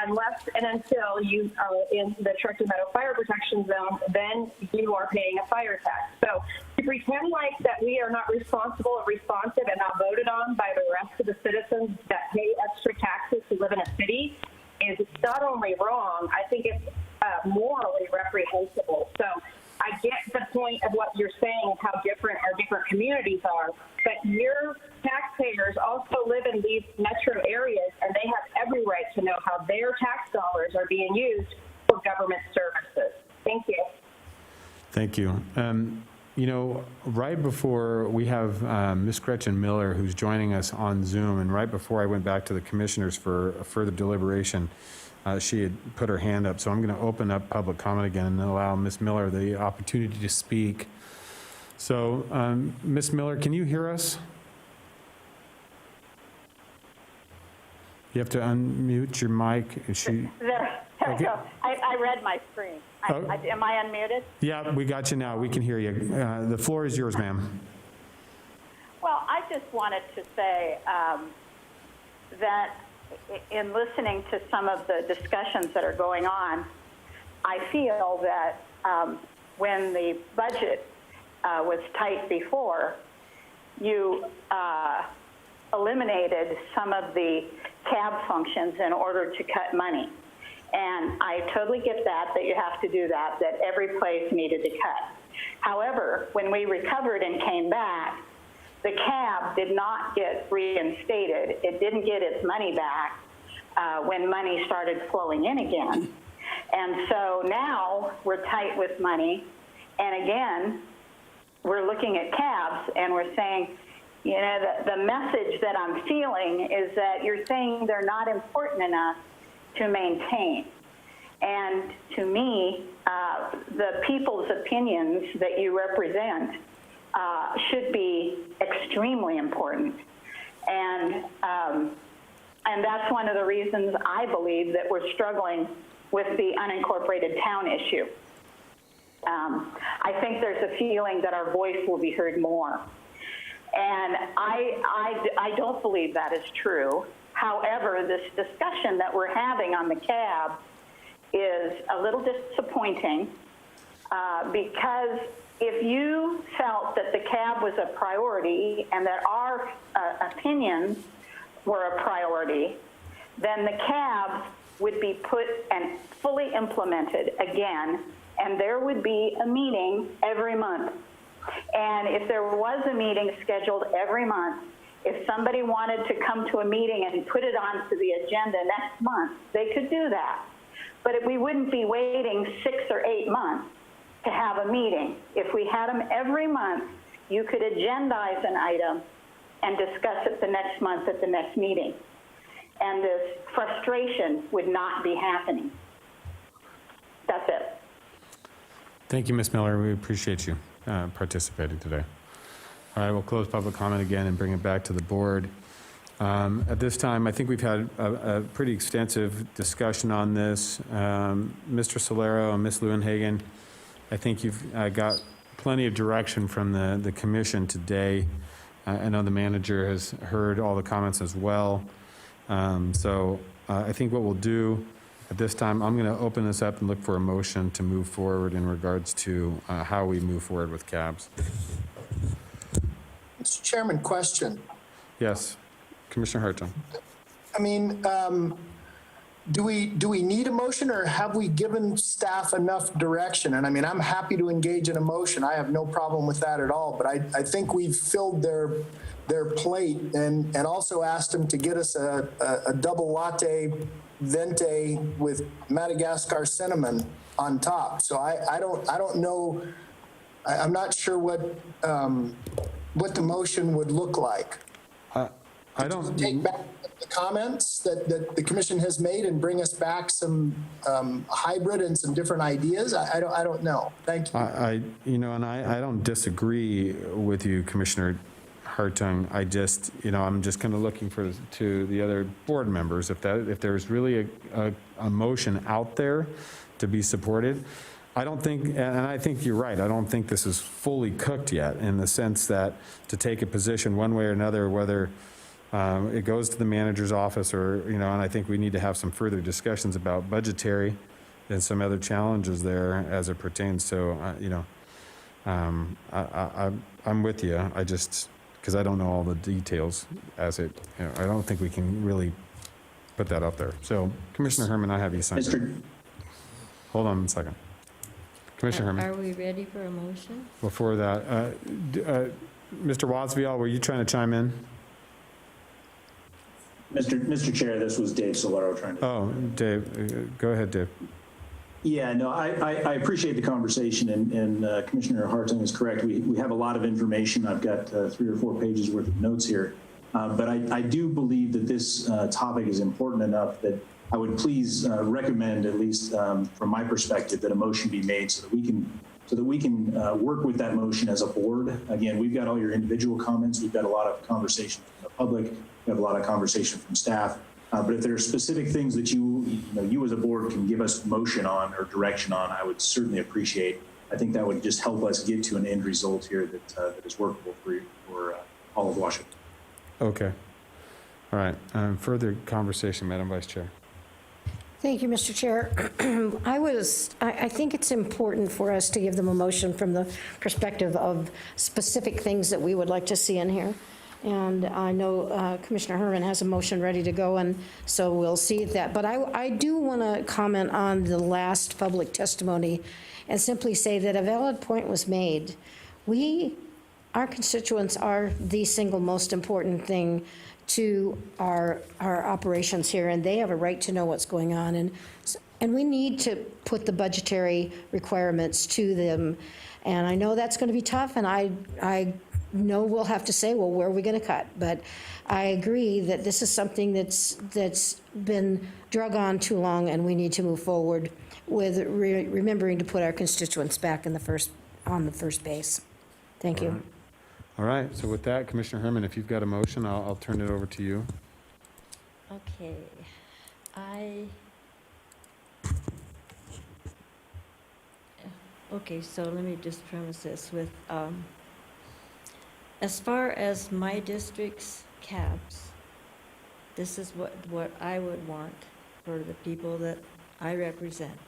unless and until you are in the Truckee Meadow Fire Protection Zone, then you are paying a fire tax. So to pretend like that we are not responsible or responsive and not voted on by the rest of the citizens that pay extra taxes to live in a city is not only wrong, I think it's morally reprehensible. So I get the point of what you're saying of how different our different communities are, but your taxpayers also live in these metro areas, and they have every right to know how their tax dollars are being used for government services. Thank you. Thank you. Right before we have Ms. Gretchen Miller, who's joining us on Zoom, and right before I went back to the commissioners for a further deliberation, she had put her hand up. So I'm going to open up public comment again and allow Ms. Miller the opportunity to speak. So, Ms. Miller, can you hear us? You have to unmute your mic. Is she? There we Okay. go. I read my screen. Am I unmuted? Yeah, we got you now. We can hear you. The floor is yours, ma'am. Well, I just wanted to say that in listening to some of the discussions that are going on, I feel that when the budget was tight before, you eliminated some of the CAB functions in order to cut money. And I totally get that you have to do that every place needed to cut. However, when we recovered and came back, the CAB did not get reinstated. It didn't get its money back when money started flowing in again. And so now we're tight with money. And again, we're looking at CABs and we're saying, the message that I'm feeling is that you're saying they're not important enough to maintain. And to me, the people's opinions that you represent should be extremely important. And that's one of the reasons I believe that we're struggling with the unincorporated town issue. I think there's a feeling that our voice will be heard more. And I don't believe that is true. However, this discussion that we're having on the CAB is a little disappointing because if you felt that the CAB was a priority and that our opinions were a priority, then the CAB would be put and fully implemented again, and there would be a meeting every month. And if there was a meeting scheduled every month, If somebody wanted to come to a meeting and put it onto the agenda next month, they could do that. But we wouldn't be waiting 6 or 8 months to have a meeting. If we had them every month, you could agendize an item and discuss it the next month at the next meeting. And this frustration would not be happening. That's it. Thank you, Ms. Miller. We appreciate you participating today. All right, we'll close public comment again and bring it back to the board. At this time, I think we've had a pretty extensive discussion on this. Mr. Solero and Ms. Lewinhagen, I think you've got plenty of direction from the commission today. I know the manager has heard all the comments as well. So I think what we'll do at this time, I'm going to open this up and look for a motion to move forward in regards to how we move forward with cabs. Mr. Chairman, question. Yes, Commissioner Hartung. I mean, do we need a motion, or have we given staff enough direction? And I mean, I'm happy to engage in a motion. I have no problem with that at all. But I think we've filled their plate and also asked them to get us a double latte venti with Madagascar cinnamon on top. So I don't know. I'm not sure what the motion would look like. I don't take back the comments that the commission has made and bring us back some hybrid and some different ideas. I don't know. Thank you. I don't disagree with you, Commissioner Hartung. I'm just kind of looking to the other board members if there's really a motion out there to be supported. I don't think, and I think you're right, I don't think this is fully cooked yet in the sense that to take a position one way or another, whether it goes to the manager's office or, and I think we need to have some further discussions about budgetary and some other challenges there as it pertains. So, I'm with you. I just, because I don't know all the details I don't think we can really put that up there. So, Commissioner Herman, I have you sign. Hold on a second. Commissioner Herman. Are we ready for a motion? Before that, Mr. Wasviel, were you trying to chime in? Mr. Chair, this was Dave Solero trying to. Oh, Dave, go ahead, Dave. Yeah, no, I appreciate the conversation, and Commissioner Hartung is correct. We have a lot of information. I've got 3 or 4 pages worth of notes here, but I do believe that this topic is important enough that I would please recommend, at least from my perspective, that a motion be made so that we can work with that motion as a board. Again, we've got all your individual comments. We've got a lot of conversation from the public. We have a lot of conversation from staff. But if there are specific things that you as a board can give us motion on or direction on, I would certainly appreciate. I think that would just help us get to an end result here that is workable for all of Washington. Okay. All right. Further conversation, Madam Vice Chair. Thank you, Mr. Chair. I think it's important for us to give them a motion from the perspective of specific things that we would like to see in here. And I know Commissioner Herman has a motion ready to go, and so we'll see that. But I do want to comment on the last public testimony and simply say that a valid point was made. Our constituents are the single most important thing to our operations here, and they have a right to know what's going on. And we need to put the budgetary requirements to them. And I know that's going to be tough, and I know we'll have to say, well, where are we going to cut? But I agree that this is something that's been drug on too long, and we need to move forward with remembering to put our constituents back on the first base. Thank you. All right. So with that, Commissioner Herman, if you've got a motion, I'll turn it over to you. Okay. Okay, so let me just premise this with, as far as my district's cabs, this is what I would want for the people that I represent.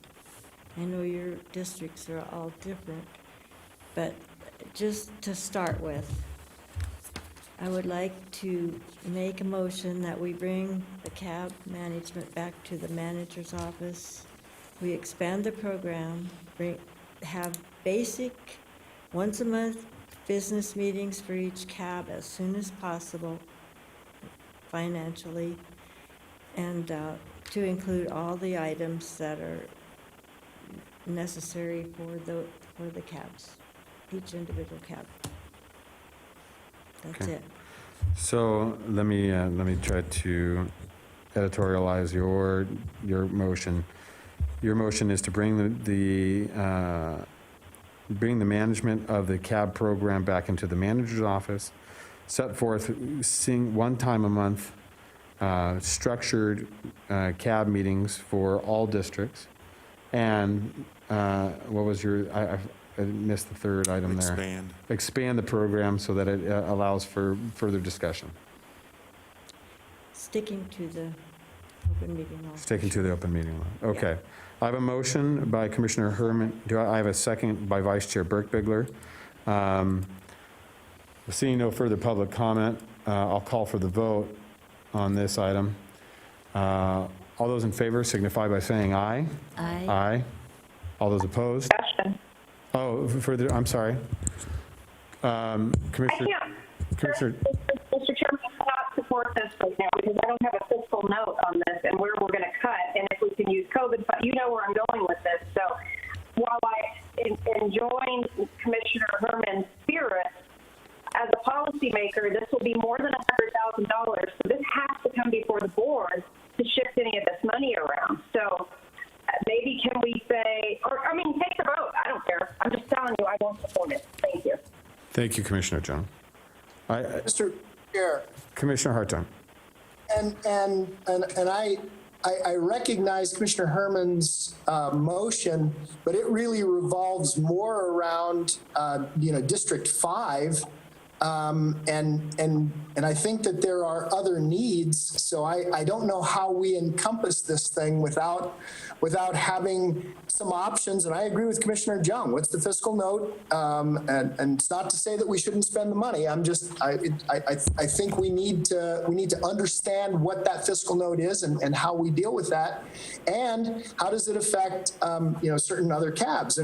I know your districts are all different, but just to start with, I would like to make a motion that we bring the cab management back to the manager's office. We expand the program, have basic once a month business meetings for each cab as soon as possible, financially, and to include all the items that are necessary for the cabs, each individual cab. That's Okay. it. So let me try to editorialize your motion. Your motion is to bring bring the management of the cab program back into the manager's office, set forth one time a month structured cab meetings for all districts, and what was your, I missed the third item there. Expand the program so that it allows for further discussion. Sticking to the open meeting law. Sticking to the open meeting law. Okay. I have a motion by Commissioner Herman. I have a second by Vice Chair Burke-Bigler. Seeing no further public comment, I'll call for the vote on this item. All those in favor signify by saying aye. Aye. Aye. All those opposed? Oh, further, I'm sorry. Commissioner. Mr. Chairman, I cannot support this right now because I don't have a fiscal note on this and where we're going to cut and if we can use COVID, but you know where I'm going with this. So while I enjoin Commissioner Herman's spirit, as a policymaker, this will be more than $100,000. So this has to come before the board to shift any of this money around. So maybe can we say, take the vote. I don't care. I'm just telling you I won't support it. Thank you. Thank you, Commissioner Jung. Mr. Chair. Commissioner Hartung. And I recognize Commissioner Herman's motion, but it really revolves more around, District 5. And I think that there are other needs. So I don't know how we encompass this thing without having some options. And I agree with Commissioner Jung. What's the fiscal note? And it's not to say that we shouldn't spend the money. I think we need to understand what that fiscal note is and how we deal with that, and how does it affect certain other cabs.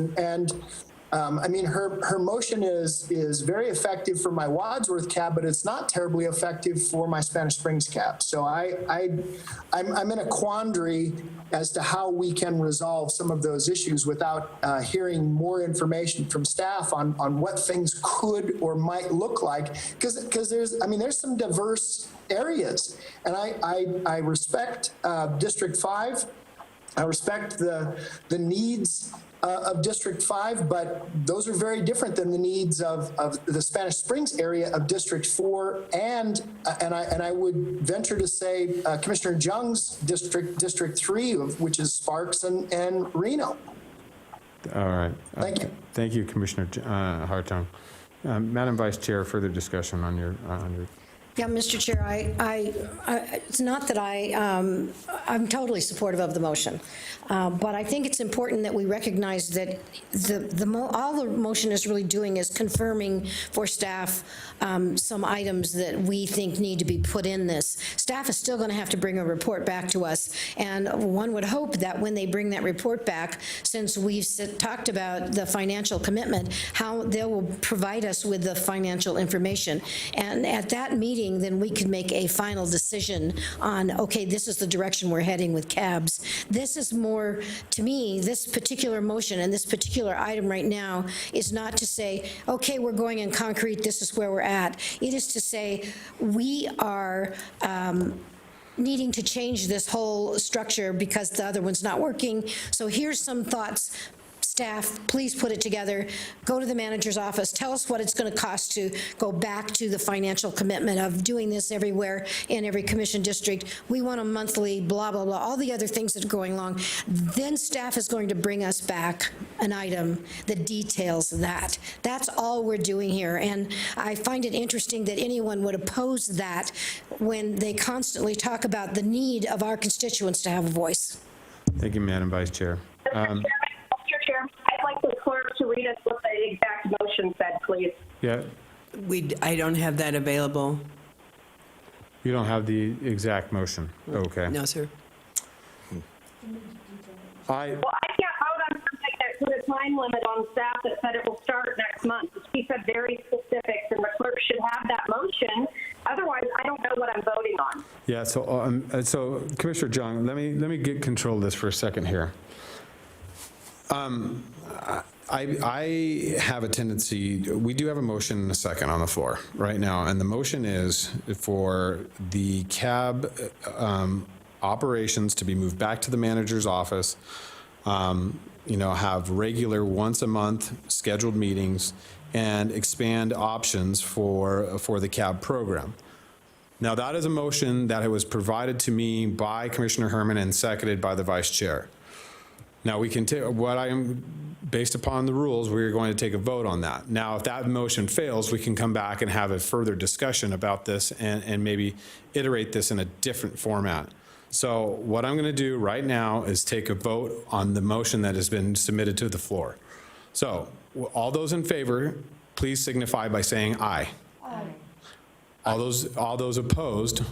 Her motion is very effective for my Wadsworth cab, but it's not terribly effective for my Spanish Springs cab. So I'm in a quandary as to how we can resolve some of those issues without hearing more information from staff on what things could or might look like, because there's some diverse areas, and I respect District 5. I respect the needs of District 5, but those are very different than the needs of the Spanish Springs area of District 4, and I would venture to say Commissioner Jung's District 3, which is Sparks and Reno. All right. Thank you. Thank you, Commissioner Hartung. Madam Vice Chair, further discussion on your. Yeah, Mr. Chair, it's not that I'm totally supportive of the motion, but I think it's important that we recognize that all the motion is really doing is confirming for staff some items that we think need to be put in this. Staff is still going to have to bring a report back to us, and one would hope that when they bring that report back, since we've talked about the financial commitment, how they will provide us with the financial information. And at that meeting, then we can make a final decision on, okay, this is the direction we're heading with cabs. This is more, to me, this particular motion and this particular item right now is not to say, okay, we're going in concrete, this is where we're at. It is to say, we are needing to change this whole structure because the other one's not working. So here's some thoughts. Staff, please put it together, go to the manager's office, tell us what it's going to cost to go back to the financial commitment of doing this everywhere in every commission district. We want a monthly, blah, blah, blah, all the other things that are going along. Then staff is going to bring us back an item that details that. That's all we're doing here. And I find it interesting that anyone would oppose that when they constantly talk about the need of our constituents to have a voice. Thank you, Madam Vice Chair. Mr. Chair, I'd like the clerk to read us what the exact motion said, please. Yeah. I don't have that available. You don't have the exact motion? Okay. No, sir. Well, I can't vote on something that put a time limit on staff that said it will start next month. She said very specifics, and the clerk should have that motion. Otherwise, I don't know what I'm voting on. Yeah, so Commissioner Jung, let me get control of this for a second here. I have a tendency, we do have a motion and a second on the floor right now, and the motion is for the cab operations to be moved back to the manager's office, have regular once a month scheduled meetings, and expand options for the cab program. Now, that is a motion that was provided to me by Commissioner Herman and seconded by the Vice Chair. Now, we can take, based upon the rules, we're going to take a vote on that. Now, if that motion fails, we can come back and have a further discussion about this and maybe iterate this in a different format. So what I'm going to do right now is take a vote on the motion that has been submitted to the floor. So all those in favor, please signify by saying aye. Aye. All those opposed,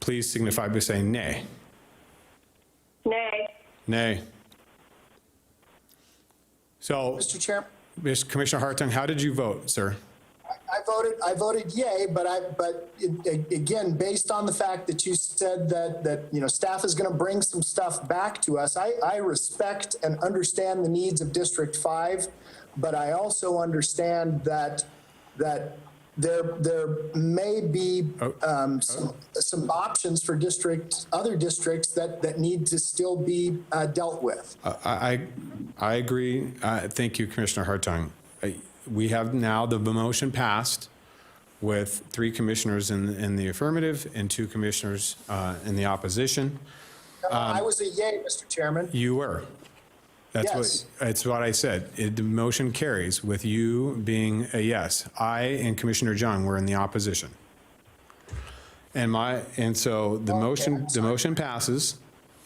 please signify by saying nay. Nay. Nay. So, Mr. Chair, Commissioner Hartung, how did you vote, sir? I voted yay, but again, based on the fact that you said that staff is going to bring some stuff back to us, I respect and understand the needs of District 5, but I also understand that there may be some options for other districts that need to still be dealt with. I agree. Thank you, Commissioner Hartung. We have now the motion passed with 3 commissioners in the affirmative and 2 commissioners in the opposition. I was a yay, Mr. Chairman. You were. That's what I said. The motion carries with you being a yes. I and Commissioner Jung were in the opposition. And so the motion passes.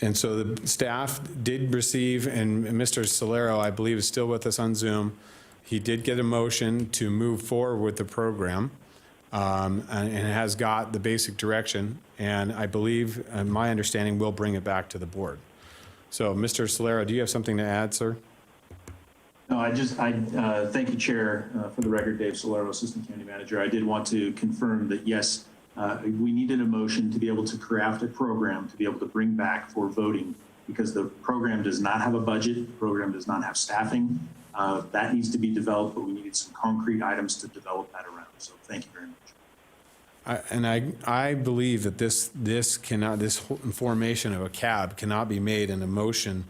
And so the staff did receive, and Mr. Solero, I believe, is still with us on Zoom. He did get a motion to move forward with the program, and has got the basic direction. And I believe, my understanding, we'll bring it back to the board. So, Mr. Solero, do you have something to add, sir? No, thank you, Chair. For the record, Dave Solero, Assistant County Manager. I did want to confirm that, yes, we needed a motion to be able to craft a program to be able to bring back for voting, because the program does not have a budget, the program does not have staffing. That needs to be developed, but we needed some concrete items to develop that around. So thank you very much. I believe that this formation of a cab cannot be made in a motion,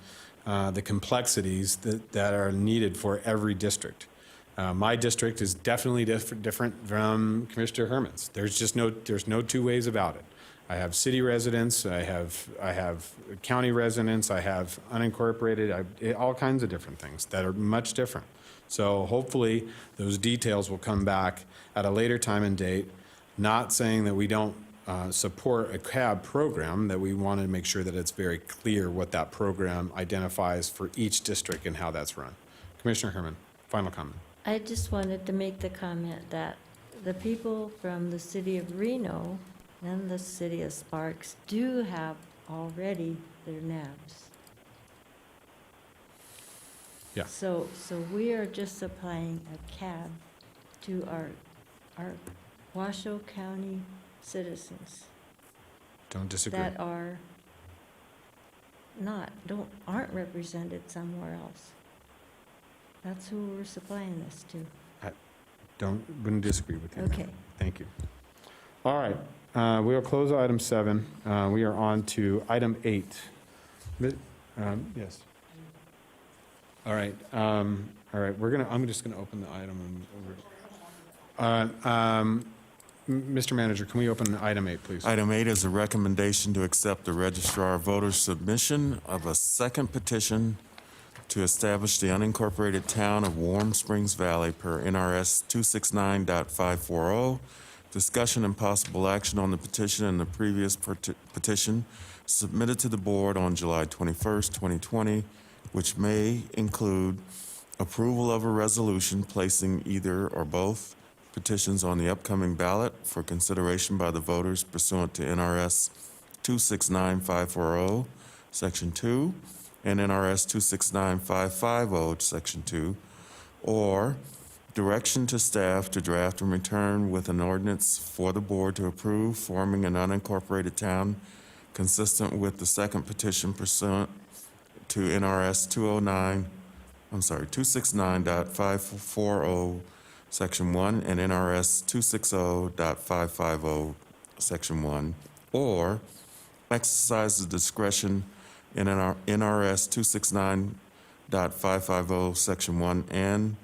the complexities that are needed for every district. My district is definitely different from Commissioner Herman's. There's no two ways about it. I have city residents, I have county residents, I have unincorporated, all kinds of different things that are much different. So hopefully those details will come back at a later time and date, not saying that we don't support a CAB program, that we want to make sure that it's very clear what that program identifies for each district and how that's run. Commissioner Herman, final comment. I just wanted to make the comment that the people from the city of Reno and the city of Sparks do have already their NABs. Yeah. So we are just supplying a cab to our Washoe County citizens Don't disagree. that aren't represented somewhere else. That's who we're supplying this to. Wouldn't disagree with you. ma'am. Okay. Thank you. All right, we'll close item 7. We are on to item 8. Yes. All right, I'm just gonna open the item and Mr. Manager, can we open item 8, please? Item 8 is a recommendation to accept the registrar of voters' submission of a second petition to establish the unincorporated town of Warm Springs Valley per NRS 269.540. Discussion and possible action on the petition and the previous petition submitted to the board on July 21st, 2020, which may include approval of a resolution placing either or both petitions on the upcoming ballot for consideration by the voters pursuant to NRS 269.540, Section 2, and NRS 269.550, Section 2, or Direction to staff to draft and return with an ordinance for the board to approve forming an unincorporated town consistent with the second petition pursuant to NRS 269.540, Section 1, and NRS 260.550, Section 1, or exercise the discretion in NRS 269.550, Section 1, and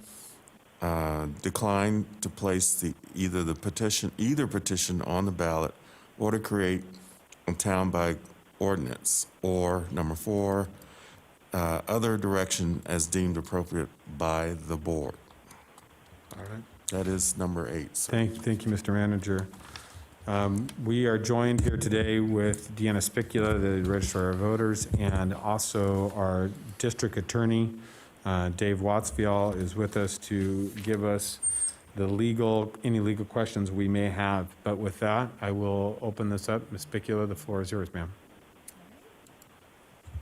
decline to place either petition on the ballot or to create a town by ordinance, or number 4, other direction as deemed appropriate by the board. All right. That is number 8. sir. Thank you, Mr. Manager. We are joined here today with Deanna Spicula, the Registrar of Voters, and also our District Attorney, Dave Watsfield, is with us to give us any legal questions we may have. But with that, I will open this up. Ms. Spicula, the floor is yours, ma'am.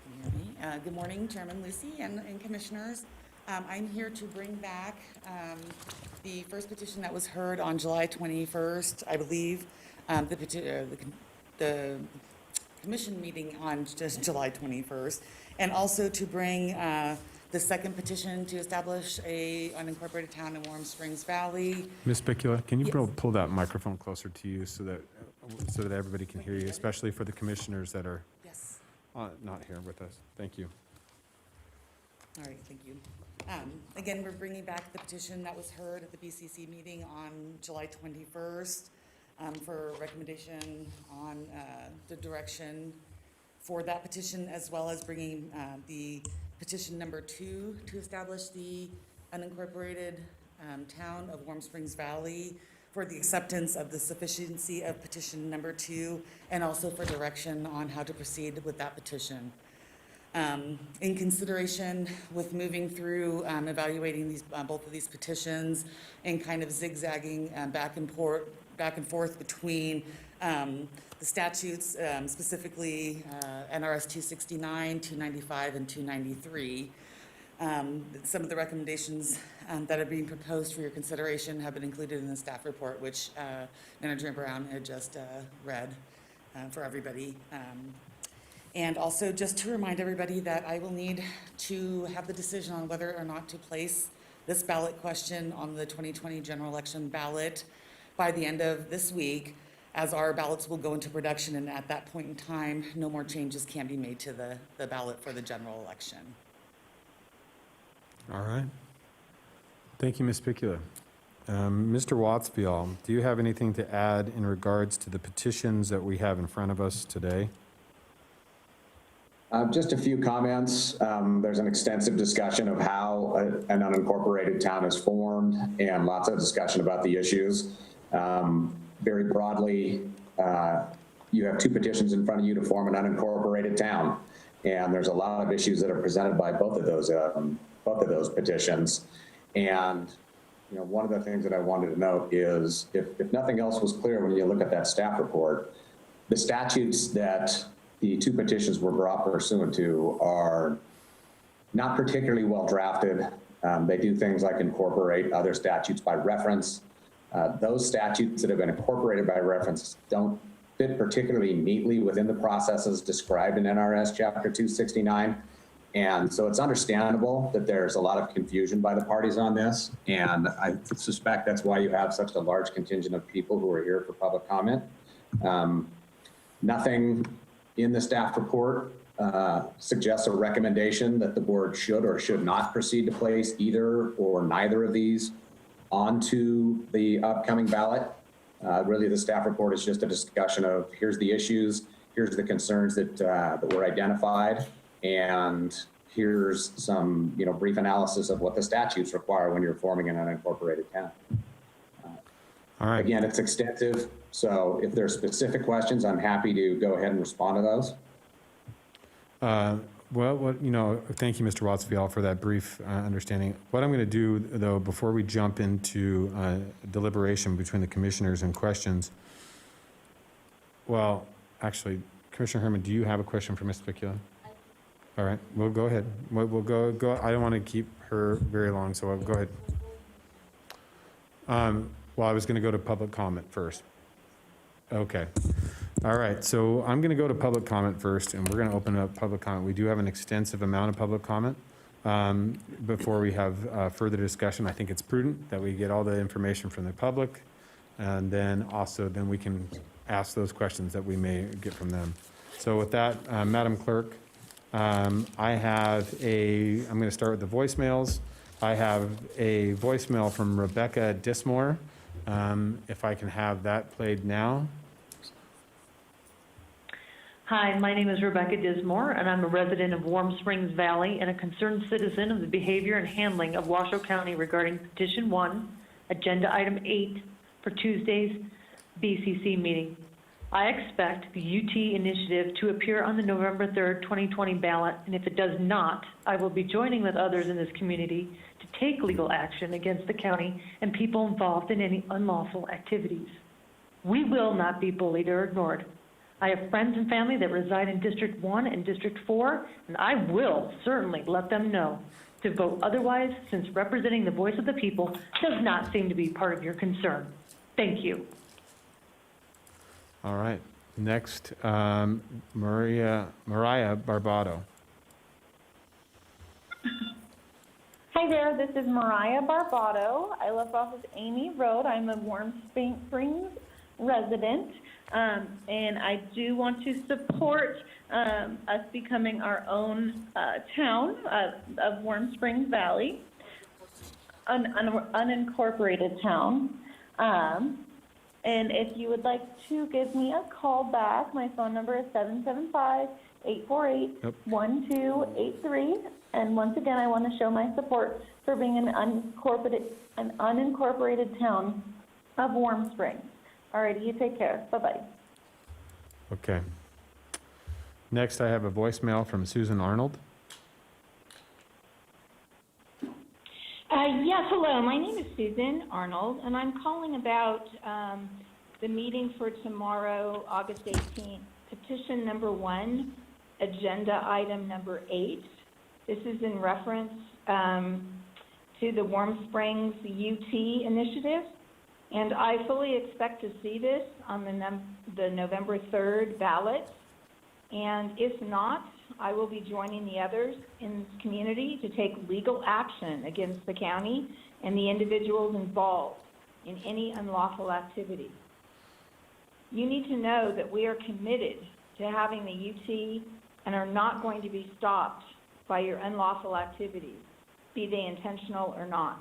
Can you hear me? Good morning, Chairman Lucy and Commissioners. I'm here to bring back the first petition that was heard on July 21st, I believe. The commission meeting on just July 21st, and also to bring the second petition to establish a unincorporated town in Warm Springs Valley. Ms. Spicula, can you pull that microphone closer to you so that everybody can hear you, especially for the commissioners that are not here with us? Thank you. All right, thank you. Again, we're bringing back the petition that was heard at the BCC meeting on July 21st for recommendation on the direction for that petition, as well as bringing the petition number 2 to establish the unincorporated town of Warm Springs Valley for the acceptance of the sufficiency of petition number 2, and also for direction on how to proceed with that petition. In consideration with moving through evaluating these both of these petitions and kind of zigzagging back and forth between the statutes, specifically NRS 269, 295, and 293. Some of the recommendations that are being proposed for your consideration have been included in the staff report, which Manager Brown had just read for everybody. And also just to remind everybody that I will need to have the decision on whether or not to place this ballot question on the 2020 general election ballot by the end of this week, as our ballots will go into production, and at that point in time, no more changes can be made to the ballot for the general election. All right. Thank you, Ms. Spicula. Mr. Watsfield, do you have anything to add in regards to the petitions that we have in front of us today? Just a few comments. There's an extensive discussion of how an unincorporated town is formed and lots of discussion about the issues. Very broadly, you have 2 petitions in front of you to form an unincorporated town. And there's a lot of issues that are presented by both of those petitions. And one of the things that I wanted to note is, if nothing else was clear when you look at that staff report, the statutes that the 2 petitions were brought pursuant to are not particularly well drafted. They do things like incorporate other statutes by reference. Those statutes that have been incorporated by reference don't fit particularly neatly within the processes described in NRS Chapter 269. And so it's understandable that there's a lot of confusion by the parties on this. And I suspect that's why you have such a large contingent of people who are here for public comment. Nothing in the staff report suggests a recommendation that the board should or should not proceed to place either or neither of these onto the upcoming ballot. Really, the staff report is just a discussion of here's the issues, here's the concerns that were identified, and here's some brief analysis of what the statutes require when you're forming an unincorporated town. All right. Again, it's extensive, so if there's specific questions, I'm happy to go ahead and respond to those. Thank you, Mr. Watsfield, for that brief understanding. What I'm going to do, though, before we jump into deliberation between the commissioners and questions, well, actually, Commissioner Herman, do you have a question for Ms. Spicula? All right, we'll go ahead. We'll go. I don't want to keep her very long, so I'll go ahead. Well, I was going to go to public comment first. Okay. All right, so I'm going to go to public comment first, and we're going to open up public comment. We do have an extensive amount of public comment. Before we have further discussion, I think it's prudent that we get all the information from the public, and then we can ask those questions that we may get from them. So with that, Madam Clerk, I'm going to start with the voicemails. I have a voicemail from Rebecca Dismore. If I can have that played now. Hi, my name is Rebecca Dismore, and I'm a resident of Warm Springs Valley and a concerned citizen of the behavior and handling of Washoe County regarding Petition 1, Agenda Item 8 for Tuesday's BCC meeting. I expect the UT initiative to appear on the November 3rd, 2020 ballot, and if it does not, I will be joining with others in this community to take legal action against the county and people involved in any unlawful activities. We will not be bullied or ignored. I have friends and family that reside in District 1 and District 4, and I will certainly let them know to vote otherwise, since representing the voice of the people does not seem to be part of your concern. Thank you. All right. Next, Mariah Barbado. Hi there, this is Mariah Barbado. I live off of Amy Road. I'm a Warm Springs resident, and I do want to support us becoming our own town of Warm Springs Valley, an unincorporated town. And if you would like to give me a call back, my phone number is 775-848-1283. And once again, I want to show my support for being an unincorporated town of Warm Springs. All righty, you take care. Bye-bye. Okay. Next, I have a voicemail from Susan Arnold. Yes, hello. My name is Susan Arnold, and I'm calling about the meeting for tomorrow, August 18th, petition number 1, agenda item number 8. This is in reference to the Warm Springs UT initiative, and I fully expect to see this on the November 3rd ballot. And if not, I will be joining the others in this community to take legal action against the county and the individuals involved in any unlawful activity. You need to know that we are committed to having the UT and are not going to be stopped by your unlawful activities, be they intentional or not.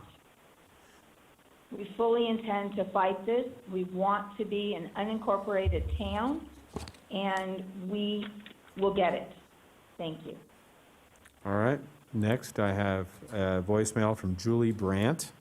We fully intend to fight this. We want to be an unincorporated town, and we will get it. Thank you. All right. Next, I have a voicemail from Julie Brandt.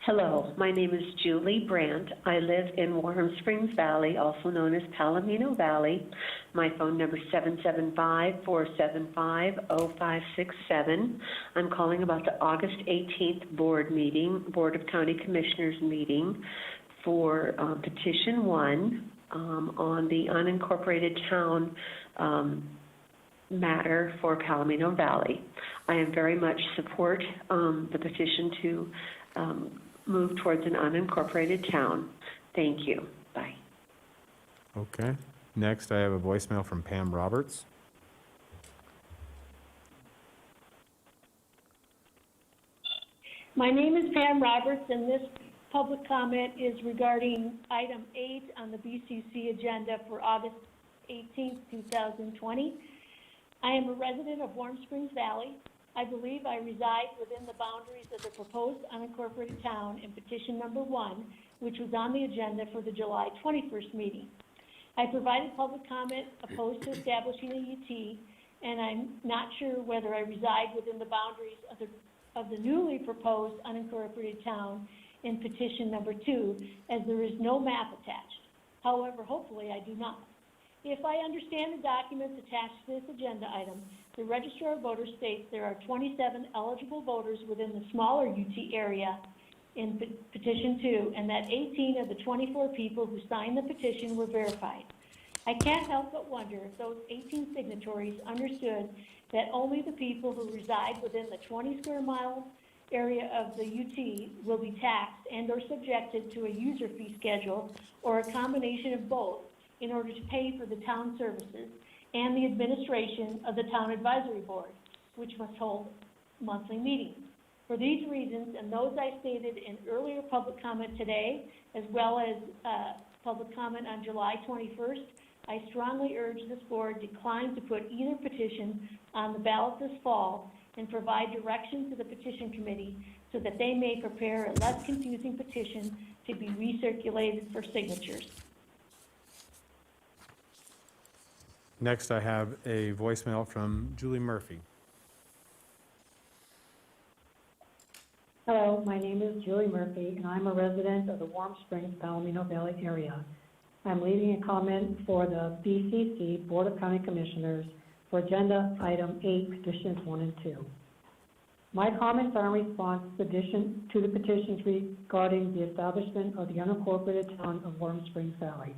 Hello, my name is Julie Brandt. I live in Warm Springs Valley, also known as Palomino Valley. My phone number is 775-475-0567. I'm calling about the August 18th board of County Commissioners meeting for petition 1 on the unincorporated town matter for Palomino Valley. I am very much support the petition to move towards an unincorporated town. Thank you. Bye. Okay. Next, I have a voicemail from Pam Roberts. My name is Pam Roberts, and this public comment is regarding item 8 on the BCC agenda for August 18th, 2020. I am a resident of Warm Springs Valley. I believe I reside within the boundaries of the proposed unincorporated town in petition number 1, which was on the agenda for the July 21st meeting. I provided public comment opposed to establishing a UT, and I'm not sure whether I reside within the boundaries of the newly proposed unincorporated town in petition number 2, as there is no map attached. However, hopefully I do not. If I understand the documents attached to this agenda item, the Registrar of Voters states there are 27 eligible voters within the smaller UT area in petition 2, and that 18 of the 24 people who signed the petition were verified. I can't help but wonder if those 18 signatories understood that only the people who reside within the 20 square mile area of the UT will be taxed and or subjected to a user fee schedule or a combination of both in order to pay for the town services and the administration of the town advisory board, which must hold monthly meetings. For these reasons and those I stated in earlier public comment today, as well as public comment on July 21st, I strongly urge this board decline to put either petition on the ballot this fall and provide direction to the petition committee so that they may prepare a less confusing petition to be recirculated for signatures. Next, I have a voicemail from Julie Murphy. Hello, my name is Julie Murphy, and I'm a resident of the Warm Springs, Palomino Valley area. I'm leaving a comment for the BCC Board of County Commissioners for Agenda Item 8, Petitions 1 and 2. My comments are in response to the petitions regarding the establishment of the unincorporated town of Warm Springs Valley.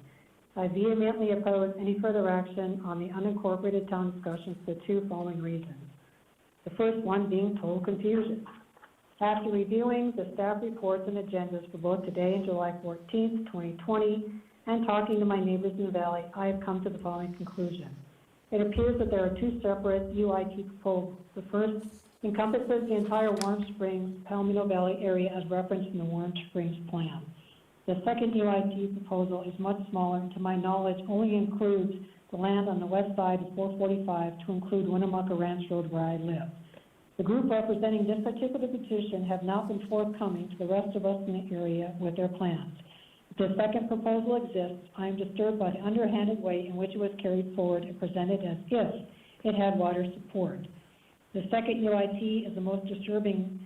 I vehemently oppose any further action on the unincorporated town discussions for the two following reasons. The first one being total confusion. After reviewing the staff reports and agendas for both today and July 14th, 2020, and talking to my neighbors in the valley, I have come to the following conclusion. It appears that there are two separate UIT proposals. The first encompasses the entire Warm Springs, Palomino Valley area as referenced in the Warm Springs plan. The second UIT proposal is much smaller and, to my knowledge, only includes the land on the west side of 445 to include Winnemucca Ranch Road where I live. The group representing this particular petition have not been forthcoming to the rest of us in the area with their plans. If the second proposal exists, I am disturbed by the underhanded way in which it was carried forward and presented as if it had water support. The second UIT is the most disturbing,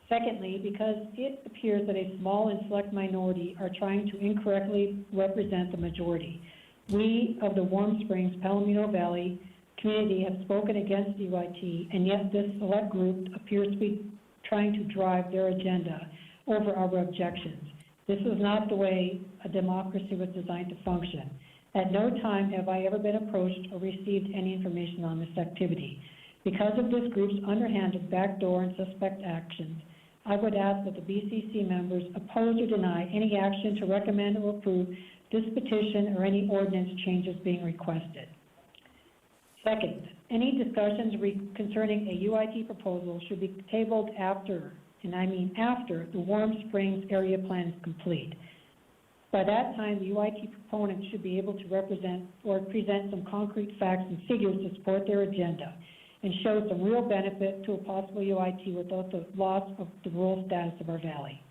secondly, because it appears that a small and select minority are trying to incorrectly represent the majority. We of the Warm Springs, Palomino Valley community have spoken against UIT, and yet this select group appears to be trying to drive their agenda over our objections. This is not the way a democracy was designed to function. At no time have I ever been approached or received any information on this activity. Because of this group's underhanded, backdoor, and suspect actions, I would ask that the BCC members oppose or deny any action to recommend or approve this petition or any ordinance changes being requested. Second, any discussions concerning a UIT proposal should be tabled after, and I mean after, the Warm Springs area plan is complete. By that time, the UIT proponents should be able to represent or present some concrete facts and figures to support their agenda and show some real benefit to a possible UIT without the loss of the rural status of our valley.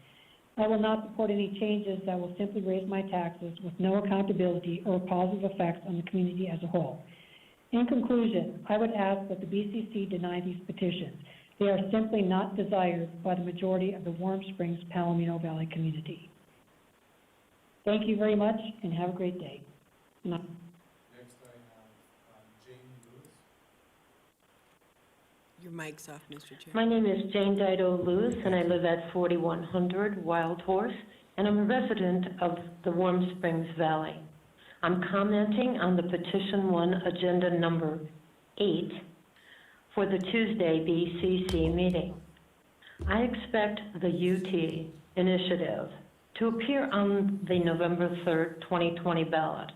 I will not support any changes that will simply raise my taxes with no accountability or positive effects on the community as a whole. In conclusion, I would ask that the BCC deny these petitions. They are simply not desired by the majority of the Warm Springs, Palomino Valley community. Thank you very much and have a great day. Next, I have Jane Lewis. Your mic's off, Mr. Chair. My name is Jane Dido Lewis, and I live at 4100 Wild Horse, and I'm a resident of the Warm Springs Valley. I'm commenting on the Petition 1, Agenda Number 8, for the Tuesday BCC meeting. I expect the UT initiative to appear on the November 3rd, 2020 ballot,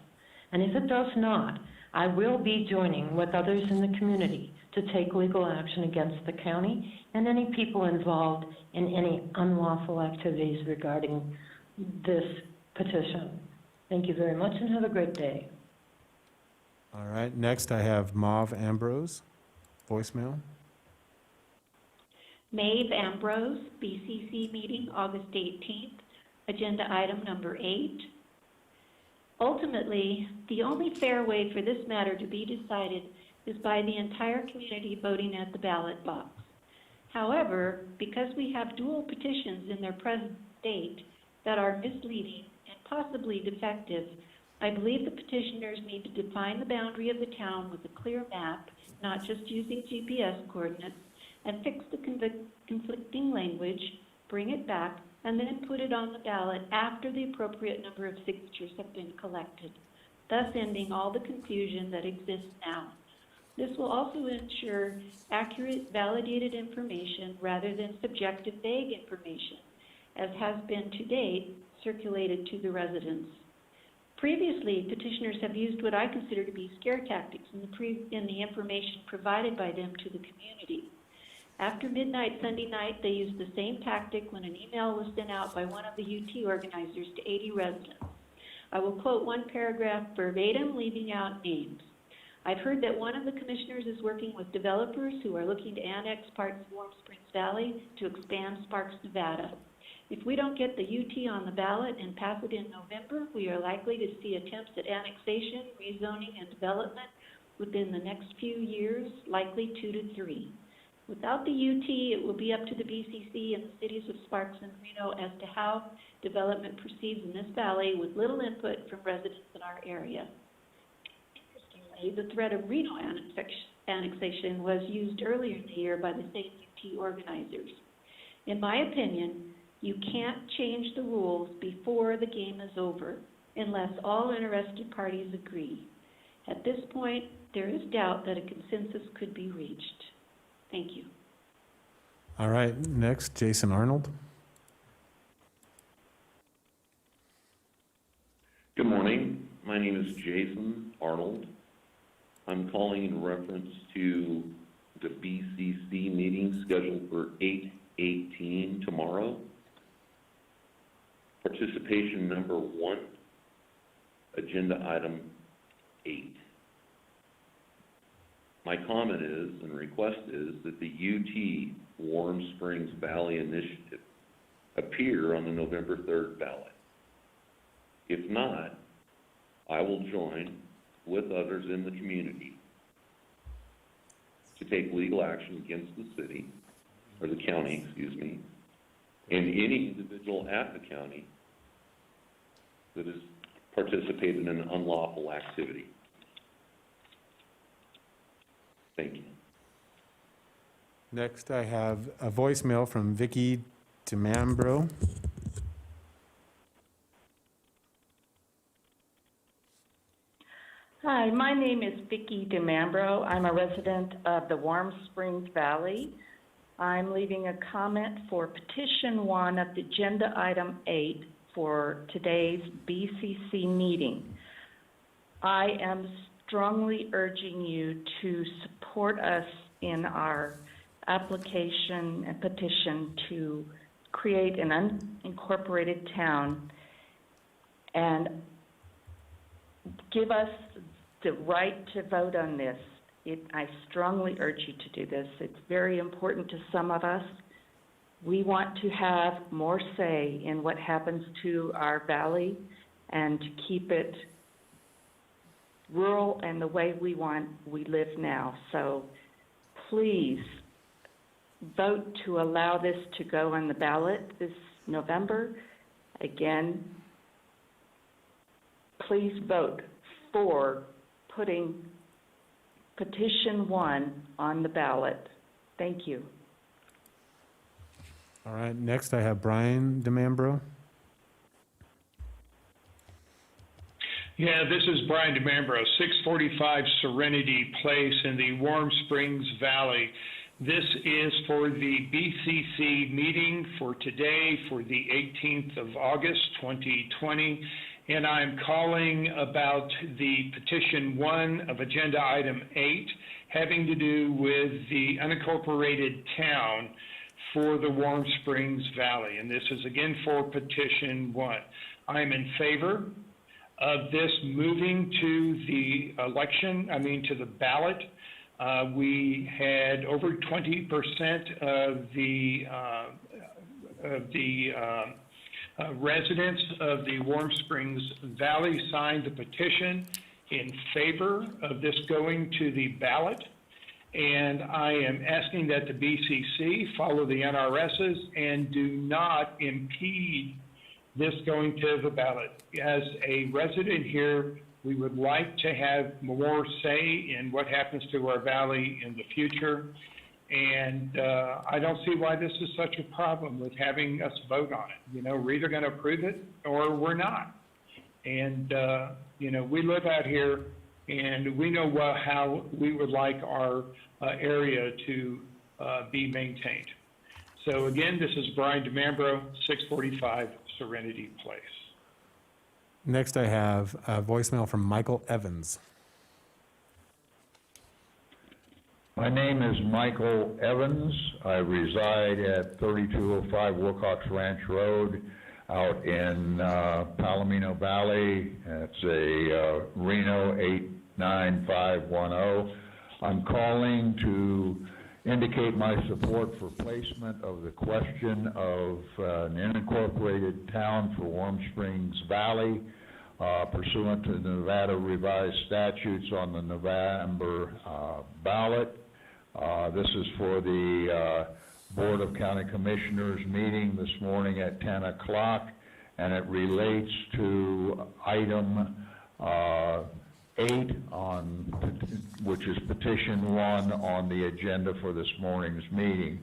and if it does not, I will be joining with others in the community to take legal action against the county and any people involved in any unlawful activities regarding this petition. Thank you very much and have a great day. All right, next I have Maeve Ambrose, voicemail. Maeve Ambrose, BCC meeting, August 18th, agenda item number 8. Ultimately, the only fair way for this matter to be decided is by the entire community voting at the ballot box. However, because we have dual petitions in their present state that are misleading and possibly defective, I believe the petitioners need to define the boundary of the town with a clear map, not just using GPS coordinates, and fix the conflicting language, bring it back, and then put it on the ballot after the appropriate number of signatures have been collected. thus ending all the confusion that exists now. This will also ensure accurate, validated information rather than subjective, vague information, as has been to date circulated to the residents. Previously, petitioners have used what I consider to be scare tactics in the information provided by them to the community. After midnight Sunday night, they used the same tactic when an email was sent out by one of the UT organizers to 80 residents. I will quote one paragraph verbatim, leaving out names. I've heard that one of the commissioners is working with developers who are looking to annex parts of Warm Springs Valley to expand Sparks, Nevada. If we don't get the UT on the ballot and pass it in November, we are likely to see attempts at annexation, rezoning, and development within the next few years, likely 2 to 3. Without the UT, it will be up to the BCC and the cities of Sparks and Reno as to how development proceeds in this valley with little input from residents in our area. Interestingly, the threat of Reno annexation was used earlier in the year by the same UT organizers. In my opinion, you can't change the rules before the game is over unless all interested parties agree. At this point, there is doubt that a consensus could be reached. Thank you. All right, next, Jason Arnold. Good morning. My name is Jason Arnold. I'm calling in reference to the BCC meeting scheduled for 8/18 tomorrow. Participation number 1, agenda item 8. My comment is, and request is, that the UT Warm Springs Valley Initiative appear on the November 3rd ballot. If not, I will join with others in the community to take legal action against the city, or the county, excuse me, and any individual at the county that has participated in an unlawful activity. Thank you. Next, I have a voicemail from Vicky DiMambro. Hi, my name is Vicki DiMambro. I'm a resident of the Warm Springs Valley. I'm leaving a comment for petition 1 of agenda item 8 for today's BCC meeting. I am strongly urging you to support us in our application and petition to create an unincorporated town and give us the right to vote on this. I strongly urge you to do this. It's very important to some of us. We want to have more say in what happens to our valley and to keep it rural and the way we live now. So please vote to allow this to go on the ballot this November. Again, please vote for putting petition 1 on the ballot. Thank you. All right, next I have Brian DiMambro. Yeah, this is Brian DiMambro, 645 Serenity Place in the Warm Springs Valley. This is for the BCC meeting for today, for the 18th of August, 2020. And I'm calling about the petition 1 of agenda item 8, having to do with the unincorporated town for the Warm Springs Valley. And this is again for petition 1. I'm in favor of this moving to the to the ballot. We had over 20% of the residents of the Warm Springs Valley signed the petition in favor of this going to the ballot. And I am asking that the BCC follow the NRSs and do not impede this going to the ballot. As a resident here, we would like to have more say in what happens to our valley in the future. And I don't see why this is such a problem with having us vote on it. You know, we're either going to approve it or we're not. And You know, we live out here, and we know how we would like our area to be maintained. So again, this is Brian DiMambro, 645 Serenity Place. Next, I have a voicemail from Michael Evans. My name is Michael Evans. I reside at 3205 Wilcox Ranch Road out in Palomino Valley. It's a Reno 89510. I'm calling to indicate my support for placement of the question of an unincorporated town for Warm Springs Valley pursuant to the Nevada revised statutes on the November ballot. This is for the Board of County Commissioners meeting this morning at 10 o'clock, and it relates to item 8 which is petition 1 on the agenda for this morning's meeting.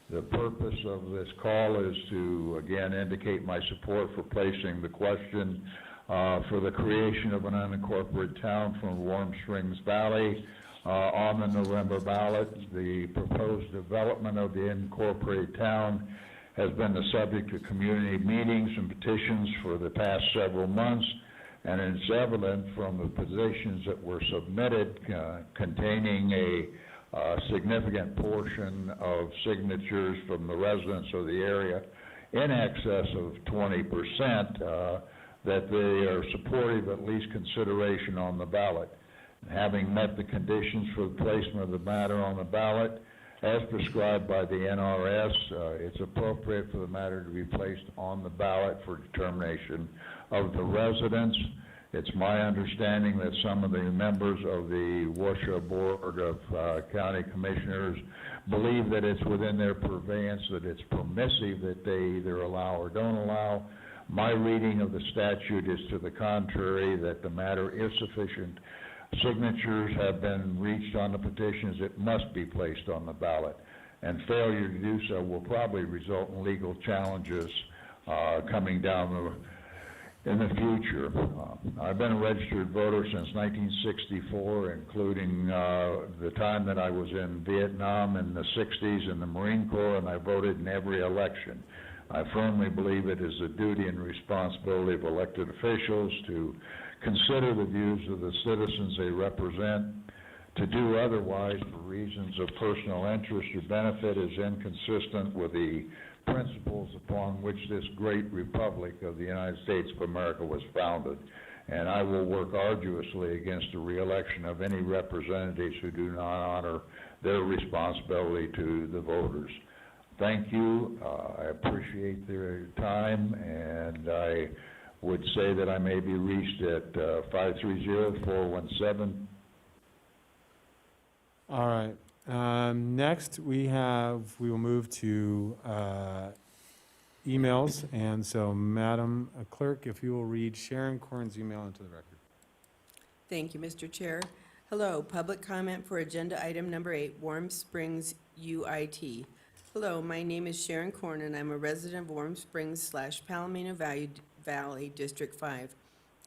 The purpose of this call is to, again, indicate my support for placing the question for the creation of an unincorporated town from Warm Springs Valley on the November ballot. The proposed development of the incorporated town has been the subject of community meetings and petitions for the past several months, and it's evident from the petitions that were submitted containing a significant portion of signatures from the residents of the area, in excess of 20%, that they are supportive of at least consideration on the ballot. Having met the conditions for the placement of the matter on the ballot, as prescribed by the NRS, it's appropriate for the matter to be placed on the ballot for determination of the residents. It's my understanding that some of the members of the Washoe Board of County Commissioners believe that it's within their purveyance, that it's permissive that they either allow or don't allow. My reading of the statute is to the contrary, that the matter is sufficient. Signatures have been reached on the petitions. It must be placed on the ballot, and failure to do so will probably result in legal challenges coming down in the future. I've been a registered voter since 1964, including the time that I was in Vietnam in the 60s in the Marine Corps, and I voted in every election. I firmly believe it is the duty and responsibility of elected officials to consider the views of the citizens they represent. To do otherwise for reasons of personal interest or benefit is inconsistent with the principles upon which this great republic of the United States of America was founded. And I will work arduously against the re-election of any representatives who do not honor their responsibility to the voters. Thank you. I appreciate their time, and I would say that I may be reached at 530-417. All right. Next, we will move to emails. And so, Madam Clerk, if you will read Sharon Corn's email into the record. Thank you, Mr. Chair. Hello, public comment for agenda item number 8, Warm Springs UIT. Hello, my name is Sharon Corn, and I'm a resident of Warm Springs / Palomino Valley, District 5.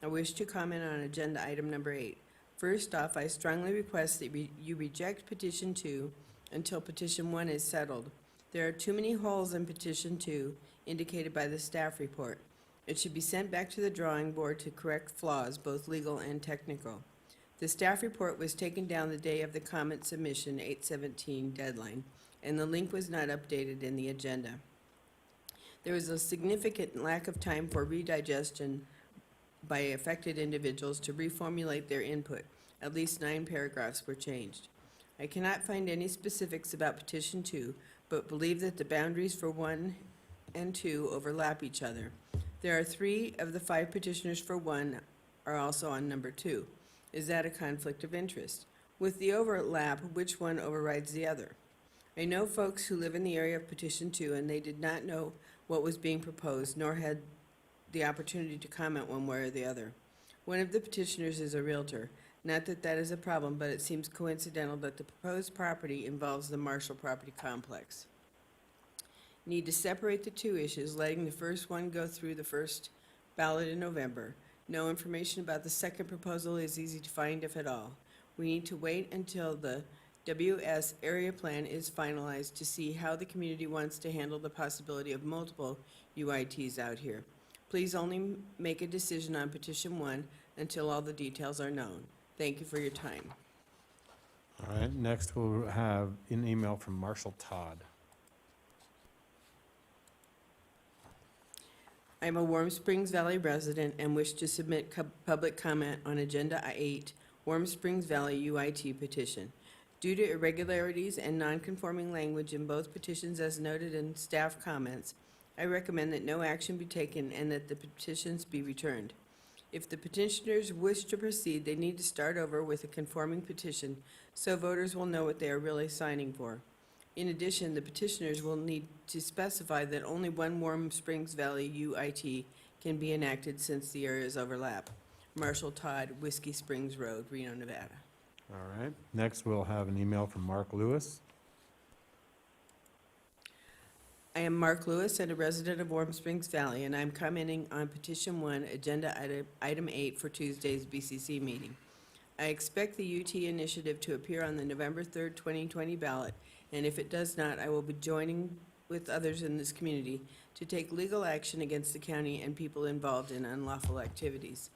I wish to comment on agenda item number 8. First off, I strongly request that you reject petition 2 until petition 1 is settled. There are too many holes in petition 2 indicated by the staff report. It should be sent back to the drawing board to correct flaws, both legal and technical. The staff report was taken down the day of the comment submission 8/17 deadline, and the link was not updated in the agenda. There was a significant lack of time for redigestion by affected individuals to reformulate their input. At least 9 paragraphs were changed. I cannot find any specifics about petition 2, but believe that the boundaries for 1 and 2 overlap each other. There are 3 of the 5 petitioners for 1 are also on number 2. Is that a conflict of interest? With the overlap, which one overrides the other? I know folks who live in the area of petition 2, and they did not know what was being proposed, nor had the opportunity to comment one way or the other. One of the petitioners is a realtor. Not that that is a problem, but it seems coincidental that the proposed property involves the Marshall property complex. Need to separate the 2 issues, letting the first one go through the first ballot in November. No information about the second proposal is easy to find, if at all. We need to wait until the WS area plan is finalized to see how the community wants to handle the possibility of multiple UITs out here. Please only make a decision on petition 1 until all the details are known. Thank you for your time. All right, next we'll have an email from Marshall Todd. I'm a Warm Springs Valley resident and wish to submit public comment on Agenda 8, Warm Springs Valley UIT petition. Due to irregularities and non-conforming language in both petitions as noted in staff comments, I recommend that no action be taken and that the petitions be returned. If the petitioners wish to proceed, they need to start over with a conforming petition so voters will know what they are really signing for. In addition, the petitioners will need to specify that only one Warm Springs Valley UIT can be enacted since the areas overlap. Marshall Todd, Whiskey Springs Road, Reno, Nevada. All right, next we'll have an email from Mark Lewis. I am Mark Lewis and a resident of Warm Springs Valley, and I'm commenting on petition 1, agenda item 8 for Tuesday's BCC meeting. I expect the UT initiative to appear on the November 3rd, 2020 ballot, and if it does not, I will be joining with others in this community to take legal action against the county and people involved in unlawful activities.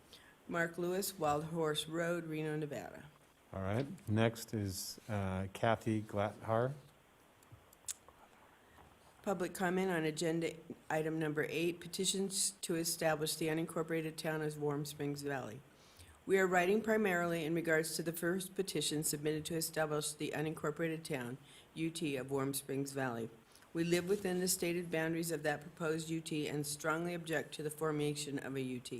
Mark Lewis, Wild Horse Road, Reno, Nevada. All right, next is Kathy Glathar. Public comment on agenda item number 8, petitions to establish the unincorporated town of Warm Springs Valley. We are writing primarily in regards to the first petition submitted to establish the unincorporated town, UT, of Warm Springs Valley. We live within the stated boundaries of that proposed UT and strongly object to the formation of a UT.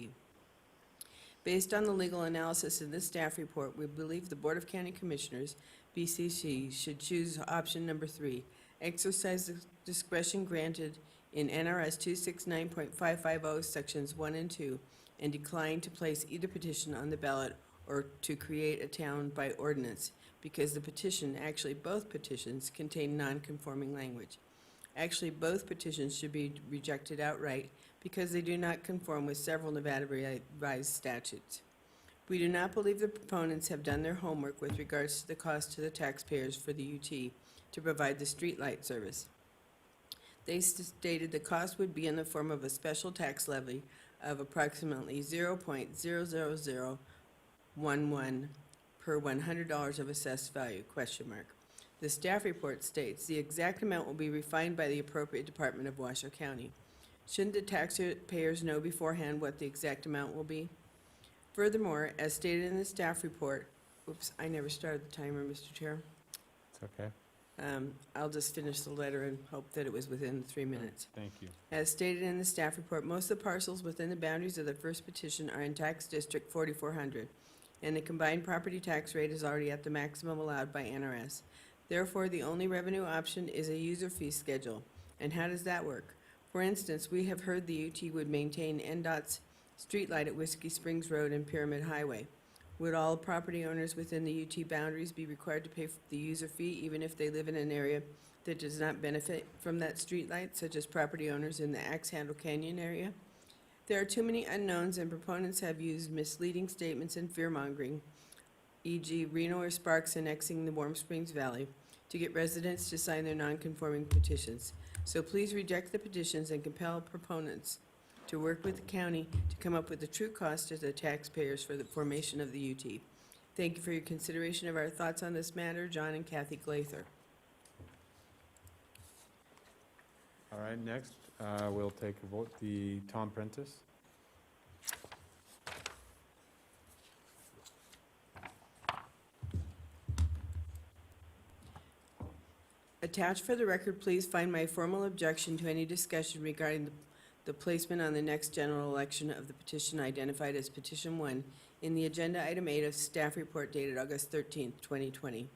Based on the legal analysis in this staff report, we believe the Board of County Commissioners, BCC, should choose option number 3, exercise the discretion granted in NRS 269.550 sections 1 and 2, and decline to place either petition on the ballot or to create a town by ordinance, because the petition, actually both petitions, contain non-conforming language. Actually, both petitions should be rejected outright because they do not conform with several Nevada revised statutes. We do not believe the proponents have done their homework with regards to the cost to the taxpayers for the UT to provide the streetlight service. They stated the cost would be in the form of a special tax levy of approximately 0.00011 per $100 of assessed value, ? The staff report states the exact amount will be refined by the appropriate department of Washoe County. Shouldn't the taxpayers know beforehand what the exact amount will be? Furthermore, as stated in the staff report, oops, I never started the timer, Mr. Chair. It's okay. I'll just finish the letter and hope that it was within 3 minutes. Thank you. As stated in the staff report, most of the parcels within the boundaries of the first petition are in tax district 4400, and the combined property tax rate is already at the maximum allowed by NRS. Therefore, the only revenue option is a user fee schedule. And how does that work? For instance, we have heard the UT would maintain NDOT's streetlight at Whiskey Springs Road and Pyramid Highway. Would all property owners within the UT boundaries be required to pay the user fee even if they live in an area that does not benefit from that streetlight, such as property owners in the Axe Handle Canyon area? There are too many unknowns, and proponents have used misleading statements and fear-mongering, e.g. Reno or Sparks annexing the Warm Springs Valley, to get residents to sign their non-conforming petitions. So please reject the petitions and compel proponents to work with the county to come up with the true cost to the taxpayers for the formation of the UT. Thank you for your consideration of our thoughts on this matter, John and Kathy Glather. All right, next we'll take a vote. The Tom Prentice. Attached for the record, please find my formal objection to any discussion regarding the placement on the next general election of the petition identified as Petition 1 in the Agenda Item 8 of Staff Report dated August 13th, 2020.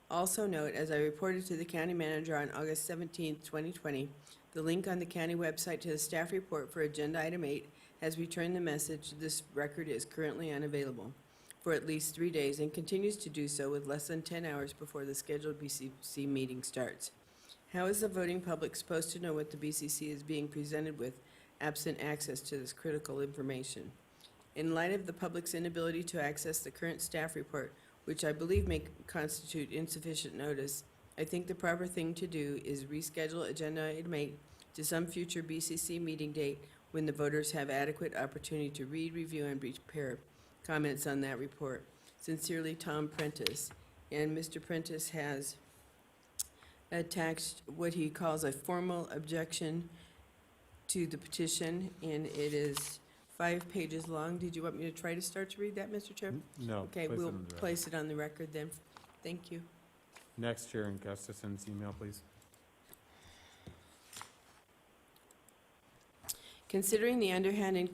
Also note, as I reported to the County Manager on August 17th, 2020, the link on the county website to the staff report for Agenda Item 8 has returned the message this record is currently unavailable for at least 3 days and continues to do so with less than 10 hours before the scheduled BCC meeting starts. How is the voting public supposed to know what the BCC is being presented with absent access to this critical information? In light of the public's inability to access the current staff report, which I believe may constitute insufficient notice, I think the proper thing to do is reschedule agenda item 8 to some future BCC meeting date when the voters have adequate opportunity to read, review, and prepare comments on that report. Sincerely, Tom Prentice. And Mr. Prentice has attached what he calls a formal objection to the petition, and it is 5 pages long. Did you want me to try to start to read that, Mr. Chair? No. Okay, place it we'll on the record. place it on the record then. Thank you. Next, Sharon Gustafson's email, please. Considering the underhand and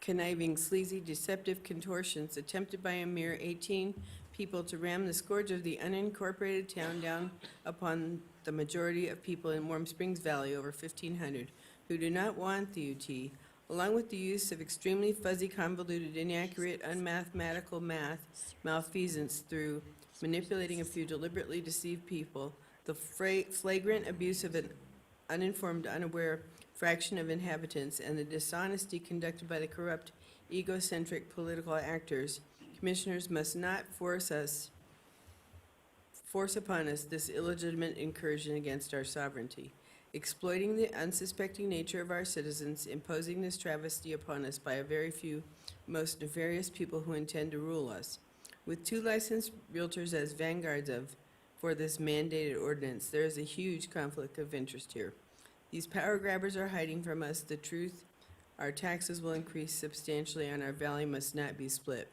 conniving, sleazy, deceptive contortions attempted by a mere 18 people to ram the scourge of the unincorporated town down upon the majority of people in Warm Springs Valley, over 1,500, who do not want the UT, along with the use of extremely fuzzy, convoluted, inaccurate, unmathematical malfeasance through manipulating a few deliberately deceived people, the flagrant abuse of an uninformed, unaware fraction of inhabitants, and the dishonesty conducted by the corrupt, egocentric political actors, commissioners must not force upon us this illegitimate incursion against our sovereignty, exploiting the unsuspecting nature of our citizens, imposing this travesty upon us by a very few most nefarious people who intend to rule us. With 2 licensed realtors as vanguards for this mandated ordinance, there is a huge conflict of interest here. These power grabbers are hiding from us the truth. Our taxes will increase substantially and our valley must not be split.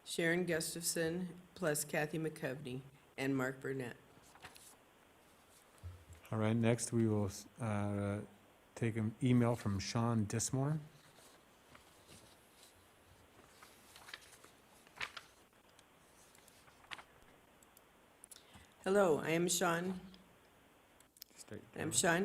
Sharon Gustafson plus Kathy McCovney and Mark Burnett. All right, next we will take an email from Sean Dismore. Hello, I'm Sean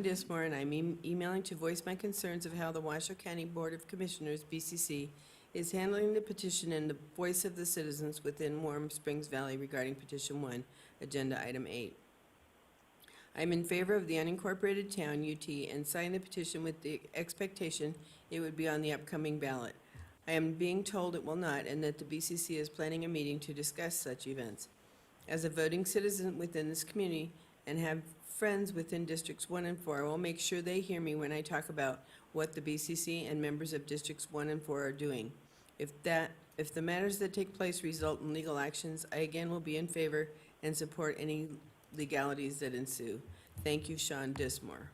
Dismore, and I'm emailing to voice my concerns of how the Washoe County Board of Commissioners, BCC, is handling the petition and the voice of the citizens within Warm Springs Valley regarding Petition 1, Agenda Item 8. I'm in favor of the unincorporated town, UT, and signed the petition with the expectation it would be on the upcoming ballot. I am being told it will not, and that the BCC is planning a meeting to discuss such events. As a voting citizen within this community and have friends within Districts 1 and 4, I will make sure they hear me when I talk about what the BCC and members of Districts 1 and 4 are doing. If the matters that take place result in legal actions, I again will be in favor and support any legalities that ensue. Thank you, Sean Dismore.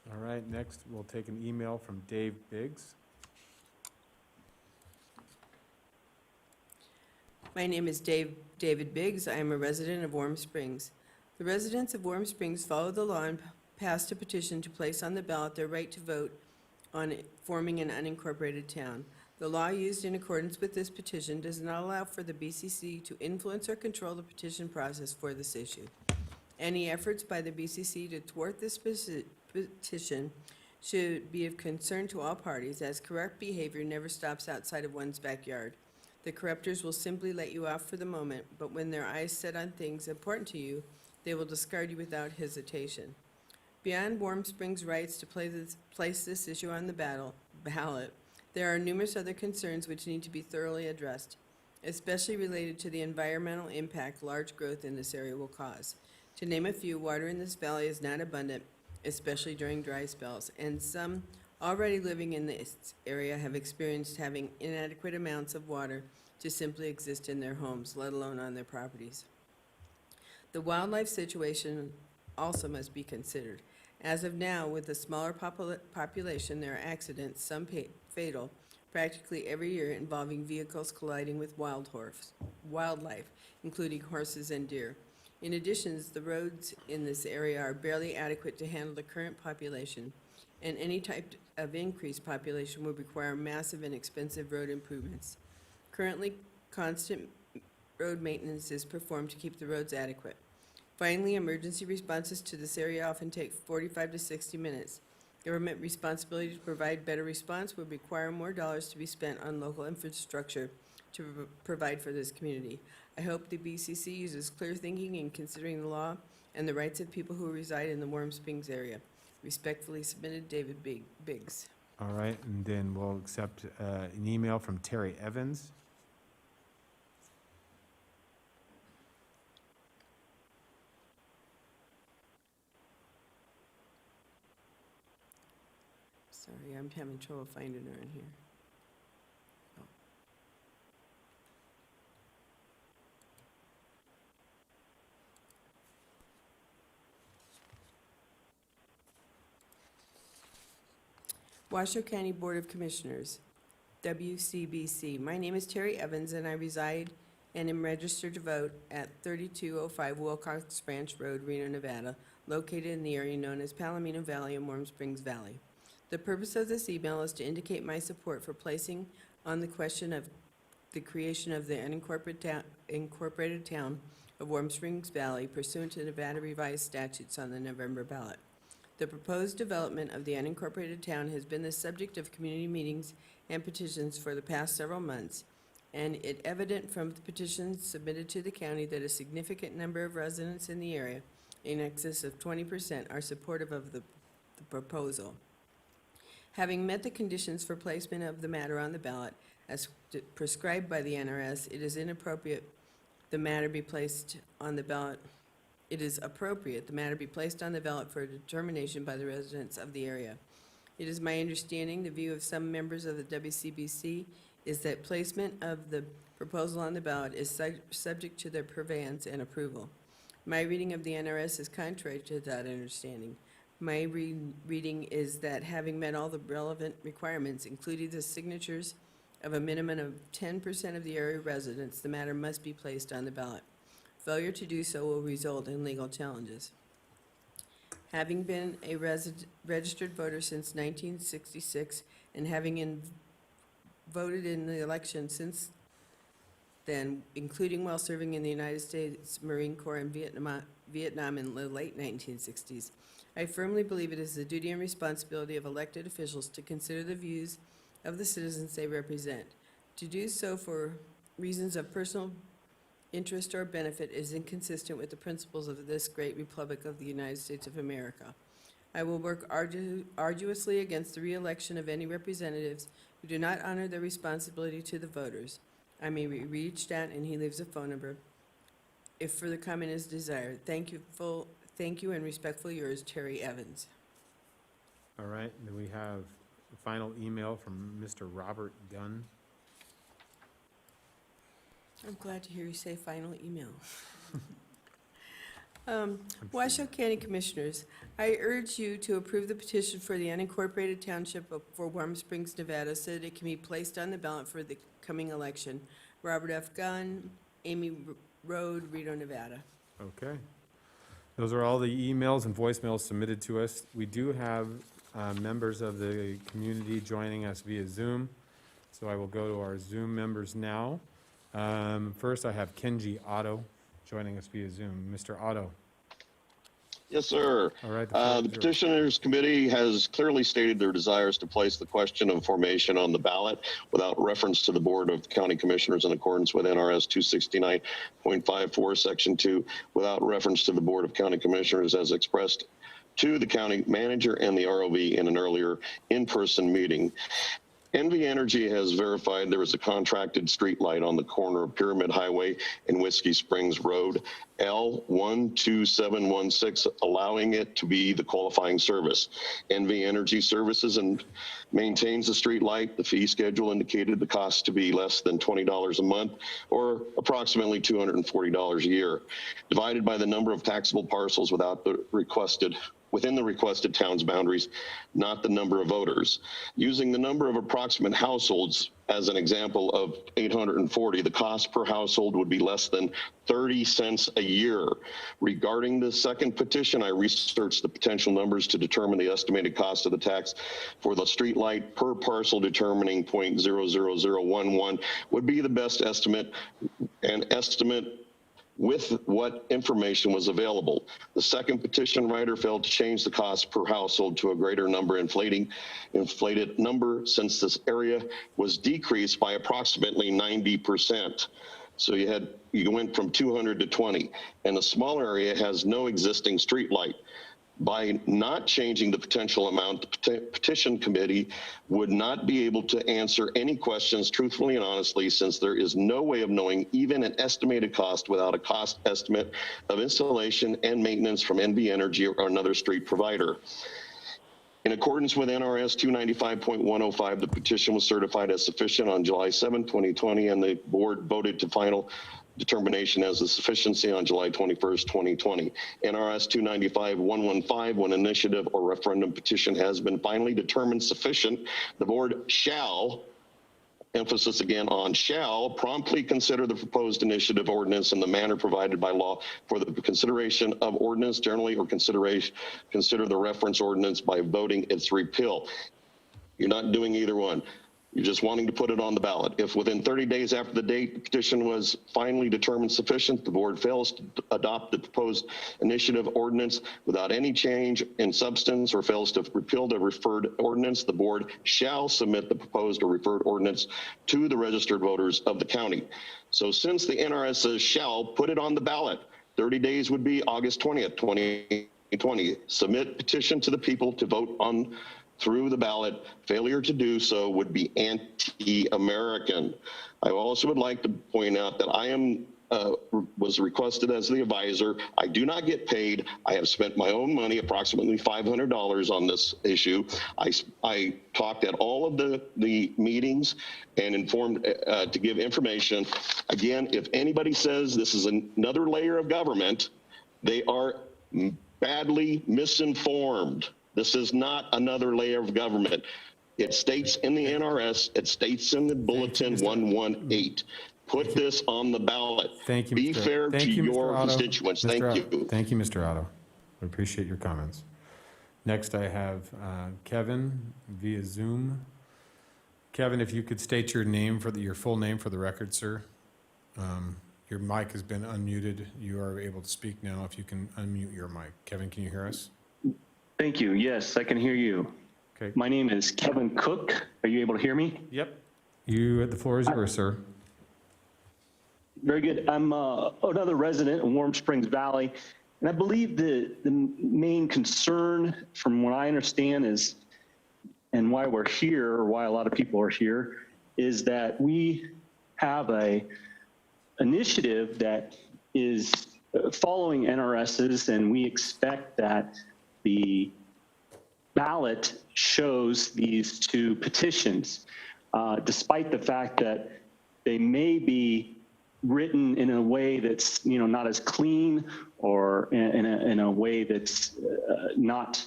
All right, next we'll take an email from Dave Biggs. My name is David Biggs. I am a resident of Warm Springs. The residents of Warm Springs followed the law and passed a petition to place on the ballot their right to vote on forming an unincorporated town. The law used in accordance with this petition does not allow for the BCC to influence or control the petition process for this issue. Any efforts by the BCC to thwart this petition should be of concern to all parties, as corrupt behavior never stops outside of one's backyard. The corruptors will simply let you off for the moment, but when their eyes set on things important to you, they will discard you without hesitation. Beyond Warm Springs' rights to place this issue on the ballot, there are numerous other concerns which need to be thoroughly addressed, especially related to the environmental impact large growth in this area will cause. To name a few, water in this valley is not abundant, especially during dry spells, and some already living in this area have experienced having inadequate amounts of water to simply exist in their homes, let alone on their properties. The wildlife situation also must be considered. As of now, with a smaller population, there are accidents, some fatal, practically every year involving vehicles colliding with wildlife, including horses and deer. In addition, the roads in this area are barely adequate to handle the current population, and any type of increased population would require massive and expensive road improvements. Currently, constant road maintenance is performed to keep the roads adequate. Finally, emergency responses to this area often take 45 to 60 minutes. Government responsibility to provide better response would require more dollars to be spent on local infrastructure to provide for this community. I hope the BCC uses clear thinking in considering the law and the rights of people who reside in the Warm Springs area. Respectfully submitted, David Biggs. All right, and then we'll accept an email from Terry Evans. Sorry, I'm having trouble finding her in here. Oh. Washoe County Board of Commissioners, WCBC. My name is Terry Evans, and I reside and am registered to vote at 3205 Wilcox Branch Road, Reno, Nevada, located in the area known as Palomino Valley and Warm Springs Valley. The purpose of this email is to indicate my support for placing on the question of the creation of the unincorporated town of Warm Springs Valley pursuant to Nevada revised statutes on the November ballot. The proposed development of the unincorporated town has been the subject of community meetings and petitions for the past several months, and it evident from the petitions submitted to the county that a significant number of residents in the area, in excess of 20%, are supportive of the proposal. Having met the conditions for placement of the matter on the ballot as prescribed by the NRS, it is inappropriate the matter be placed on the ballot. It is appropriate the matter be placed on the ballot for determination by the residents of the area. It is my understanding the view of some members of the WCBC is that placement of the proposal on the ballot is subject to their purveyance and approval. My reading of the NRS is contrary to that understanding. My reading is that having met all the relevant requirements, including the signatures of a minimum of 10% of the area residents, the matter must be placed on the ballot. Failure to do so will result in legal challenges. Having been a registered voter since 1966 and having voted in the election since then, including while serving in the United States Marine Corps in Vietnam in the late 1960s, I firmly believe it is the duty and responsibility of elected officials to consider the views of the citizens they represent. To do so for reasons of personal interest or benefit is inconsistent with the principles of this great republic of the United States of America. I will work arduously against the re-election of any representatives who do not honor their responsibility to the voters. I may be reached at, and he leaves a phone number, if further comment is desired. Thank you, and respectfully yours, Terry Evans. All right, and then we have the final email from Mr. Robert Gunn. I'm glad to hear you say final email. Washoe County Commissioners, I urge you to approve the petition for the unincorporated township for Warm Springs, Nevada, so that it can be placed on the ballot for the coming election. Robert F. Gunn, Amy Road, Reno, Nevada. Okay. Those are all the emails and voicemails submitted to us. We do have members of the community joining us via Zoom, so I will go to our Zoom members now. First, I have Kenji Otto joining us via Zoom. Mr. Otto. Yes, sir. All right. The Petitioners Committee has clearly stated their desires to place the question of formation on the ballot without reference to the Board of County Commissioners in accordance with NRS 269.54, Section 2, without reference to the Board of County Commissioners as expressed to the county manager and the ROV in an earlier in-person meeting. NV Energy has verified there is a contracted street light on the corner of Pyramid Highway and Whiskey Springs Road, L12716, allowing it to be the qualifying service. NV Energy services and maintains the street light. The fee schedule indicated the cost to be less than $20 a month, or approximately $240 a year, divided by the number of taxable parcels within the requested town's boundaries, not the number of voters. Using the number of approximate households as an example of 840, the cost per household would be less than 30 cents a year. Regarding the second petition, I researched the potential numbers to determine the estimated cost of the tax for the street light per parcel, determining 0.00011 would be the best estimate, and estimate with what information was available. The second petition writer failed to change the cost per household to a greater number, inflated number, since this area was decreased by approximately 90%. So you went from 200 to 20, and the smaller area has no existing street light. by not changing the potential amount, the petition committee would not be able to answer any questions truthfully and honestly, since there is no way of knowing even an estimated cost without a cost estimate of installation and maintenance from NV Energy or another street provider. In accordance with NRS 295.105, the petition was certified as sufficient on July 7, 2020, and the board voted to final determination as a sufficiency on July 21st, 2020. NRS 295.115, when initiative or referendum petition has been finally determined sufficient, the board shall, emphasis again on shall, promptly consider the proposed initiative ordinance in the manner provided by law for the consideration of ordinance generally, or consider the reference ordinance by voting its repeal. You're not doing either one. You're just wanting to put it on the ballot. If within 30 days after the date the petition was finally determined sufficient, the board fails to adopt the proposed initiative ordinance without any change in substance or fails to repeal the referred ordinance, the board shall submit the proposed or referred ordinance to the registered voters of the county. So since the NRS says shall, put it on the ballot. 30 days would be August 20th, 2020. Submit petition to the people to vote on through the ballot. Failure to do so would be anti-American. I also would like to point out that I am was requested as the advisor. I do not get paid. I have spent my own money, approximately $500 on this issue. I talked at all of the meetings and informed to give information. Again, if anybody says this is another layer of government, they are badly misinformed. This is not another layer of government. It states in the NRS, it states in the Bulletin 118. Put this on the ballot. Thank you, Be fair to your constituents. Thank you. Thank you, Mr. Otto. I appreciate your comments. Next, I have Kevin via Zoom. Kevin, if you could state your name your full name for the record, sir. Your mic has been unmuted. You are able to speak now. If you can unmute your mic. Kevin, can you hear us? Thank you. Yes, I can hear you. Okay. My name is Kevin Cook. Are you able to hear me? Yep. The floor is yours, sir. Very good. I'm another resident in Warm Springs Valley, and I believe the main concern, from what I understand, is, and why we're here, or why a lot of people are here, is that we have a initiative that is following NRS's, and we expect that the ballot shows these two petitions, despite the fact that they may be written in a way that's not as clean, or in a way that's not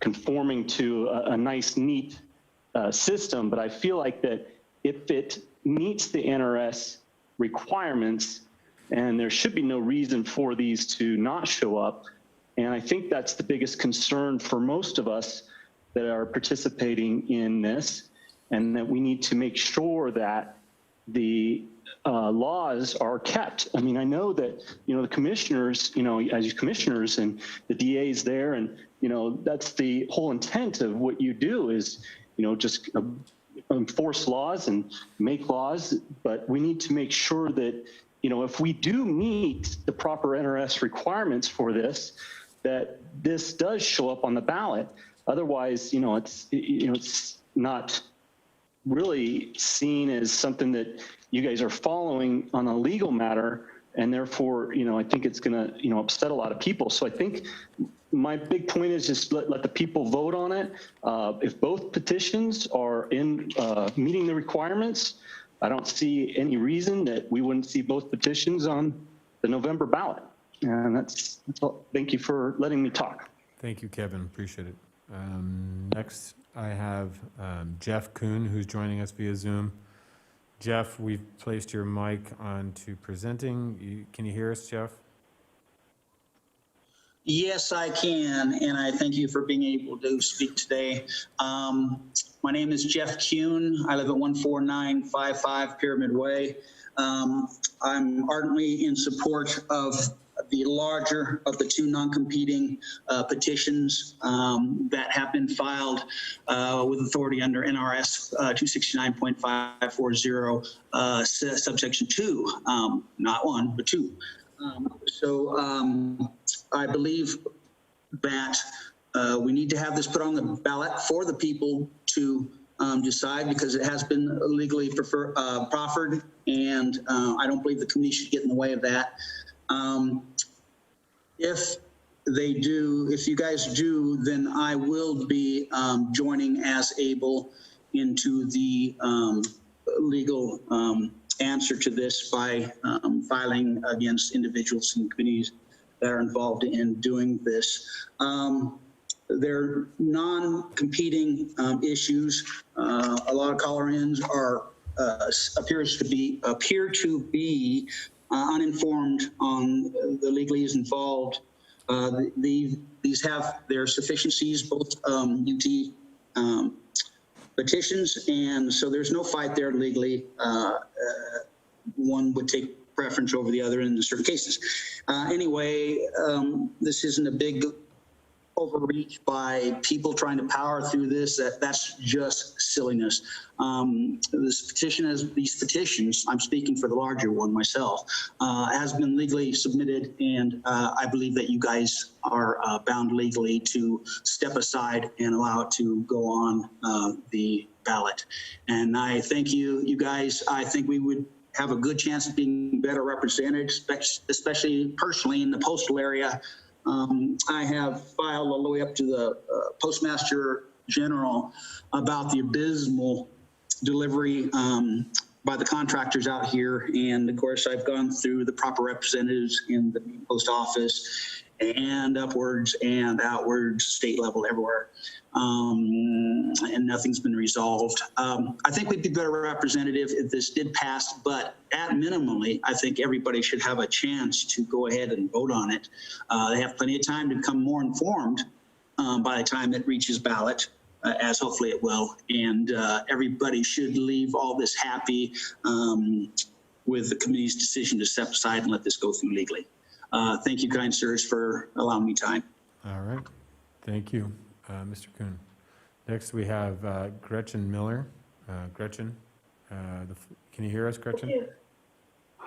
conforming to a nice, neat system. But I feel like that if it meets the NRS requirements, and there should be no reason for these to not show up. And I think that's the biggest concern for most of us that are participating in this, and that we need to make sure that the laws are kept. I mean, I know that, the commissioners, as commissioners and the DAs there, and, that's the whole intent of what you do is, just enforce laws and make laws, but we need to make sure that, if we do meet the proper NRS requirements for this, that this does show up on the ballot. Otherwise, it's not really seen as something that you guys are following on a legal matter, and therefore, I think it's going to, upset a lot of people. So I think my big point is just let the people vote on it. If both petitions are in meeting the requirements, I don't see any reason that we wouldn't see both petitions on the November ballot. And that's all. Thank you for letting me talk. Thank you, Kevin. Appreciate it. Next, I have Jeff Kuhn, who's joining us via Zoom. Jeff, we've placed your mic on to presenting. Can you hear us, Jeff? Yes, I can, and I thank you for being able to speak today. My name is Jeff Kuhn. I live at 14955 Pyramid Way. I'm ardently in support of the larger of the two non-competing petitions that have been filed with authority under NRS 269.540 subsection 2, not 1, but 2. I believe that we need to have this put on the ballot for the people to decide, because it has been legally proffered, and I don't believe the committee should get in the way of that. If they do, if you guys do, then I will be joining as able into the legal answer to this by filing against individuals and committees that are involved in doing this. They're non-competing issues. A lot of call-ins are appear to be uninformed on the legalese involved. These have their sufficiencies, both UT petitions, and so there's no fight there legally. One would take preference over the other in certain cases. Anyway, this isn't a big overreach by people trying to power through this. That's just silliness. These petitions, I'm speaking for the larger one myself, has been legally submitted, and I believe that you guys are bound legally to step aside and allow it to go on the ballot. And I thank you guys. I think we would have a good chance of being better represented, especially personally in the postal area. I have filed all the way up to the Postmaster General about the abysmal delivery by the contractors out here. And of course, I've gone through the proper representatives in the post office and upwards and outwards, state level, everywhere. And nothing's been resolved. I think we'd be better representative if this did pass, but at minimally, I think everybody should have a chance to go ahead and vote on it. They have plenty of time to become more informed by the time it reaches ballot, as hopefully it will. And everybody should leave all this happy with the committee's decision to step aside and let this go through legally. Thank you, kind sirs, for allowing me time. All right. Thank you, Mr. Kuhn. Next, we have Gretchen Miller. Gretchen, can you hear us, Gretchen?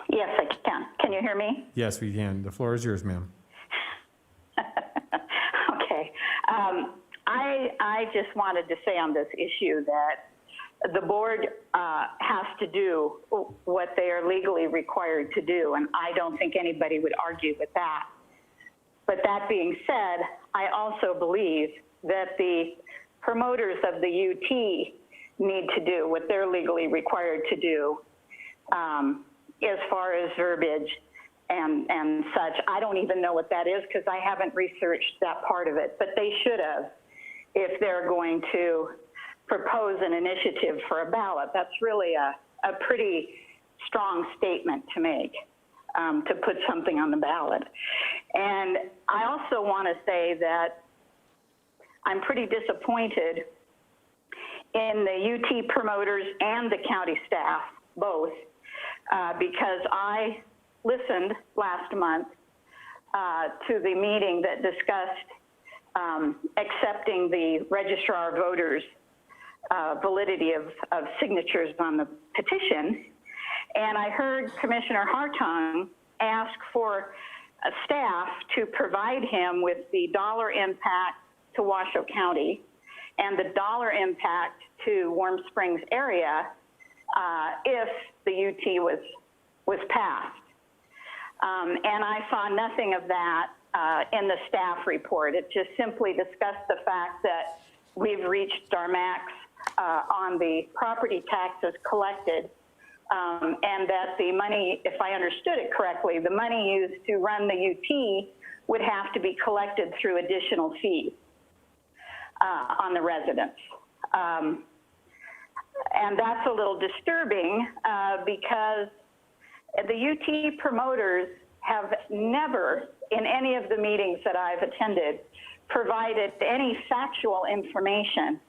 Yes, I can. Can you hear me? Yes, we can. The floor is yours, ma'am. Okay. I just wanted to say on this issue that the board has to do what they are legally required to do, and I don't think anybody would argue with that. But that being said, I also believe that the promoters of the UT need to do what they're legally required to do as far as verbiage and such. I don't even know what that is because I haven't researched that part of it, but they should have if they're going to propose an initiative for a ballot. That's really a pretty strong statement to make, to put something on the ballot. And I also want to say that I'm pretty disappointed in the UT promoters and the county staff, both, because I listened last month to the meeting that discussed accepting the registrar of voters' validity of signatures on the petition. And I heard Commissioner Hartung ask for a staff to provide him with the dollar impact to Washoe County and the dollar impact to Warm Springs area if the UT was passed. And I saw nothing of that in the staff report. It just simply discussed the fact that we've reached our max on the property taxes collected, and that the money, if I understood it correctly, the money used to run the UT would have to be collected through additional fees on the residents. And that's a little disturbing because the UT promoters have never, in any of the meetings that I've attended, provided any factual information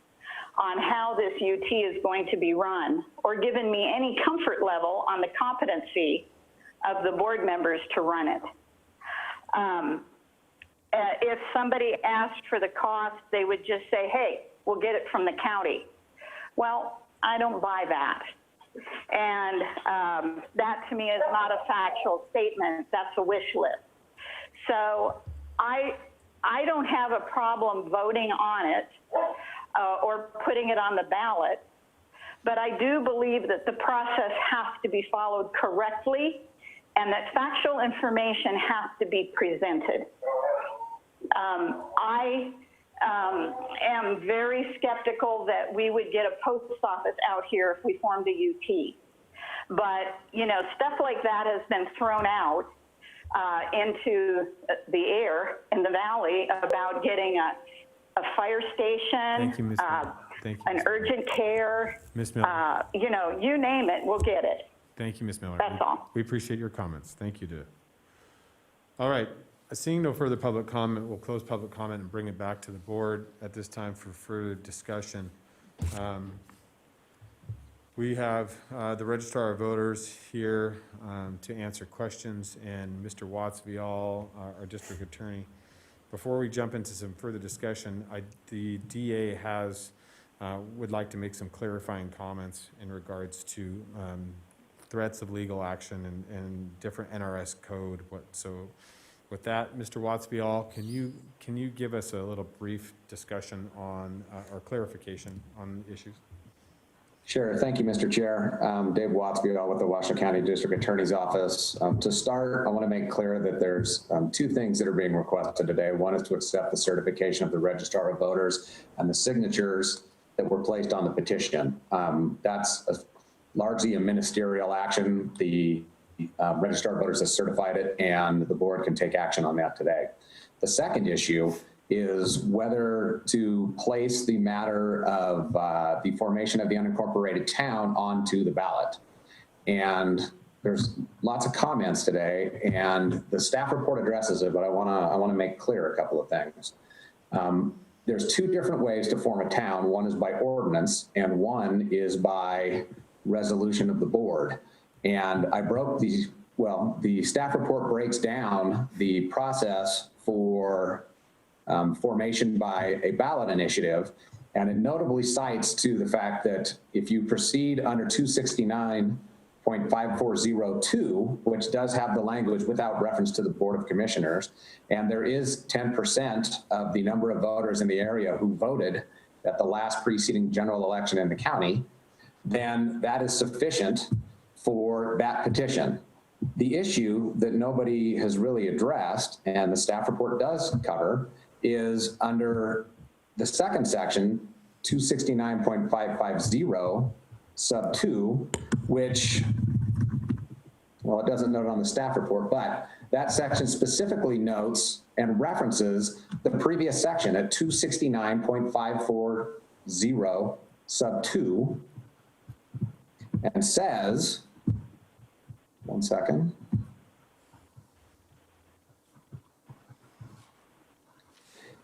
on how this UT is going to be run, or given me any comfort level on the competency of the board members to run it. If somebody asked for the cost, they would just say, hey, we'll get it from the county. Well, I don't buy that. And that to me is not a factual statement, that's a wish list. So I I don't have a problem voting on it or putting it on the ballot, but I do believe that the process has to be followed correctly and that factual information has to be presented. I am very skeptical that we would get a post office out here if we formed a UT. But, you know, stuff like that has been thrown out into the air in the valley about getting a fire station, Thank you, Ms. Miller. Thank you, an Ms. Miller. urgent care, Ms. Miller. you know, you name it, we'll get it. Thank you, Ms. Miller. That's all. We appreciate your comments. Thank you, Deb. All right, seeing no further public comment, we'll close public comment and bring it back to the board at this time for further discussion. We have the Registrar of Voters here to answer questions, and Mr. Watts Vial, our district attorney. Before we jump into some further discussion, the DA would like to make some clarifying comments in regards to threats of legal action and different NRS code. So with that, Mr. Watts Vial, can you give us a little brief discussion on or clarification on issues? Sure. Thank you, Mr. Chair. Dave Wattsfield with the Washoe County District Attorney's Office. To start, I want to make clear that there's two things that are being requested today. One is to accept the certification of the Registrar of Voters and the signatures that were placed on the petition. That's largely a ministerial action. The Registrar of Voters has certified it, and the board can take action on that today. The second issue is whether to place the matter of the formation of the unincorporated town onto the ballot. And there's lots of comments today, and the staff report addresses it, but I want to make clear a couple of things. There's two different ways to form a town. One is by ordinance, and one is by resolution of the board. And I broke the staff report breaks down the process for formation by a ballot initiative, and it notably cites to the fact that if you proceed under 269.5402, which does have the language without reference to the Board of Commissioners, and there is 10% of the number of voters in the area who voted at the last preceding general election in the county, then that is sufficient for that petition. The issue that nobody has really addressed, and the staff report does cover, is under the second section, 269.550 sub 2, which, well, it doesn't note on the staff report, but that section specifically notes and references the previous section at 269.540 sub 2, and says, one second.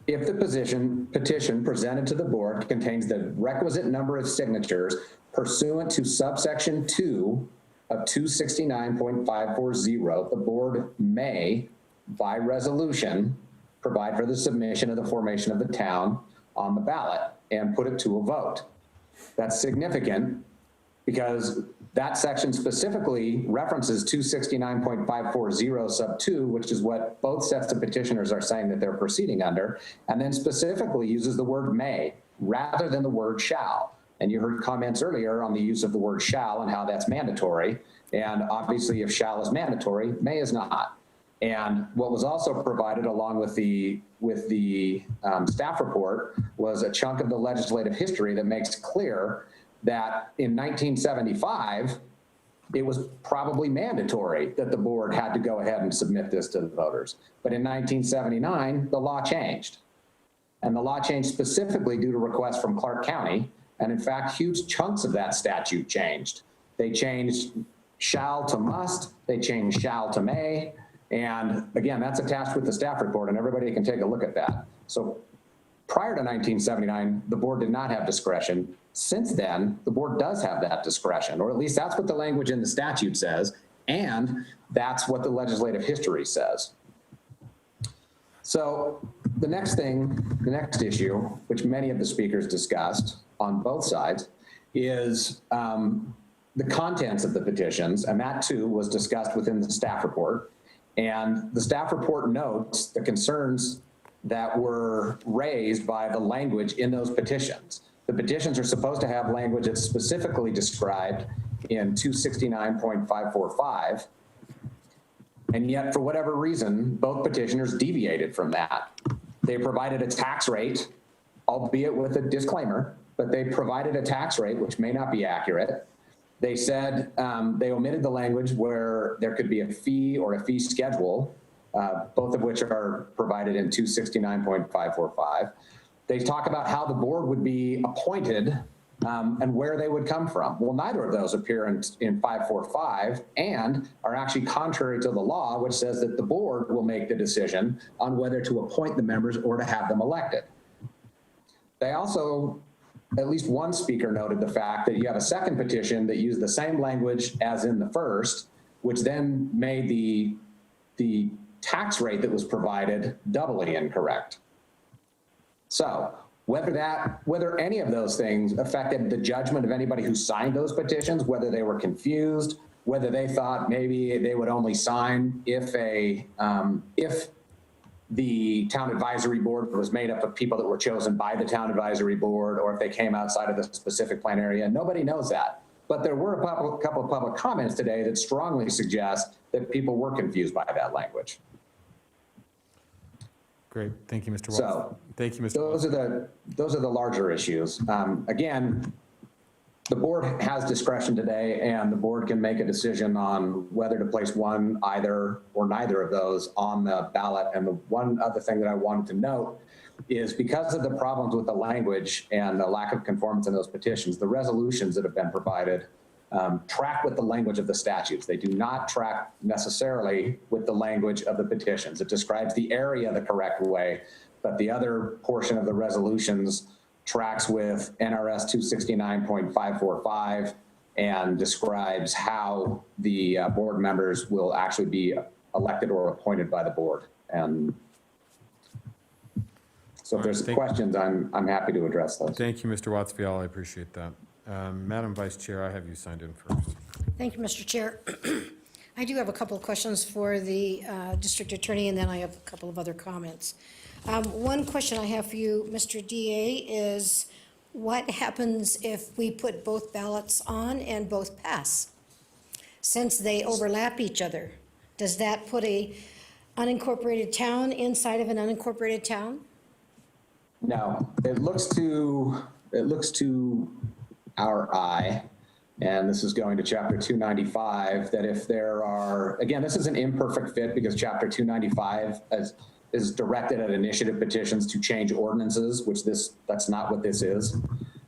If the petition presented to the board contains the requisite number of signatures pursuant to subsection 2 of 269.540, the board may, by resolution, provide for the submission of the formation of the town on the ballot and put it to a vote. That's significant because that section specifically references 269.540 sub 2, which is what both sets of petitioners are saying that they're proceeding under, and then specifically uses the word may rather than the word shall. And you heard comments earlier on the use of the word shall and how that's mandatory. And obviously if shall is mandatory, may is not. And what was also provided along with the staff report was a chunk of the legislative history that makes clear that in 1975, it was probably mandatory that the board had to go ahead and submit this to the voters. But in 1979, the law changed. And the law changed specifically due to requests from Clark County. And in fact, huge chunks of that statute changed. They changed shall to must, they changed shall to may. And again, that's attached with the staff report, and everybody can take a look at that. So prior to 1979, the board did not have discretion. Since then, the board does have that discretion, or at least that's what the language in the statute says, and that's what the legislative history says. So the next issue, which many of the speakers discussed on both sides, is the contents of the petitions, and that too was discussed within the staff report. And the staff report notes the concerns that were raised by the language in those petitions. The petitions are supposed to have language that's specifically described in 269.545, and yet for whatever reason, both petitioners deviated from that. They provided a tax rate, albeit with a disclaimer, but they provided a tax rate which may not be accurate. They said they omitted the language where there could be a fee or a fee schedule, both of which are provided in 269.545. They talk about how the board would be appointed and where they would come from. Well, neither of those appear in 545 and are actually contrary to the law, which says that the board will make the decision on whether to appoint the members or to have them elected. They also, at least one speaker noted the fact that you have a second petition that used the same language as in the first, which then made the tax rate that was provided doubly incorrect. So whether any of those things affected the judgment of anybody who signed those petitions, whether they were confused, whether they thought maybe they would only sign if the town advisory board was made up of people that were chosen by the town advisory board, or if they came outside of the specific plan area, nobody knows that. But there were a couple of public comments today that strongly suggest that people were confused by that language. Great, thank you, Mr. Watts. So, thank you, Mr. those are the larger issues. Again, the board has discretion today, and the board can make a decision on whether to place one, either, or neither of those on the ballot. And the one other thing that I wanted to note is because of the problems with the language and the lack of conformance in those petitions, the resolutions that have been provided track with the language of the statutes. They do not track necessarily with the language of the petitions. It describes the area the correct way, but the other portion of the resolutions tracks with NRS 269.545 and describes how the board members will actually be elected or appointed by the board. And so if there's questions, I'm happy to address those. Thank you, Mr. Watts-Fiala, I appreciate that. Madam Vice Chair, I have you signed in first. Thank you, Mr. Chair. I do have a couple of questions for the district attorney, and then I have a couple of other comments. One question I have for you, Mr. DA, is what happens if we put both ballots on and both pass? Since they overlap each other, does that put a unincorporated town inside of an unincorporated town? No, it looks to our eye, and this is going to Chapter 295, that if there are, again, this is an imperfect fit because Chapter 295 is directed at initiative petitions to change ordinances, which that's not what this is.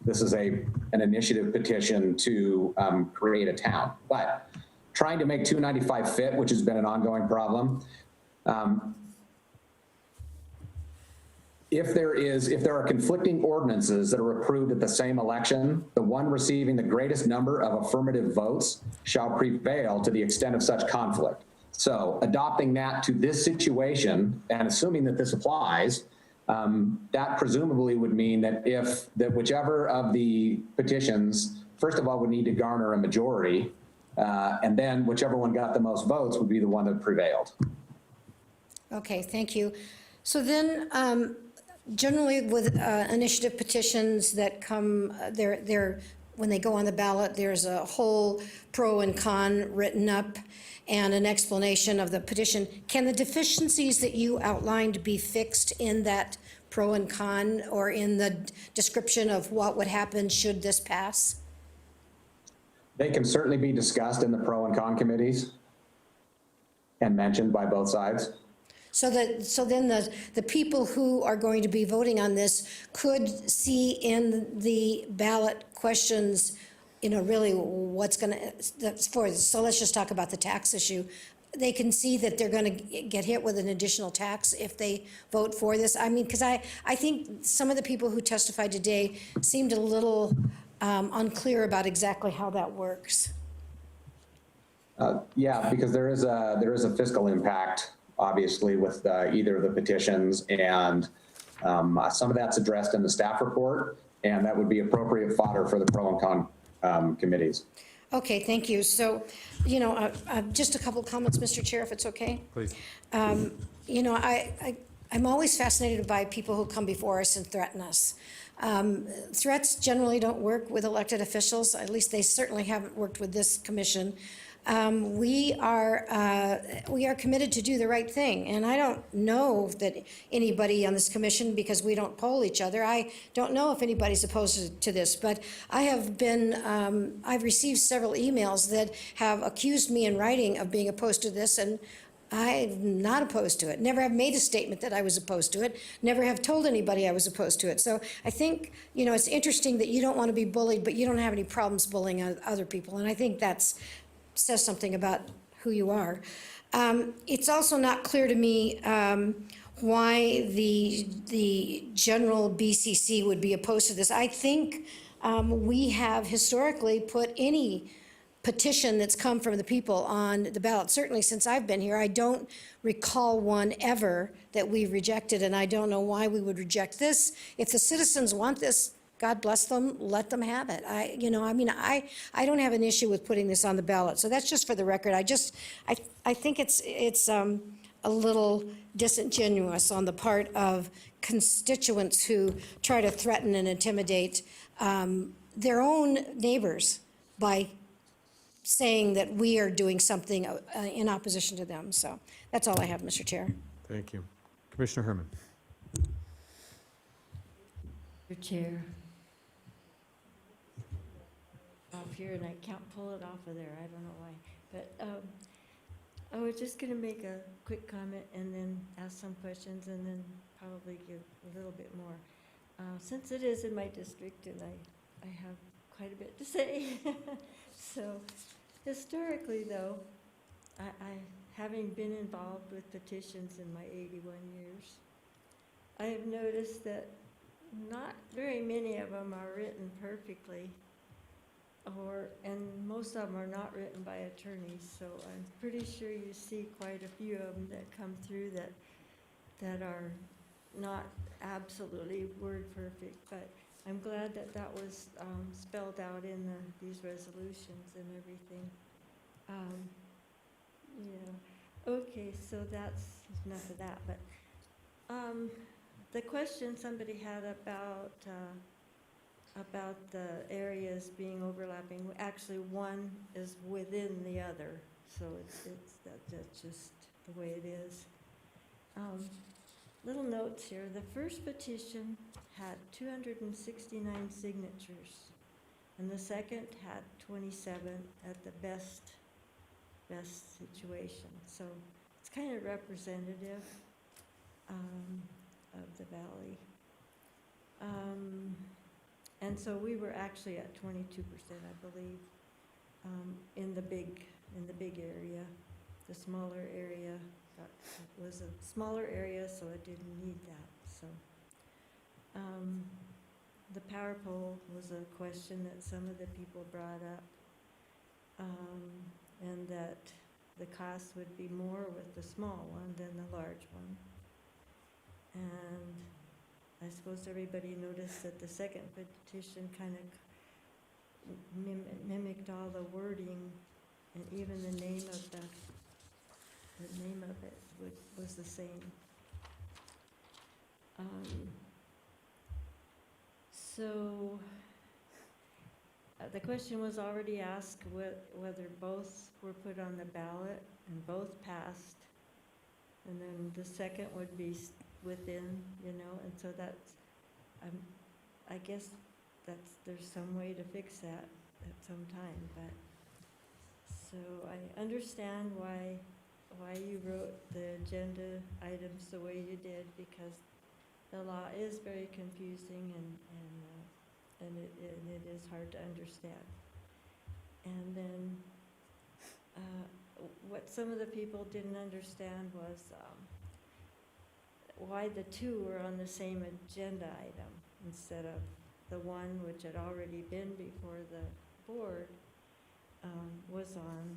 This is an initiative petition to create a town. But trying to make 295 fit, which has been an ongoing problem, if there are conflicting ordinances that are approved at the same election, the one receiving the greatest number of affirmative votes shall prevail to the extent of such conflict. So adopting that to this situation and assuming that this applies, that presumably would mean that whichever of the petitions, first of all, would need to garner a majority, and then whichever one got the most votes would be the one that prevailed. Okay, thank you. So then, generally with initiative petitions that come, when they go on the ballot, there's a whole pro and con written up and an explanation of the petition. Can the deficiencies that you outlined be fixed in that pro and con or in the description of what would happen should this pass? They can certainly be discussed in the pro and con committees and mentioned by both sides. So then the people who are going to be voting on this could see in the ballot questions, really what's going to, so let's just talk about the tax issue. They can see that they're going to get hit with an additional tax if they vote for this. I mean, because I think some of the people who testified today seemed a little unclear about exactly how that works. Yeah, because there is a fiscal impact, obviously, with either of the petitions, and some of that's addressed in the staff report, and that would be appropriate fodder for the pro and con committees. Okay, thank you. So, just a couple comments, Mr. Chair, if it's okay. Please. I I'm always fascinated by people who come before us and threaten us. Threats generally don't work with elected officials, at least they certainly haven't worked with this commission. We are committed to do the right thing, and I don't know that anybody on this commission, because we don't poll each other, I don't know if anybody's opposed to this, but I have been, I've received several emails that have accused me in writing of being opposed to this, and I'm not opposed to it. Never have made a statement that I was opposed to it. Never have told anybody I was opposed to it. So I think, you know, it's interesting that you don't want to be bullied, but you don't have any problems bullying other people. And I think that's says something about who you are. It's also not clear to me why the general BCC would be opposed to this. I think we have historically put any petition that's come from the people on the ballot. Certainly since I've been here, I don't recall one ever that we rejected, and I don't know why we would reject this. If the citizens want this, God bless them, let them have it. I don't have an issue with putting this on the ballot. So that's just for the record. I think it's a little disingenuous on the part of constituents who try to threaten and intimidate their own neighbors by saying that we are doing something in opposition to them. So that's all I have, Mr. Chair. Thank you. Commissioner Herman. Mr. Chair. Off here, and I can't pull it off of there. I don't know why. But I was just going to make a quick comment and then ask some questions and then probably give a little bit more. Since it is in my district and I have quite a bit to say. So historically, though, I having been involved with petitions in my 81 years, I have noticed that not very many of them are written perfectly, and most of them are not written by attorneys. So I'm pretty sure you see quite a few of them that come through that are not absolutely word perfect. But I'm glad that that was spelled out in these resolutions and everything. Yeah. Okay, so that's enough of that. But the question somebody had about the areas being overlapping, actually one is within the other, so that's just the way it is. Little notes here. The first petition had 269 signatures, and the second had 27 at the best situation. So it's kind of representative of the valley. And so we were actually at 22%, I believe, in the big area. The smaller area was a smaller area, so it didn't need that. So the power pole was a question that some of the people brought up, and that the cost would be more with the small one than the large one. And I suppose everybody noticed that the second petition kind of mimicked all the wording, and even the name of it was the same. So the question was already asked whether both were put on the ballot and both passed, and then the second would be within, and so that's, I guess there's some way to fix that at some time, but, so I understand why you wrote the agenda items the way you did, because the law is very confusing and it is hard to understand. And then, what some of the people didn't understand was, why the two were on the same agenda item instead of the one which had already been before the board was on,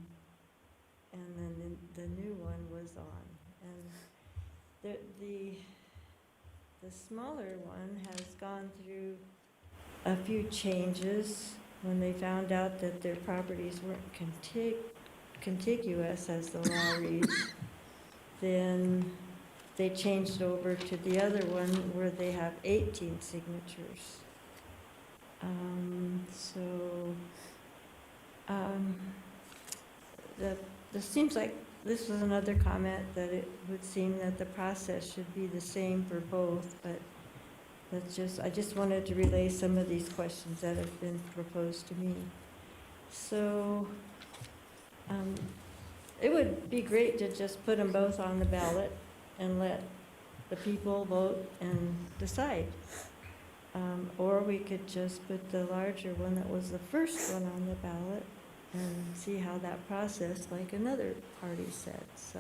and then the new one was on. And the smaller one has gone through a few changes when they found out that their properties weren't contiguous, as the law reads. Then they changed over to the other one where they have 18 signatures. This seems like, this was another comment, that it would seem that the process should be the same for both, but I just wanted to relay some of these questions that have been proposed to me. So, it would be great to just put them both on the ballot and let the people vote and decide. Or we could just put the larger one that was the first one on the ballot and see how that process, like another party said. So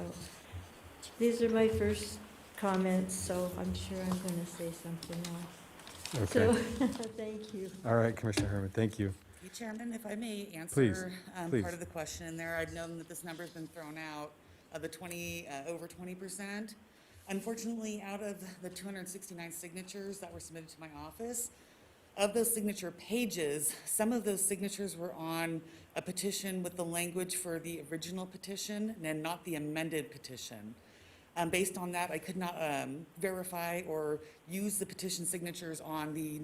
these are my first comments, so I'm sure I'm going to say something else. Okay. So, thank you. All right, Commissioner Herman, thank you. Hey, Chairman, if I may Please, answer please. part of the question in there. I've known that this number's been thrown out, the over 20%. Unfortunately, out of the 269 signatures that were submitted to my office, of those signature pages, some of those signatures were on a petition with the language for the original petition and not the amended petition. Based on that, I could not verify or use the petition signatures on the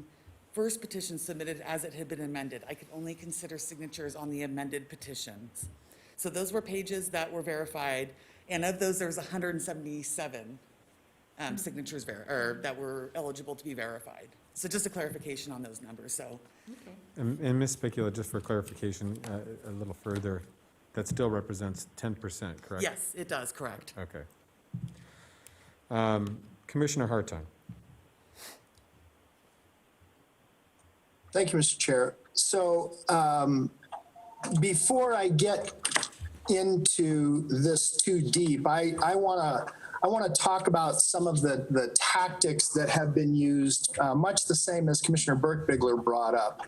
first petition submitted as it had been amended. I could only consider signatures on the amended petitions. So those were pages that were verified, and of those, there was 177 signatures that were eligible to be verified. So just a clarification on those numbers, so. Okay. And Ms. Spicula, just for clarification, a little further, that still represents 10%, correct? Yes, it does, correct. Okay. Commissioner Hartung. Thank you, Mr. Chair. So before I get into this too deep, I want to talk about some of the tactics that have been used, much the same as Commissioner Burke-Bigler brought up.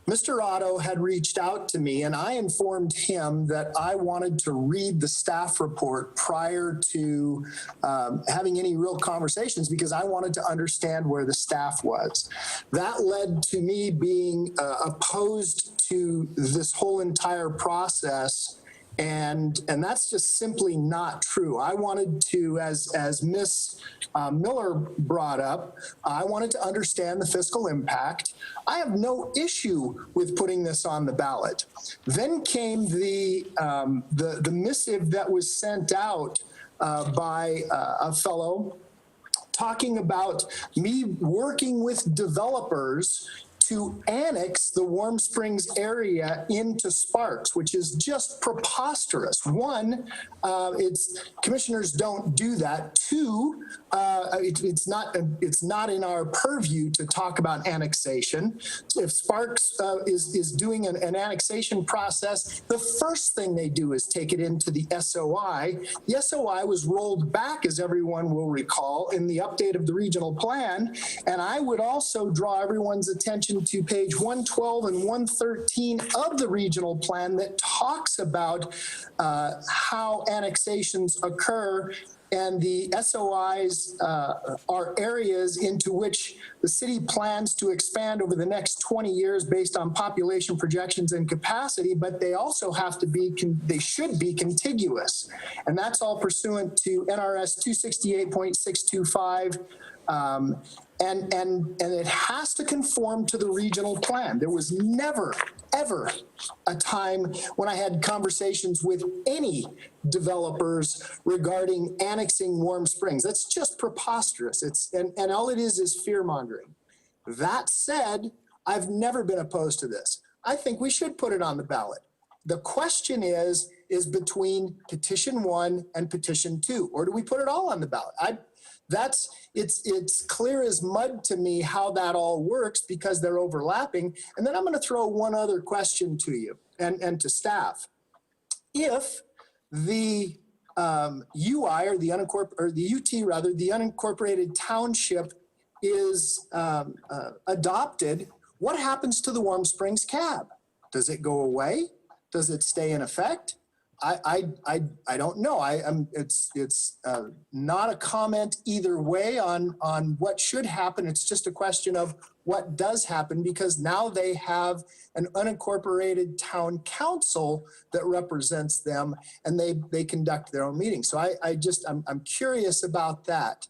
Mr. Otto had reached out to me, and I informed him that I wanted to read the staff report prior to having any real conversations because I wanted to understand where the staff was. That led to me being opposed to this whole entire process. And that's just simply not true. I wanted to, as Ms. Miller brought up, I wanted to understand the fiscal impact. I have no issue with putting this on the ballot. Then came the missive that was sent out by a fellow talking about me working with developers to annex the Warm Springs area into Sparks, which is just preposterous. One, commissioners don't do that. Two, it's not in our purview to talk about annexation. If Sparks is doing an annexation process, the first thing they do is take it into the SOI. The SOI was rolled back, as everyone will recall, in the update of the regional plan. And I would also draw everyone's attention to page 112 and 113 of the regional plan that talks about how annexations occur, and the SOIs are areas into which the city plans to expand over the next 20 years based on population projections and capacity, but they also have to be, they should be contiguous. And that's all pursuant to NRS 268.625. And it has to conform to the regional plan. There was never, ever a time when I had conversations with any developers regarding annexing Warm Springs. That's just preposterous. And all it is fear mongering. That said, I've never been opposed to this. I think we should put it on the ballot. The question is between petition 1 and petition 2, or do we put it all on the ballot? It's clear as mud to me how that all works because they're overlapping. And then I'm going to throw one other question to you and to staff. If the UI or the unincorporated township is adopted, what happens to the Warm Springs cab? Does it go away? Does it stay in effect? I don't know. It's not a comment either way on what should happen. It's just a question of what does happen, because now they have an unincorporated town council that represents them, and they conduct their own meetings. So I'm curious about that.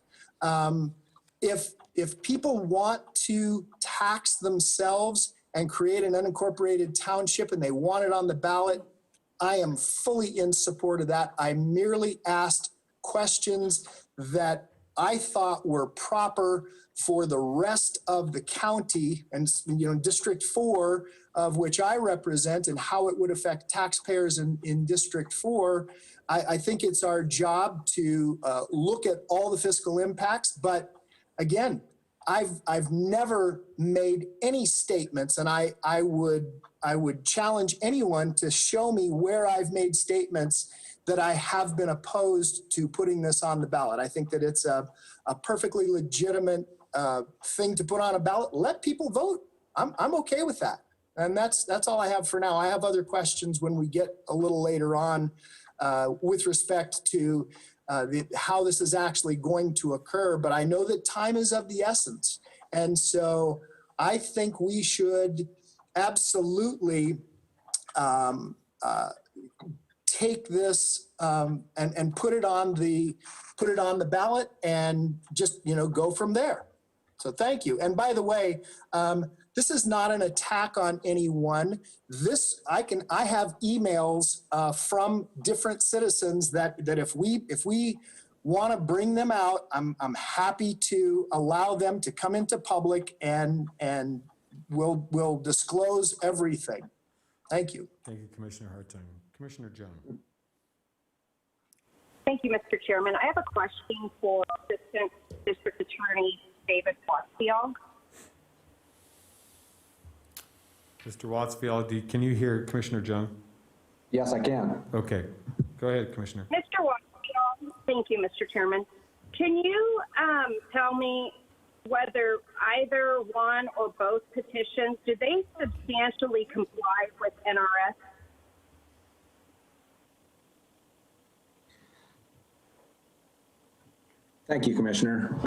If people want to tax themselves and create an unincorporated township and they want it on the ballot, I am fully in support of that. I merely asked questions that I thought were proper for the rest of the county and, District 4, of which I represent, and how it would affect taxpayers in District 4. I think it's our job to look at all the fiscal impacts. But again, I've never made any statements, and I would challenge anyone to show me where I've made statements that I have been opposed to putting this on the ballot. I think that it's a perfectly legitimate thing to put on a ballot. Let people vote. I'm okay with that. And that's all I have for now. I have other questions when we get a little later on with respect to how this is actually going to occur. But I know that time is of the essence. And so I think we should absolutely take this and put it on the ballot and just go from there. So thank you. And by the way, this is not an attack on anyone. I have emails from different citizens that if we want to bring them out, I'm happy to allow them to come into public and we'll disclose everything. Thank you. Thank you, Commissioner Hartung. Commissioner Jones. Thank you, Mr. Chairman. I have a question for Assistant District Attorney David Watsfield. Mr. Watsfield, can you hear Commissioner Jung? Yes, I can. Okay. Go ahead, Commissioner. Mr. Watsfield, thank you, Mr. Chairman. Can you tell me whether either one or both petitions, do they substantially comply with NRS? Thank you, Commissioner.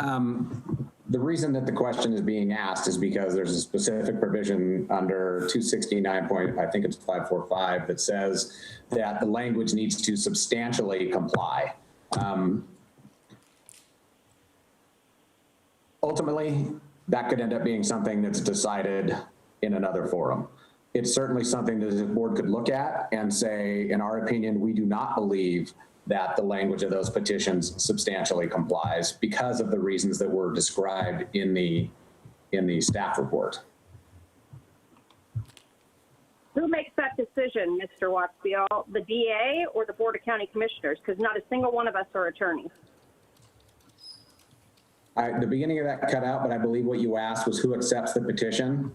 The reason that the question is being asked is because there's a specific provision under 269.545 that says that the language needs to substantially comply. Ultimately, that could end up being something that's decided in another forum. It's certainly something that the board could look at and say, in our opinion, we do not believe that the language of those petitions substantially complies because of the reasons that were described in the staff report. Who makes that decision, Mr. Watsfield, the DA or the Board of County Commissioners? Because not a single one of us are attorneys. The beginning of that cut out, but I believe what you asked was who accepts the petition.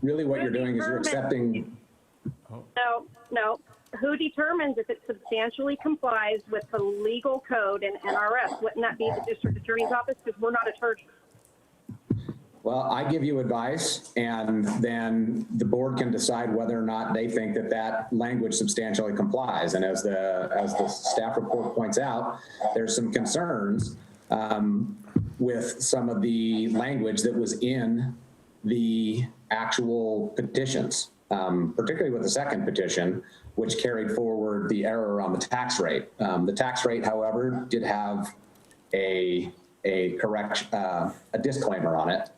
Really what you're doing is you're accepting. No. Who determines if it substantially complies with the legal code and NRS? Wouldn't that be the district attorney's office? Because we're not attorneys. Well, I give you advice, and then the board can decide whether or not they think that that language substantially complies. And as the staff report points out, there's some concerns with some of the language that was in the actual petitions, particularly with the second petition, which carried forward the error on the tax rate. The tax rate, however, did have a disclaimer on it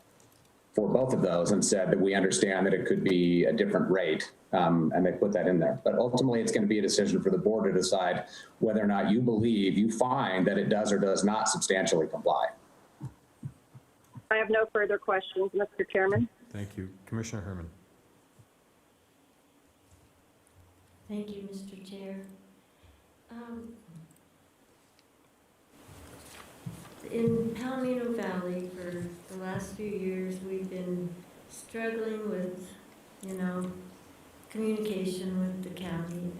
for both of those and said that we understand that it could be a different rate, and they put that in there. But ultimately, it's going to be a decision for the board to decide whether or not you find that it does or does not substantially comply. I have no further questions, Mr. Chairman. Thank you. Commissioner Herman. Thank you, Mr. Chair. In Palomino Valley, for the last few years, we've been struggling with, communication with the county,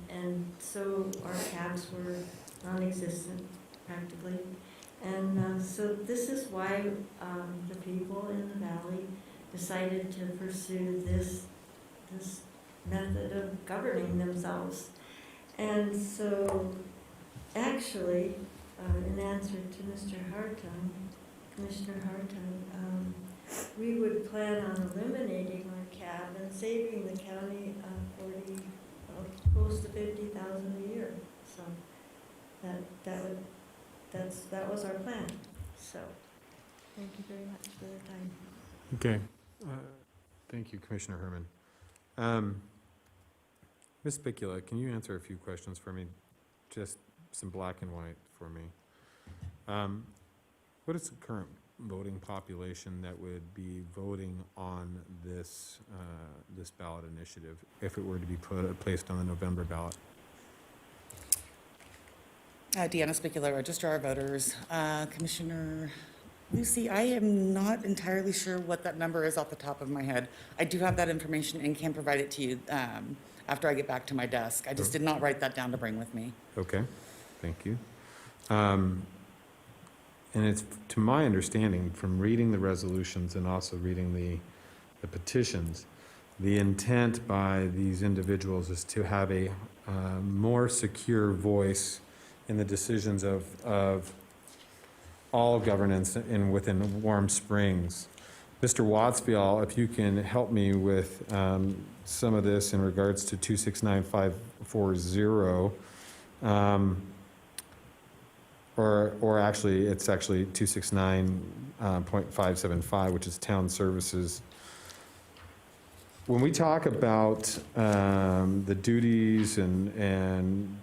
and so our tax were non-existent practically. And so this is why the people in the valley decided to pursue this method of governing themselves. And so, actually, in answer to Mr. Hartung, Commissioner Hartung, we would plan on eliminating our cab and saving the county close to $50,000 a year. So that was our plan. So, thank you very much for the time. Okay. Thank you, Commissioner Herman. Ms. Spicula, can you answer a few questions for me? Just some black and white for me. What is the current voting population that would be voting on this this ballot initiative if it were to be placed on the November ballot? Deanna Spicula, Registrar of Voters. Commissioner Lucy, I am not entirely sure what that number is off the top of my head. I do have that information and can provide it to you after I get back to my desk. I just did not write that down to bring with me. Okay, thank you. And it's, to my understanding, from reading the resolutions and also reading the petitions, the intent by these individuals is to have a more secure voice in the decisions of all governance within Warm Springs. Mr. Wattsfield, if you can help me with some of this in regards to 269540, or actually, it's actually 269.575, which is town services. When we talk about the duties and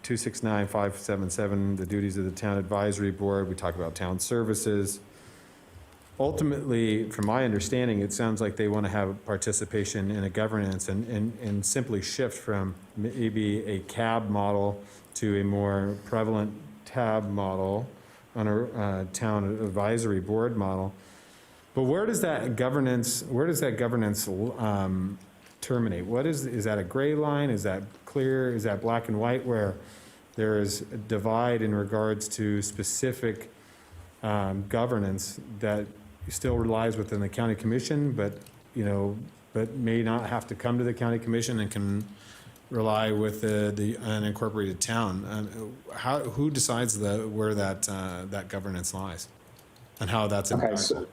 269577, the duties of the town advisory board, we talk about town services. Ultimately, from my understanding, it sounds like they want to have participation in a governance and simply shift from maybe a CAB model to a more prevalent TAB model on a town advisory board model. But where does that governance terminate? What is that a gray line? Is that clear? Is that black and white where there is a divide in regards to specific governance that still relies within the county commission, but may not have to come to the county commission and can rely with the unincorporated town? Who decides where that governance lies and how that's impacted?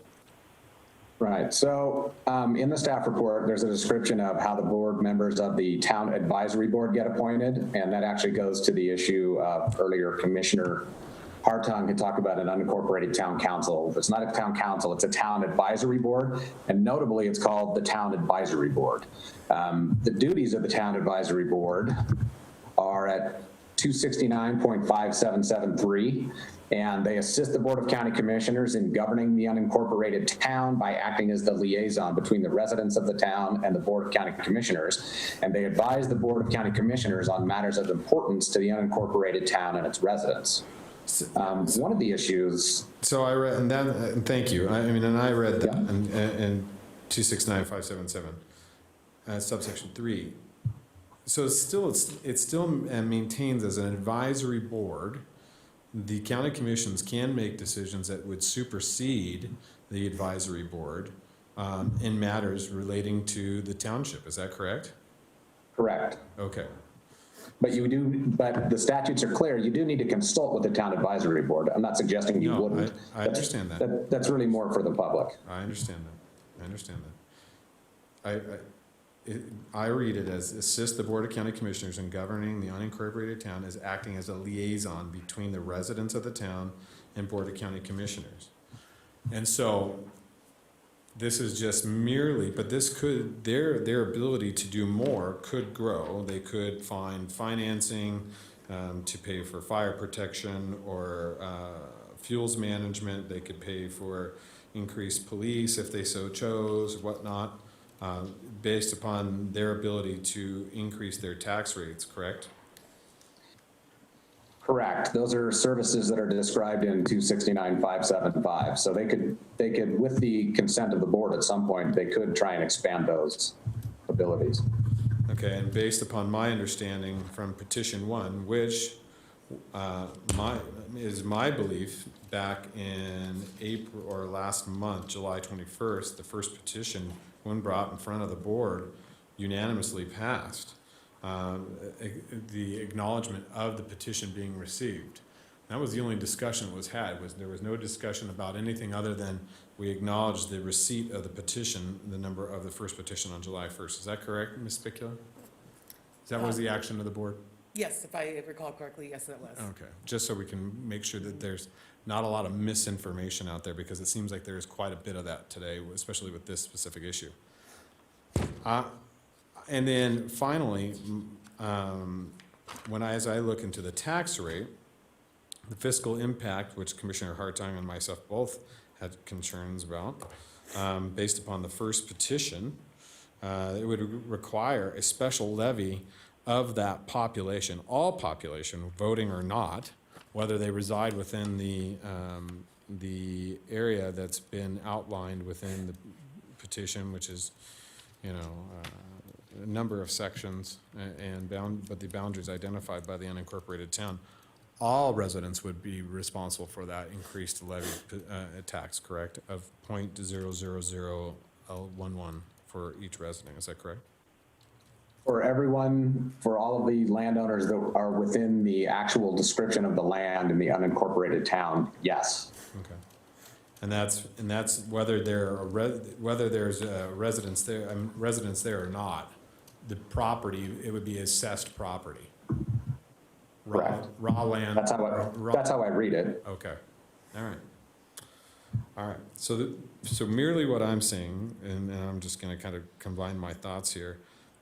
Right. So in the staff report, there's a description of how the board members of the town advisory board get appointed, and that actually goes to the issue of earlier Commissioner Hartung had talked about an unincorporated town council. It's not a town council, it's a town advisory board, and notably it's called the town advisory board. The duties of the town advisory board are at 269.5773, and they assist the Board of County Commissioners in governing the unincorporated town by acting as the liaison between the residents of the town and the Board of County Commissioners, and they advise the Board of County Commissioners on matters of importance to the unincorporated town and its residents. One of the issues. So I read, and thank you. I read that in 269577, subsection 3. So it still maintains as an advisory board. The county commissions can make decisions that would supersede the advisory board in matters relating to the township. Is that correct? Correct. Okay. But but the statutes are clear. You do need to consult with the town advisory board. I'm not suggesting you wouldn't. I understand that. That's really more for the public. I understand that. I read it as assist the Board of County Commissioners in governing the unincorporated town as acting as a liaison between the residents of the town and Board of County Commissioners. And so this is just merely, but this could, their ability to do more could grow. They could find financing to pay for fire protection or fuels management. They could pay for increased police if they so chose, whatnot. Based upon their ability to increase their tax rates, correct? Correct. Those are services that are described in 269.575. So they could, with the consent of the board at some point, they could try and expand those abilities. Okay, and based upon my understanding from petition 1, which is my belief, back in April or last month, July 21st, the first petition, when brought in front of the board, unanimously passed. the acknowledgement of the petition being received. That was the only discussion that was had. There was no discussion about anything other than we acknowledged the receipt of the petition, the number of the first petition on July 1st. Is that correct, Ms. Spicula? That was the action of the board? Yes, if I recall correctly, yes, that was. Okay, just so we can make sure that there's not a lot of misinformation out there, because it seems like there is quite a bit of that today, especially with this specific issue. And then finally, as I look into the tax rate, the fiscal impact, which Commissioner Hartung and myself both had concerns about, based upon the first petition, it would require a special levy of that population, all population, voting or not, whether they reside within the area that's been outlined within the petition, which is, a number of sections but the boundaries identified by the unincorporated town. All residents would be responsible for that increased levy tax, correct, of 0.00011 for each resident. Is that correct? For everyone, for all of the landowners that are within the actual description of the land in the unincorporated town, yes. Okay. And that's whether whether there's residents there or not. The property, it would be assessed property. Correct. Raw land. That's how I read it. Okay. All right. So merely what I'm saying, and I'm just going to kind of combine my thoughts here,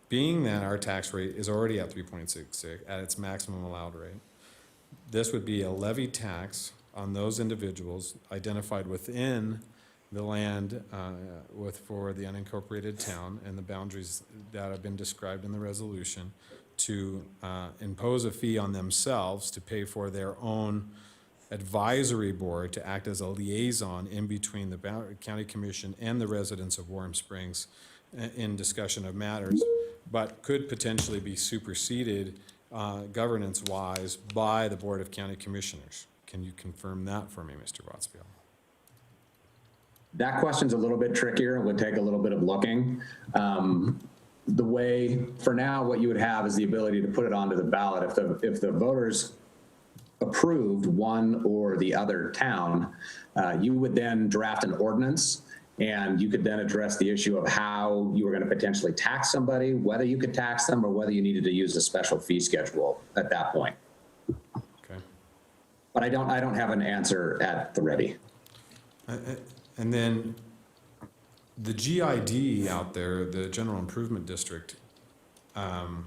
being that our tax rate is already at 3.66 at its maximum allowed rate, this would be a levy tax on those individuals identified within the land for the unincorporated town and the boundaries that have been described in the resolution, to impose a fee on themselves to pay for their own advisory board to act as a liaison in between the county commission and the residents of Warm Springs in discussion of matters, but could potentially be superseded governance-wise by the Board of County Commissioners. Can you confirm that for me, Mr. Wattsfield? That question's a little bit trickier. It would take a little bit of looking. The way, for now, what you would have is the ability to put it onto the ballot. If the voters approved one or the other town, you would then draft an ordinance, and you could then address the issue of how you were going to potentially tax somebody, whether you could tax them or whether you needed to use a special fee schedule at that point. Okay. But I don't have an answer at the ready. And then the GID out there, the General Improvement District, can't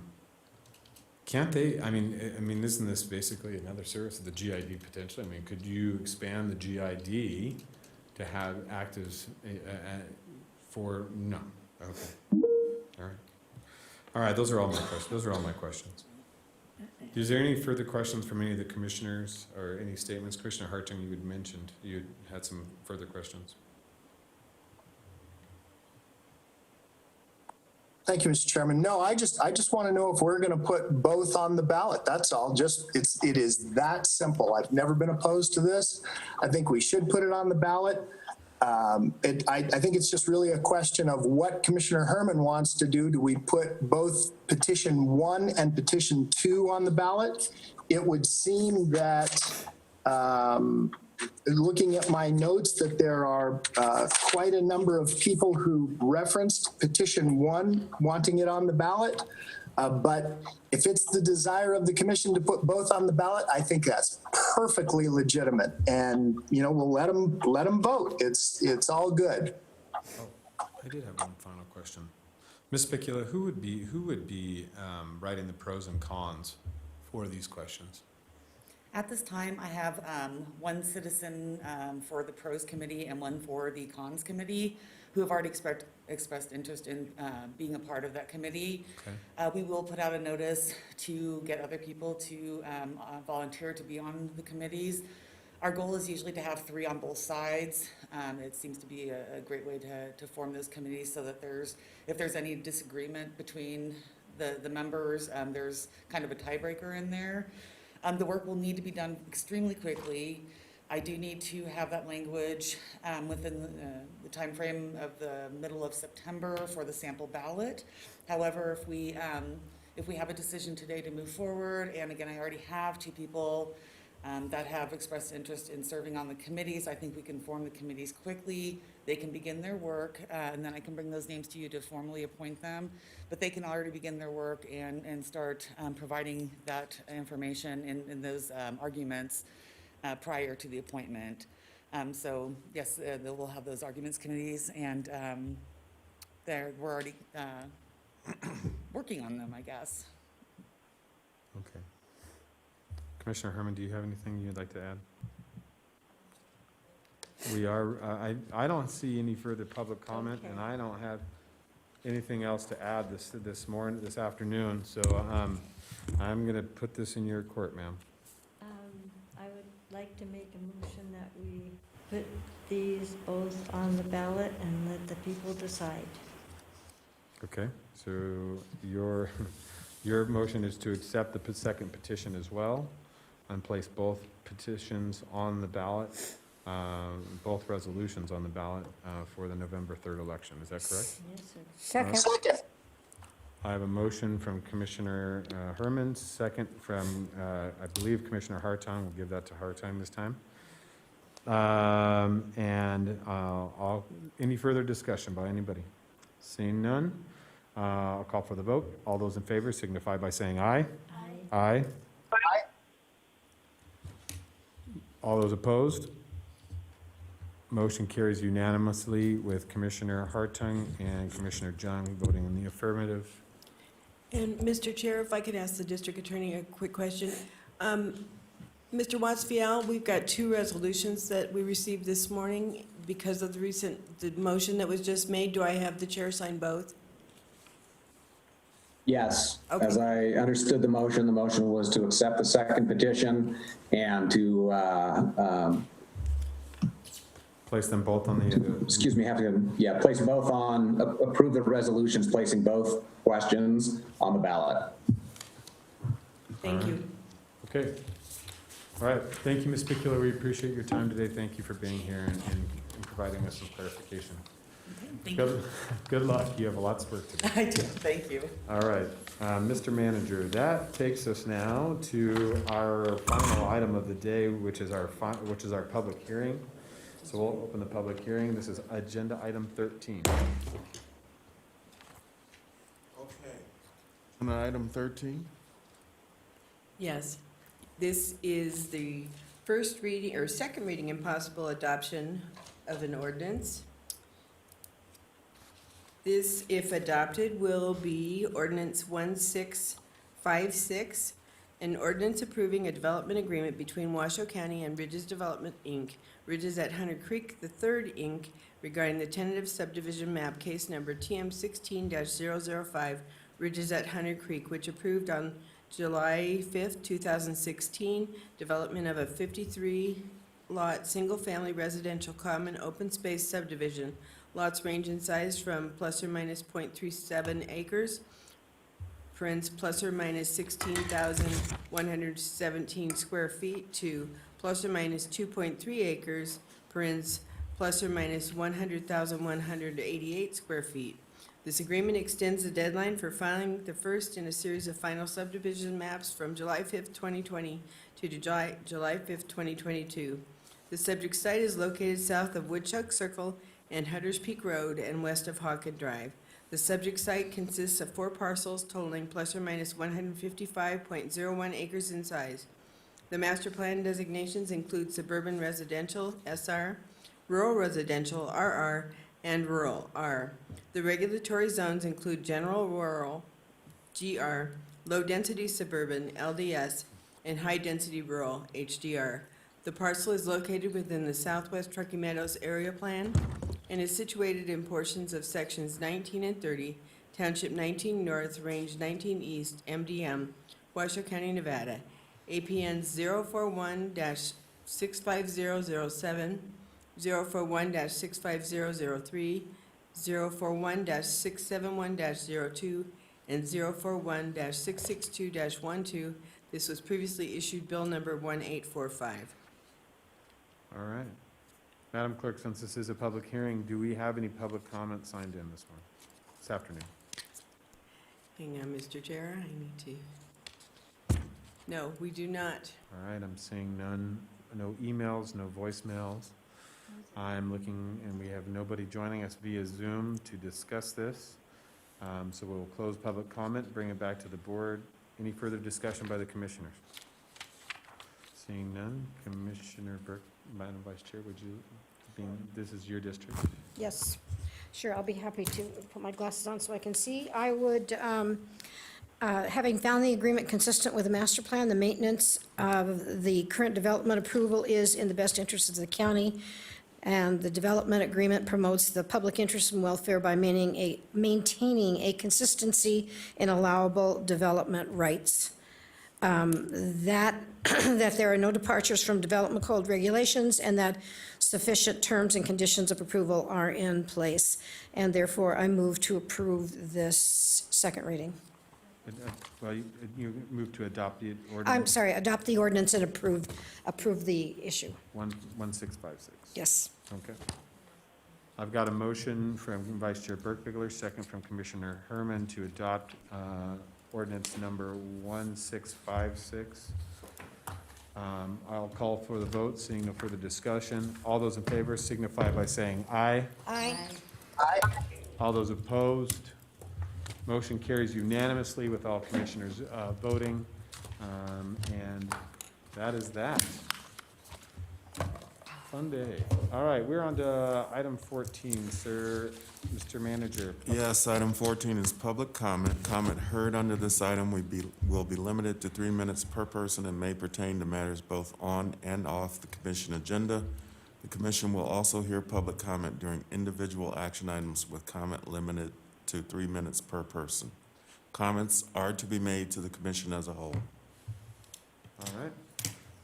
they, I mean, isn't this basically another service of the GID potentially? I mean, could you expand the GID to have actives for, no, okay. All right, those are all my questions. Is there any further questions from any of the commissioners or any statements? Commissioner Hartung, you had mentioned you had some further questions. Thank you, Mr. Chairman. No, I just want to know if we're going to put both on the ballot. That's all. It is that simple. I've never been opposed to this. I think we should put it on the ballot. I think it's just really a question of what Commissioner Herman wants to do. Do we put both petition 1 and petition 2 on the ballot? It would seem that, looking at my notes, that there are quite a number of people who referenced petition 1 wanting it on the ballot. But if it's the desire of the commission to put both on the ballot, I think that's perfectly legitimate. And, we'll let them vote. It's all good. Oh, I did have one final question. Ms. Spicula, who would be writing the pros and cons for these questions? At this time, I have one citizen for the pros committee and one for the cons committee who have already expressed interest in being a part of that committee. Okay. We will put out a notice to get other people to volunteer to be on the committees. Our goal is usually to have 3 on both sides. It seems to be a great way to form those committees so that if there's any disagreement between the members, there's kind of a tiebreaker in there. The work will need to be done extremely quickly. I do need to have that language within the time frame of the middle of September for the sample ballot. However, if we have a decision today to move forward, and again, I already have 2 people that have expressed interest in serving on the committees, I think we can form the committees quickly. They can begin their work, and then I can bring those names to you to formally appoint them. But they can already begin their work and start providing that information in those arguments prior to the appointment. So yes, they will have those arguments committees, and we're already working on them, I guess. Okay. Commissioner Herman, do you have anything you'd like to add? We are, I don't see any further public comment, and I don't have anything else to add this afternoon, so I'm going to put this in your court, ma'am. I would like to make a motion that we put these both on the ballot and let the people decide. Okay, so your motion is to accept the second petition as well and place both petitions on the ballot, both resolutions on the ballot for the November 3rd election. Is that correct? Yes, sir. Second. I have a motion from Commissioner Herman, second from, I believe, Commissioner Hartung. We'll give that to Hartung this time. Any further discussion by anybody? Seeing none, I'll call for the vote. All those in favor signify by saying aye. Aye. Aye. All those opposed? Motion carries unanimously with Commissioner Hartung and Commissioner Jung voting in the affirmative. And Mr. Chair, if I could ask the district attorney a quick question. Mr. Watts-Fial, we've got 2 resolutions that we received this morning because of the motion that was just made. Do I have the chair sign both? Yes. Okay. As I understood the motion was to accept the second petition and to, Place them both on the... excuse me, place both on, approve the resolutions, placing both questions on the ballot. Thank you. Okay. All right. Thank you, Ms. Picula. We appreciate your time today. Thank you for being here and providing us some clarification. Thank you. Good luck. You have lots of work to do. I do, thank you. All right. Mr. Manager, that takes us now to our final item of the day, which is our public hearing. So we'll open the public hearing. This is agenda item 13. Okay. On item 13? Yes. This is the first reading or second reading and possible adoption of an ordinance. This, if adopted, will be ordinance 1656, an ordinance approving a development agreement between Washoe County and Ridges Development, Inc., Ridges at Hunter Creek III, Inc., regarding the tentative subdivision map case number TM 16-005, Ridges at Hunter Creek, which approved on July 5th, 2016, development of a 53-lot, single-family residential common open space subdivision. Lots range in size from plus or minus .37 acres, plus or minus 16,117 square feet, to plus or minus 2.3 acres, plus or minus 100,188 square feet. This agreement extends the deadline for filing the first in a series of final subdivision maps from July 5th, 2020 to July 5th, 2022. The subject site is located south of Woodchuck Circle and Hunters Peak Road and west of Hawkins Drive. The subject site consists of 4 parcels totaling plus or minus 155.01 acres in size. The master plan designations include suburban residential, SR, rural residential, RR, and rural, R. The regulatory zones include general rural, GR, low-density suburban, LDS, and high-density rural, HDR. The parcel is located within the Southwest Truckee Meadows Area Plan and is situated in portions of sections 19 and 30, Township 19 North, Range 19 East, MDM, Washoe County, Nevada. APN 041-65007, 041-65003, 041-671-02, and 041-662-12. This was previously issued bill number 1845. All right. Madam Clerk, since this is a public hearing, do we have any public comments signed in this afternoon? Hang on, Mr. Chair, I need to. No, we do not. All right, I'm seeing none, no emails, no voicemails. I'm looking, and we have nobody joining us via Zoom to discuss this. So we'll close public comment, bring it back to the board. Any further discussion by the commissioners? Seeing none, Commissioner Burke, Madam Vice Chair, would you, this is your district? Yes, sure, I'll be happy to put my glasses on so I can see. I would, having found the agreement consistent with the master plan, the maintenance of the current development approval is in the best interest of the county, and the development agreement promotes the public interest and welfare by maintaining a consistency in allowable development rights. That there are no departures from development code regulations, and that sufficient terms and conditions of approval are in place. And therefore, I move to approve this second reading. Well, you move to adopt the ordinance? I'm sorry, adopt the ordinance and approve the issue. 1656. Yes. Okay. I've got a motion from Vice Chair Burke-Bigler, second from Commissioner Herman to adopt ordinance number 1656. I'll call for the vote, seeing no further discussion. All those in favor signify by saying aye. Aye. Aye. All those opposed? Motion carries unanimously with all commissioners voting. And that is that. Fun day. All right, we're on to item 14, sir. Mr. Manager. Yes, item 14 is public comment. Comment heard under this item will be limited to 3 minutes per person and may pertain to matters both on and off the commission agenda. The commission will also hear public comment during individual action items with comment limited to 3 minutes per person. Comments are to be made to the commission as a whole. All right.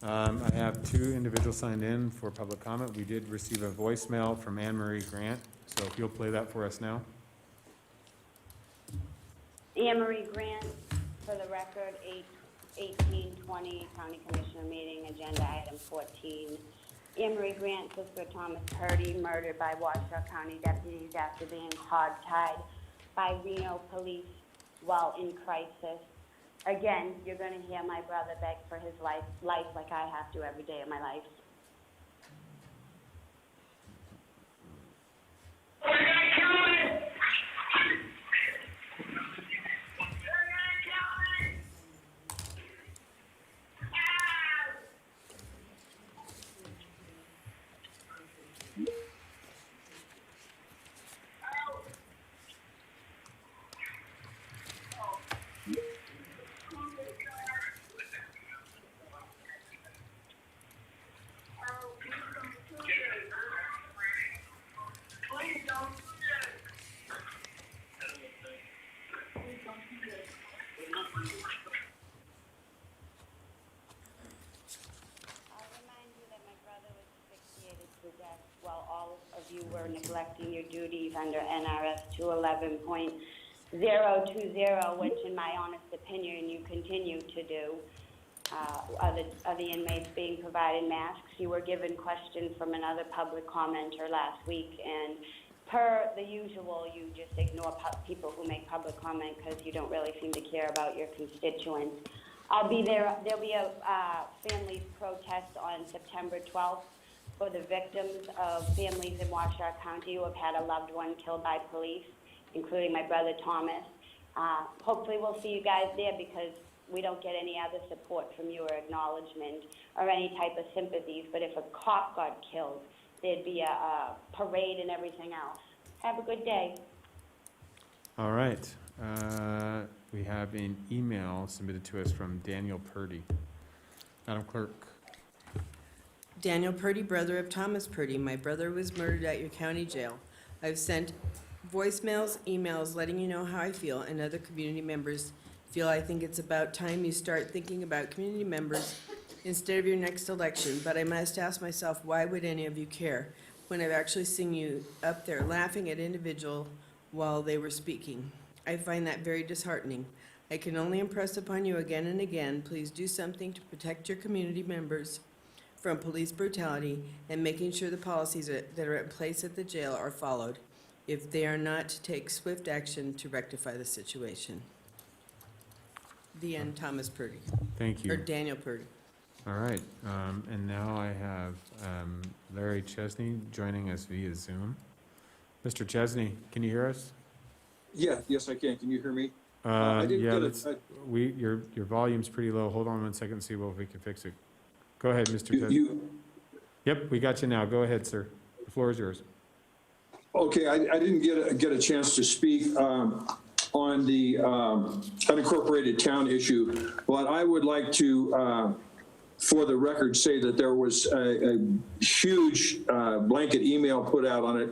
I have two individuals signed in for public comment. We did receive a voicemail from Anne Marie Grant, so if you'll play that for us now. Anne Marie Grant, for the record, 1820 County Commissioner meeting, agenda item 14. Anne Marie Grant, sister of Thomas Purdy, murdered by Washoe County deputies after being hogtied by Reno police while in crisis. Again, you're going to hear my brother beg for his life like I have to every day of my life. While all of you were neglecting your duties under NRS 211.020, which in my honest opinion you continue to do, are the inmates being provided masks. You were given questions from another public commenter last week, and per the usual, you just ignore people who make public comment because you don't really seem to care about your constituents. I'll be there. There'll be a families protest on September 12th. For the victims of families in Washoe County who have had a loved one killed by police, including my brother Thomas. Hopefully we'll see you guys there because we don't get any other support from you or acknowledgement or any type of sympathies. But if a cop got killed, there'd be a parade and everything else. Have a good day. All right. We have an email submitted to us from Daniel Purdy. Madam Clerk. Daniel Purdy, brother of Thomas Purdy. My brother was murdered at your county jail. I've sent voicemails, emails, letting you know how I feel, and other community members feel. I think it's about time you start thinking about community members instead of your next election. But I must ask myself, why would any of you care when I've actually seen you up there laughing at individual while they were speaking? I find that very disheartening. I can only impress upon you again and again, please do something to protect your community members from police brutality and making sure the policies that are in place at the jail are followed. If they are not, to take swift action to rectify the situation. The end, Thomas Purdy. Thank you. Or Daniel Purdy. All right, and now I have Larry Chesney joining us via Zoom. Mr. Chesney, can you hear us? Yeah, yes, I can. Can you hear me? I didn't Yeah, get your volume's pretty low. Hold on 1 second, see if we can fix it. Go ahead, Mr. Chesney. Yep, we got you now. Go ahead, sir. The floor is yours. Okay, I didn't get a chance to speak on the unincorporated town issue, but I would like to, for the record, say that there was a huge blanket email put out on it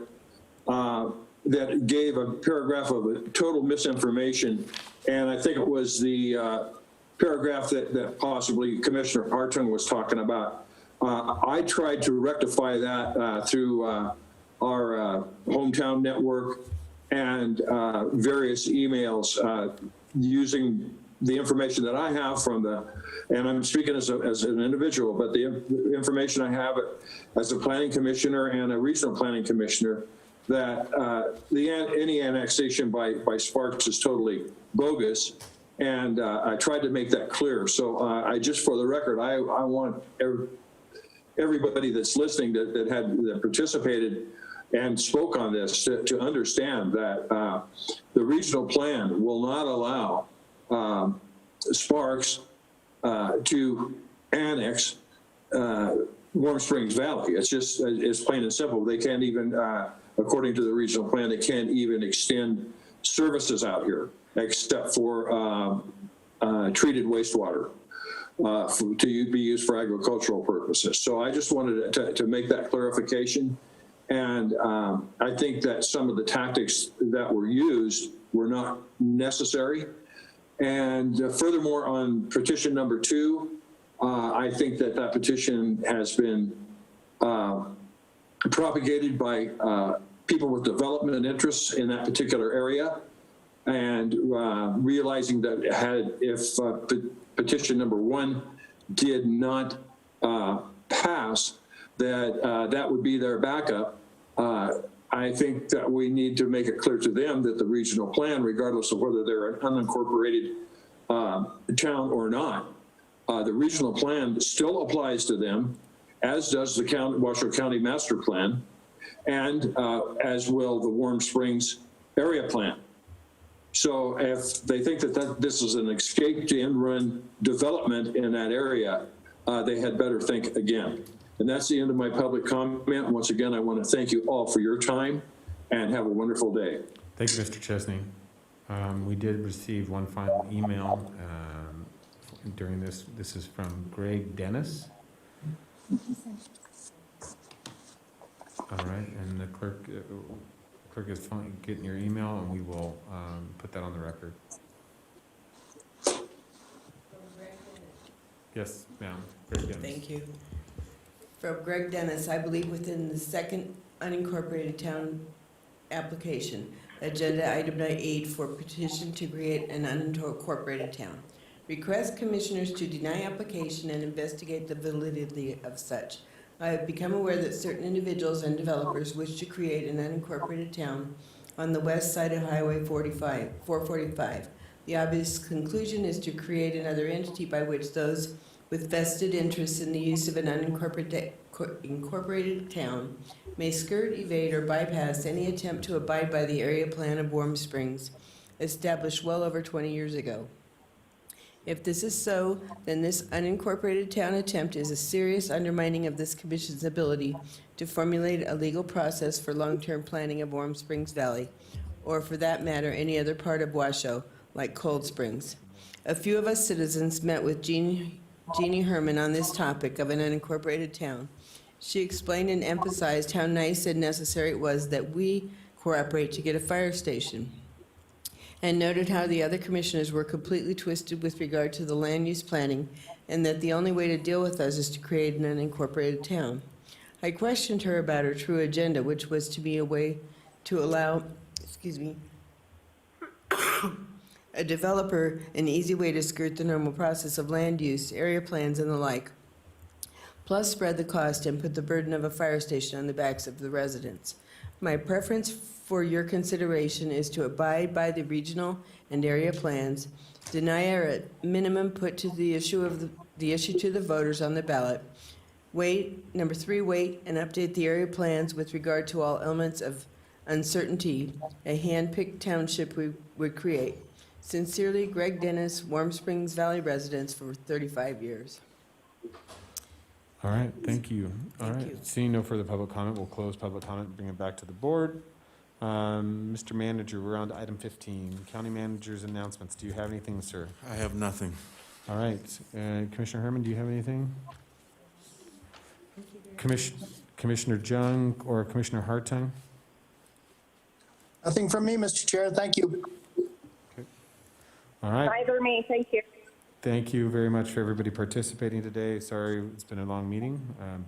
that gave a paragraph of total misinformation, and I think it was the paragraph that possibly Commissioner Hartung was talking about. I tried to rectify that through our hometown network and various emails using the information that I have from and I'm speaking as an individual, but the information I have as a planning commissioner and a regional planning commissioner, that any annexation by Sparks is totally bogus. And I tried to make that clear. So I just, for the record, I want everybody that's listening that participated and spoke on this to understand that the regional plan will not allow Sparks to annex Warm Springs Valley. It's plain and simple. They can't even, according to the regional plan, they can't even extend services out here except for treated wastewater to be used for agricultural purposes. So I just wanted to make that clarification. And I think that some of the tactics that were used were not necessary. And furthermore, on petition number 2, I think that petition has been propagated by people with development interests in that particular area, and realizing that if petition number 1 did not pass, that would be their backup. I think that we need to make it clear to them that the regional plan, regardless of whether they're an unincorporated town or not, the regional plan still applies to them, as does the Washoe County Master Plan, and as will the Warm Springs Area Plan. So if they think that this is an escape to end-run development in that area, they had better think again. And that's the end of my public comment. Once again, I want to thank you all for your time, and have a wonderful day. Thank you, Mr. Chesney. We did receive one final email during this. This is from Greg Dennis. All right, and the clerk is getting your email, and we will put that on the record. Yes, ma'am. Greg Dennis. Thank you. From Greg Dennis, I believe within the second unincorporated town application, agenda item 8 for petition to create an unincorporated town. Request commissioners to deny application and investigate the validity of such. I have become aware that certain individuals and developers wish to create an unincorporated town on the west side of Highway 445. The obvious conclusion is to create another entity by which those with vested interests in the use of an unincorporated town may skirt, evade, or bypass any attempt to abide by the area plan of Warm Springs, established well over 20 years ago. If this is so, then this unincorporated town attempt is a serious undermining of this commission's ability to formulate a legal process for long-term planning of Warm Springs Valley, or for that matter, any other part of Washoe, like Cold Springs. A few of us citizens met with Jeannie Herman on this topic of an unincorporated town. She explained and emphasized how nice and necessary it was that we cooperate to get a fire station, and noted how the other commissioners were completely twisted with regard to the land use planning, and that the only way to deal with us is to create an unincorporated town. I questioned her about her true agenda, which was to be a way to allow, a developer an easy way to skirt the normal process of land use, area plans, and the like, plus spread the cost and put the burden of a fire station on the backs of the residents. My preference for your consideration is to abide by the regional and area plans deny or at minimum put to the issue to the voters on the ballot. Number 3, wait and update the area plans with regard to all elements of uncertainty a hand-picked township would create. Sincerely, Greg Dennis, Warm Springs Valley residents for 35 years. All right, thank you. All right, seeing no further public comment, we'll close public comment and bring it back to the board. Mr. Manager, we're on to item 15, County Manager's announcements. Do you have anything, sir? I have nothing. All right, Commissioner Herman, do you have anything? Commissioner Jung or Commissioner Hartung? Nothing from me, Mr. Chair. Thank you. Okay. All right. Neither me, thank you. Thank you very much for everybody participating today. Sorry, it's been a long meeting,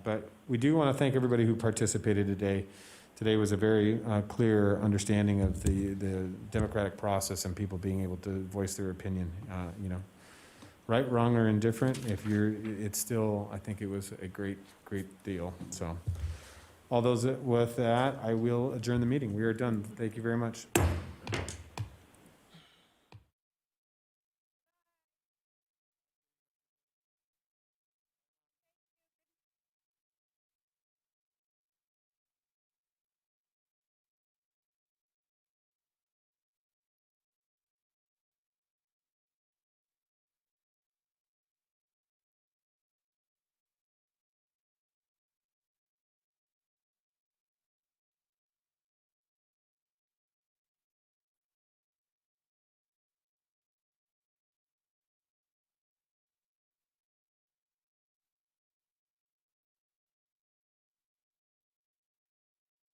but we do want to thank everybody who participated today. Today was a very clear understanding of the democratic process and people being able to voice their opinion. You know, right, wrong, or indifferent. It's still. I think it was a great deal. So, all those with that, I will adjourn the meeting. We are done. Thank you very much.